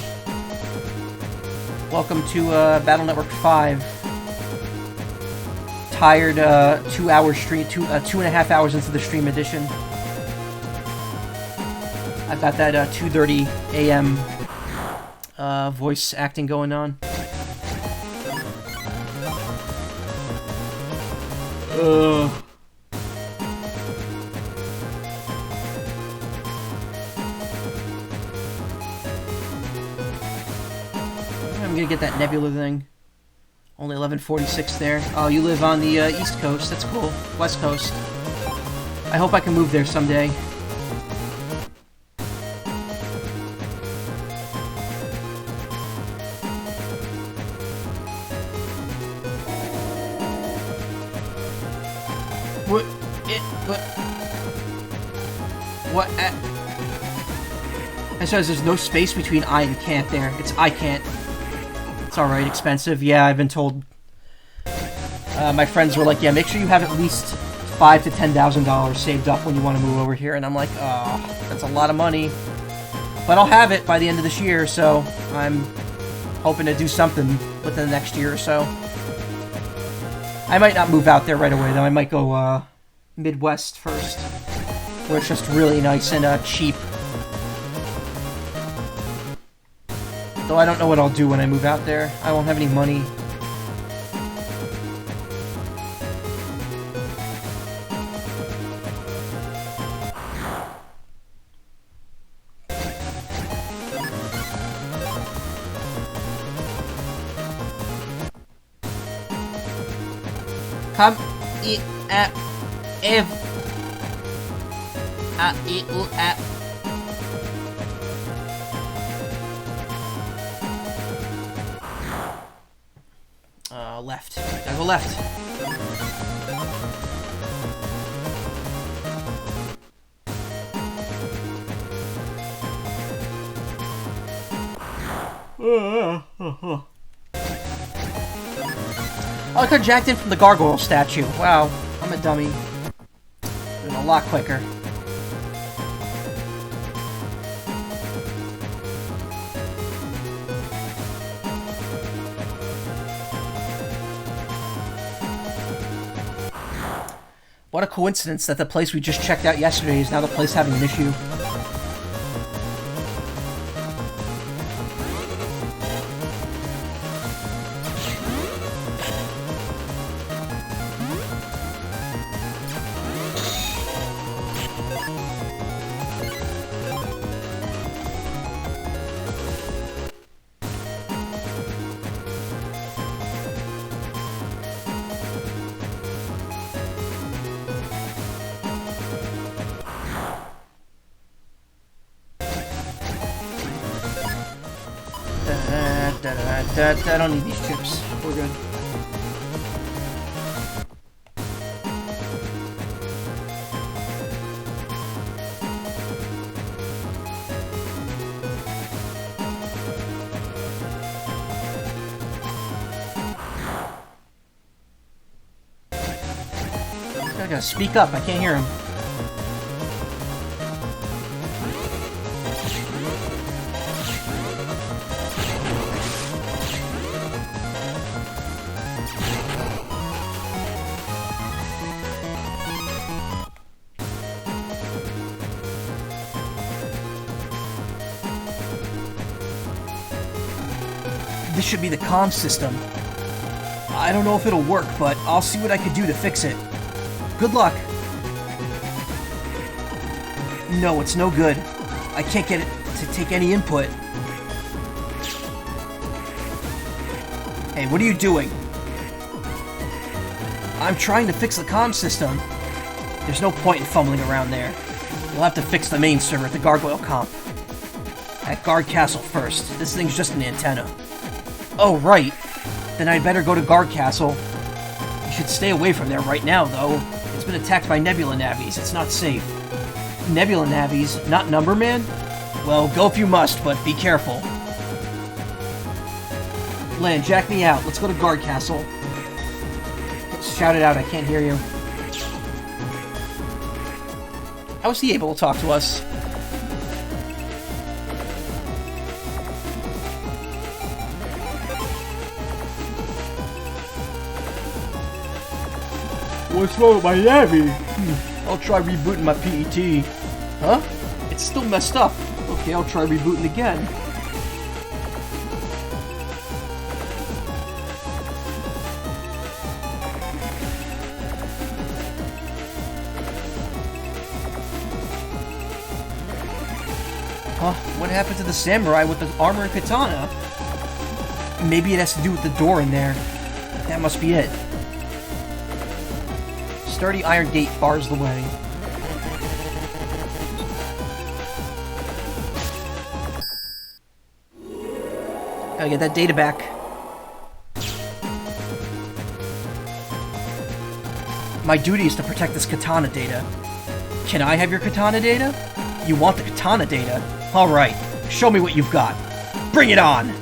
Welcome to Battle Network 5. Tired 2-hour stream, 2.5 hours into the stream edition. I've got that 2:30 a.m. Voice acting going on. I'm gonna get that nebula thing. Only 11:46 there. Oh, you live on the East Coast. That's cool. West Coast. I hope I can move there someday. What? It says there's no space between I and can't there. It's I can't. It's alright, expensive. Yeah, I've been told. My friends were like, yeah, make sure you have at least $5,000 to $10,000 saved up when you want to move over here. And I'm like, oh, that's a lot of money. But I'll have it by the end of this year, so I'm hoping to do something within the next year or so. I might not move out there right away, though. I might go Midwest first, where it's just really nice and cheap. Though I don't know what I'll do when I move out there. I won't have any money. Come eat at if eat at left. Gotta go left. Oh, I could have jacked in from the gargoyle statue. Wow, I'm a dummy. Been a lot quicker. What a coincidence that the place we just checked out yesterday is now the place having an issue. I don't need these chips. We're good. I gotta speak up, I can't hear him. This should be the comm system. I don't know if it'll work, but I'll see what I can do to fix it. Good luck. No, it's no good. I can't get it to take any input. Hey, what are you doing? I'm trying to fix the comm system. There's no point in fumbling around there. We'll have to fix the main server at the Gargoyle Comp. At Guard Castle first. This thing's just an antenna. Oh, right. Then I'd better go to Guard Castle. You should stay away from there right now, though. It's been attacked by Nebula Navies. It's not safe. Nebula Navies? Not Numberman? Well, go if you must, but be careful. Lan, jack me out. Let's go to Guard Castle. Shout it out, I can't hear you. How is he able to talk to us? What's wrong with my Navi? I'll try rebooting my PET. Huh? It's still messed up. Okay, I'll try rebooting again. Huh? What happened to the samurai with the armor and katana? Maybe it has to do with the door in there. That must be it. Sturdy iron gate bars the way. Gotta get that data back. My duty is to protect this katana data. Can I have your katana data? You want the katana data? Alright, show me what you've got. Bring it on!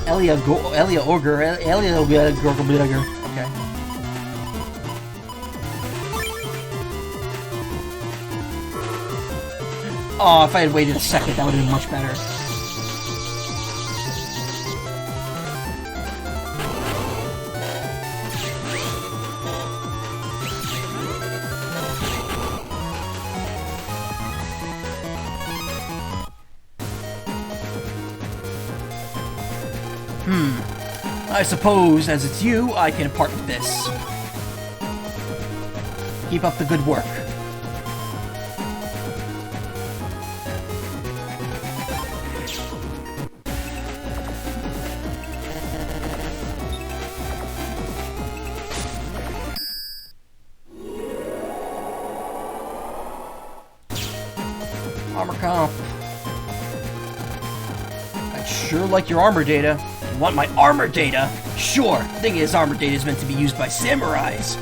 Elia Orger. Okay. Oh, if I had waited a second, that would have been much better. I suppose, as it's you, I can part with this. Keep up the good work. Armor comp. I'd sure like your armor data. You want my armor data? Sure. Thing is, armor data is meant to be used by samurais.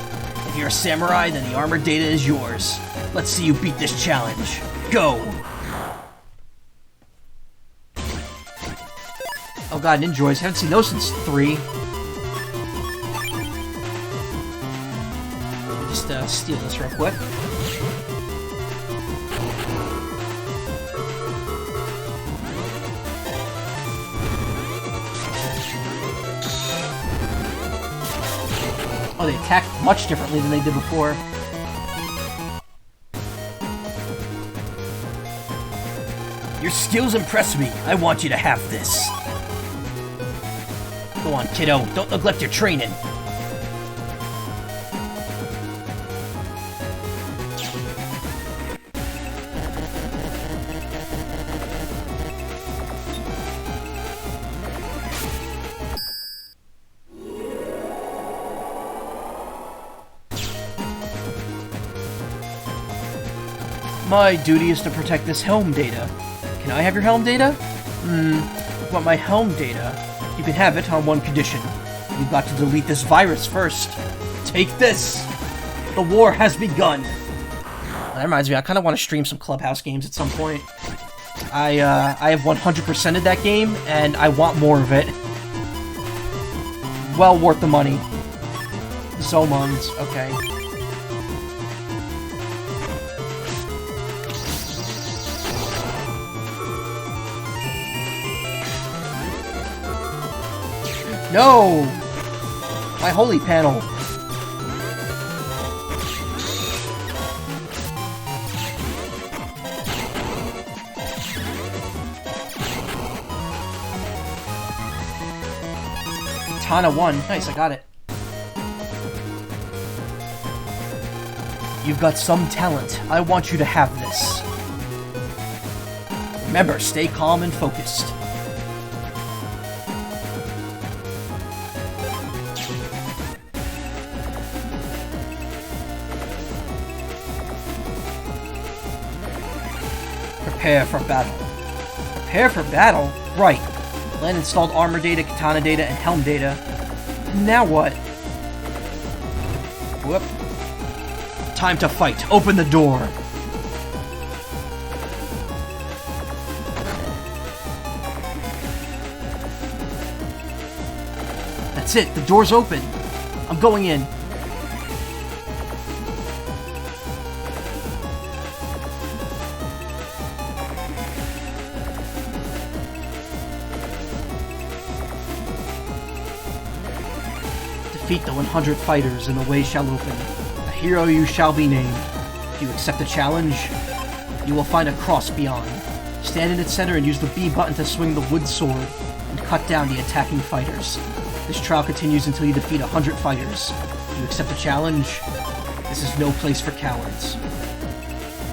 If you're a samurai, then the armor data is yours. Let's see you beat this challenge. Go! Oh god, Ninjoys. Haven't seen those since 3. Let me just steal this real quick. Oh, they attack much differently than they did before. Your skills impress me. I want you to have this. Go on, kiddo. Don't neglect your training. My duty is to protect this helm data. Can I have your helm data? Want my helm data? You can have it on one condition. You've got to delete this virus first. Take this! The war has begun! That reminds me, I kind of want to stream some Clubhouse games at some point. I have 100%ed that game, and I want more of it. Well worth the money. Zomons, okay. No! My holy panel. Katana 1. Nice, I got it. You've got some talent. I want you to have this. Remember, stay calm and focused. Prepare for battle. Prepare for battle? Right. Land installed armor data, katana data, and helm data. Now what? Whoop. Time to fight. Open the door. That's it. The door's open. I'm going in. Defeat the 100 fighters and the way shall open. A hero you shall be named. Do you accept the challenge? You will find a cross beyond. Stand in its center and use the B button to swing the wood sword and cut down the attacking fighters. This trial continues until you defeat 100 fighters. Do you accept the challenge? This is no place for cowards.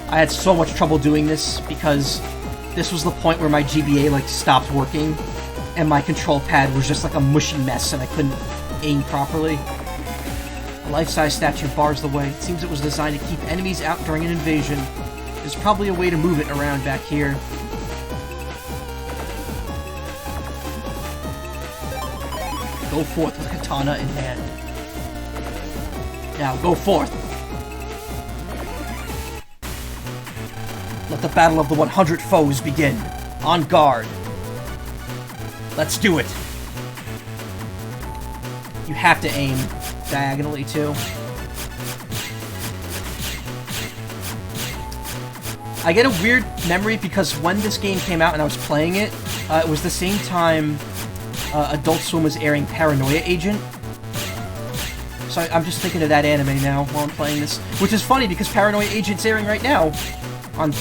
I had so much trouble doing this because this was the point where my GBA like stopped working and my control pad was just like a mushy mess and I couldn't aim properly. A life-size statue bars the way. It seems it was designed to keep enemies out during an invasion. There's probably a way to move it around back here. Go forth with katana in hand. Now, go forth! Let the battle of the 100 foes begin. On guard. Let's do it. You have to aim diagonally, too. I get a weird memory because when this game came out and I was playing it, it was the same time Adult Swim was airing Paranoia Agent. So I'm just thinking of that anime now while I'm playing this. Which is funny because Paranoia Agent's airing right now on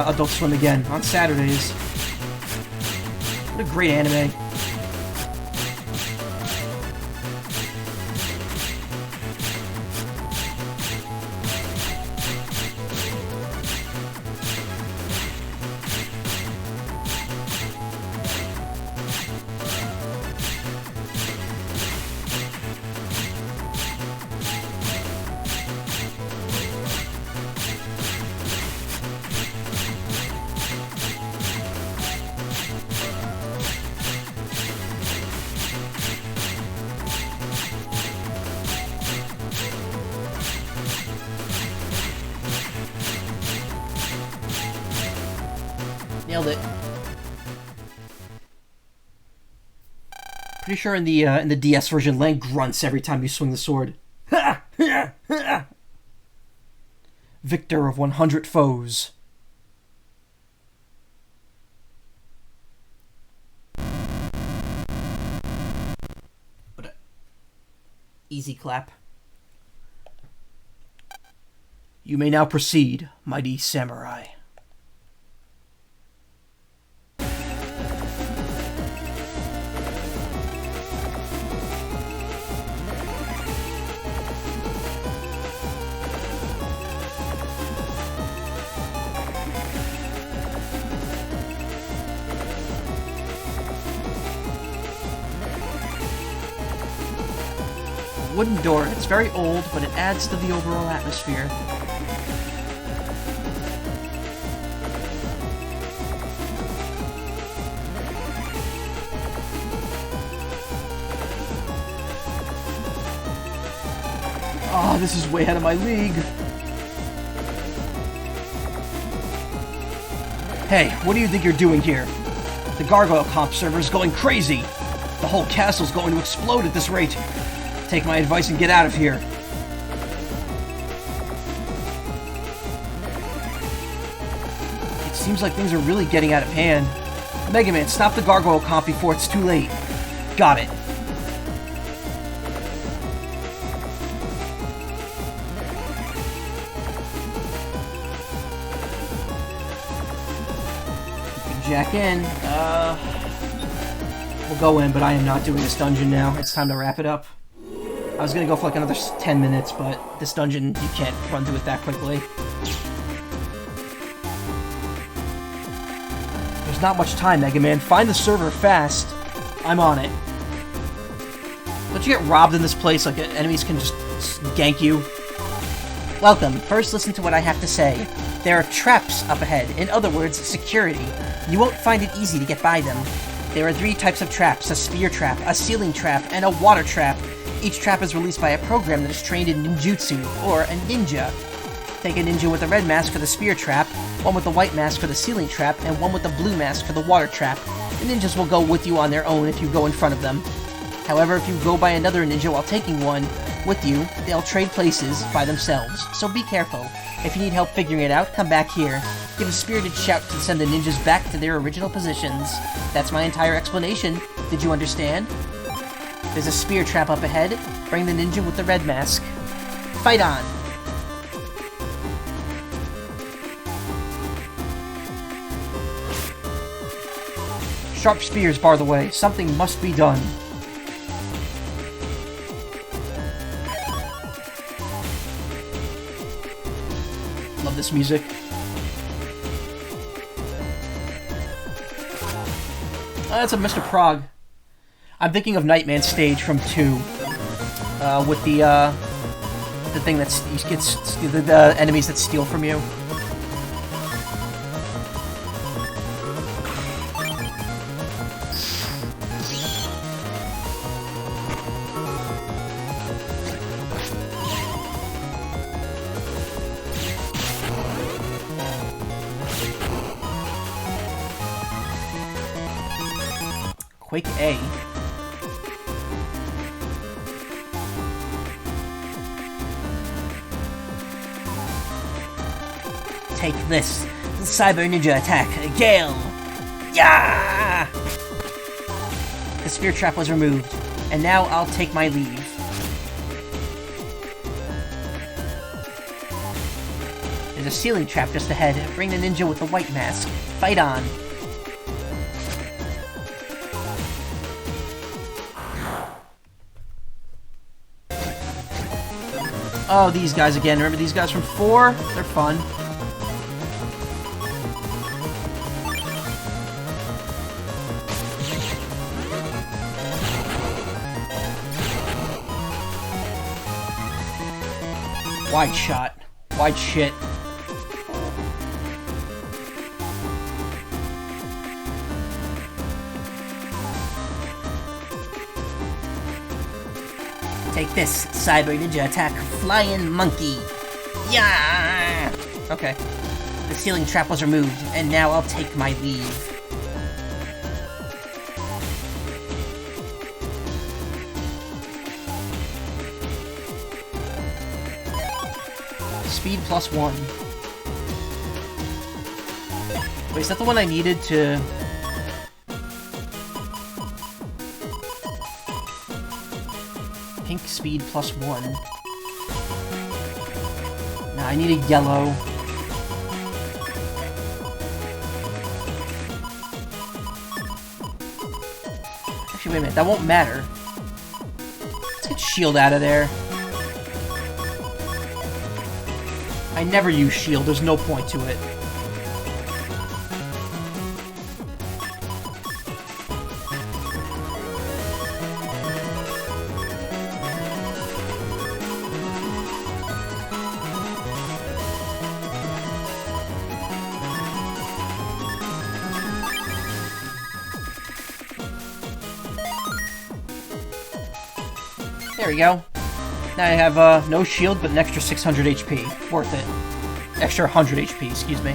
Adult Swim again, on Saturdays. What a great anime. Nailed it. Pretty sure in the DS version, Lang grunts every time you swing the sword. Victor of 100 foes. But easy clap. You may now proceed, mighty samurai. Wooden door. It's very old, but it adds to the overall atmosphere. Oh, this is way out of my league. Hey, what do you think you're doing here? The Gargoyle Comp server is going crazy. The whole castle's going to explode at this rate. Take my advice and get out of here. It seems like things are really getting out of hand. Mega Man, stop the Gargoyle Comp before it's too late. Got it. Jack in. We'll go in, but I am not doing this dungeon now. It's time to wrap it up. I was gonna go for like another 10 minutes, but this dungeon, you can't run through it that quickly. There's not much time, Mega Man. Find the server fast. I'm on it. Don't you get robbed in this place? Like, enemies can just gank you? Welcome. First, listen to what I have to say. There are traps up ahead. In other words, security. You won't find it easy to get by them. There are 3 types of traps: a spear trap, a ceiling trap, and a water trap. Each trap is released by a program that is trained in ninjutsu, or a ninja. Take a ninja with a red mask for the spear trap, one with a white mask for the ceiling trap, and one with a blue mask for the water trap. The ninjas will go with you on their own if you go in front of them. However, if you go by another ninja while taking one with you, they'll trade places by themselves, so be careful. If you need help figuring it out, come back here. Give a spirited shout to send the ninjas back to their original positions. That's my entire explanation. Did you understand? There's a spear trap up ahead. Bring the ninja with the red mask. Fight on! Sharp spears bar the way. Something must be done. Love this music. That's a Mr. Prague. I'm thinking of Nightman's stage from 2. With the thing that gets the enemies that steal from you. Quake A. Take this. Cyber Ninja attack. Gale! Yeah! The spear trap was removed, and now I'll take my leave. There's a ceiling trap just ahead. Bring the ninja with the white mask. Fight on. Oh, these guys again. Remember these guys from 4? They're fun. Wide shot. Wide shit. Take this, Cyber Ninja attack, Flying Monkey. Yeah! Okay. The ceiling trap was removed, and now I'll take my leave. Speed +1. Wait, is that the one I needed to... Pink speed +1. Nah, I need a yellow. Actually, wait a minute, that won't matter. Let's get shield out of there. I never use shield, there's no point to it. There we go. Now I have no shield, but an extra 600 HP. Worth it. Extra 100 HP, excuse me.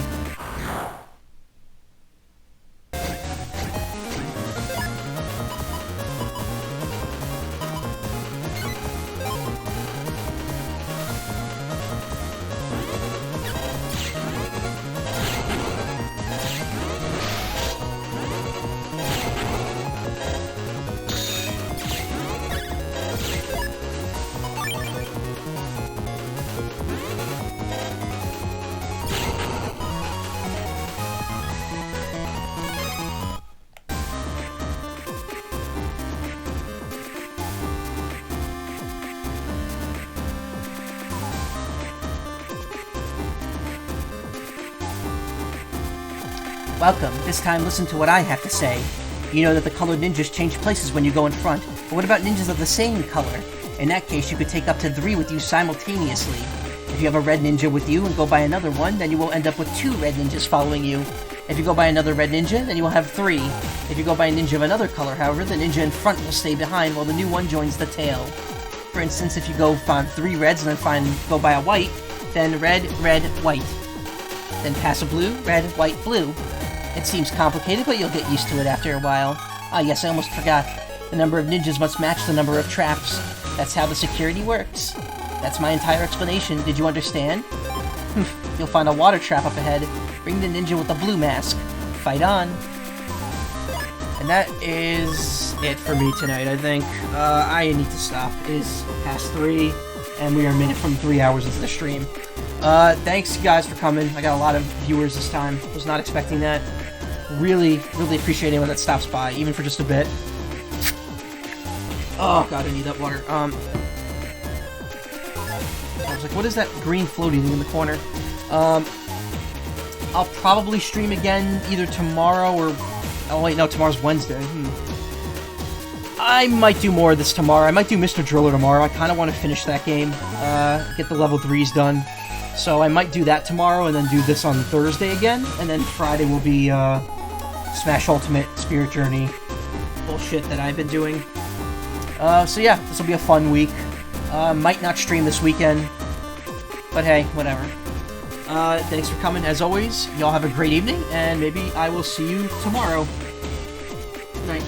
Welcome. This time, listen to what I have to say. You know that the colored ninjas change places when you go in front, but what about ninjas of the same color? In that case, you could take up to 3 with you simultaneously. If you have a red ninja with you and go by another one, then you will end up with 2 red ninjas following you. If you go by another red ninja, then you will have 3. If you go by a ninja of another color, however, the ninja in front will stay behind while the new one joins the tail. For instance, if you go find 3 reds and then go by a white, then red, red, white. Then pass a blue, red, white, blue. It seems complicated, but you'll get used to it after a while. Ah yes, I almost forgot. The number of ninjas must match the number of traps. That's how the security works. That's my entire explanation. Did you understand? You'll find a water trap up ahead. Bring the ninja with the blue mask. Fight on. And that is it for me tonight, I think. I need to stop. It is past 3, and we are a minute from 3 hours into the stream. Thanks guys for coming. I got a lot of viewers this time. Was not expecting that. Really appreciate anyone that stops by, even for just a bit. Oh god, I need that water. I was like, what is that green floating thing in the corner? I'll probably stream again either tomorrow or... Oh wait, no, tomorrow's Wednesday. I might do more of this tomorrow. I might do Mr. Driller tomorrow. I kind of want to finish that game. Get the level 3s done. So I might do that tomorrow and then do this on Thursday again. And then Friday will be Smash Ultimate Spirit Journey bullshit that I've been doing. So yeah, this will be a fun week. Might not stream this weekend. But hey, whatever. Thanks for coming. As always, y'all have a great evening. And maybe I will see you tomorrow. Good night.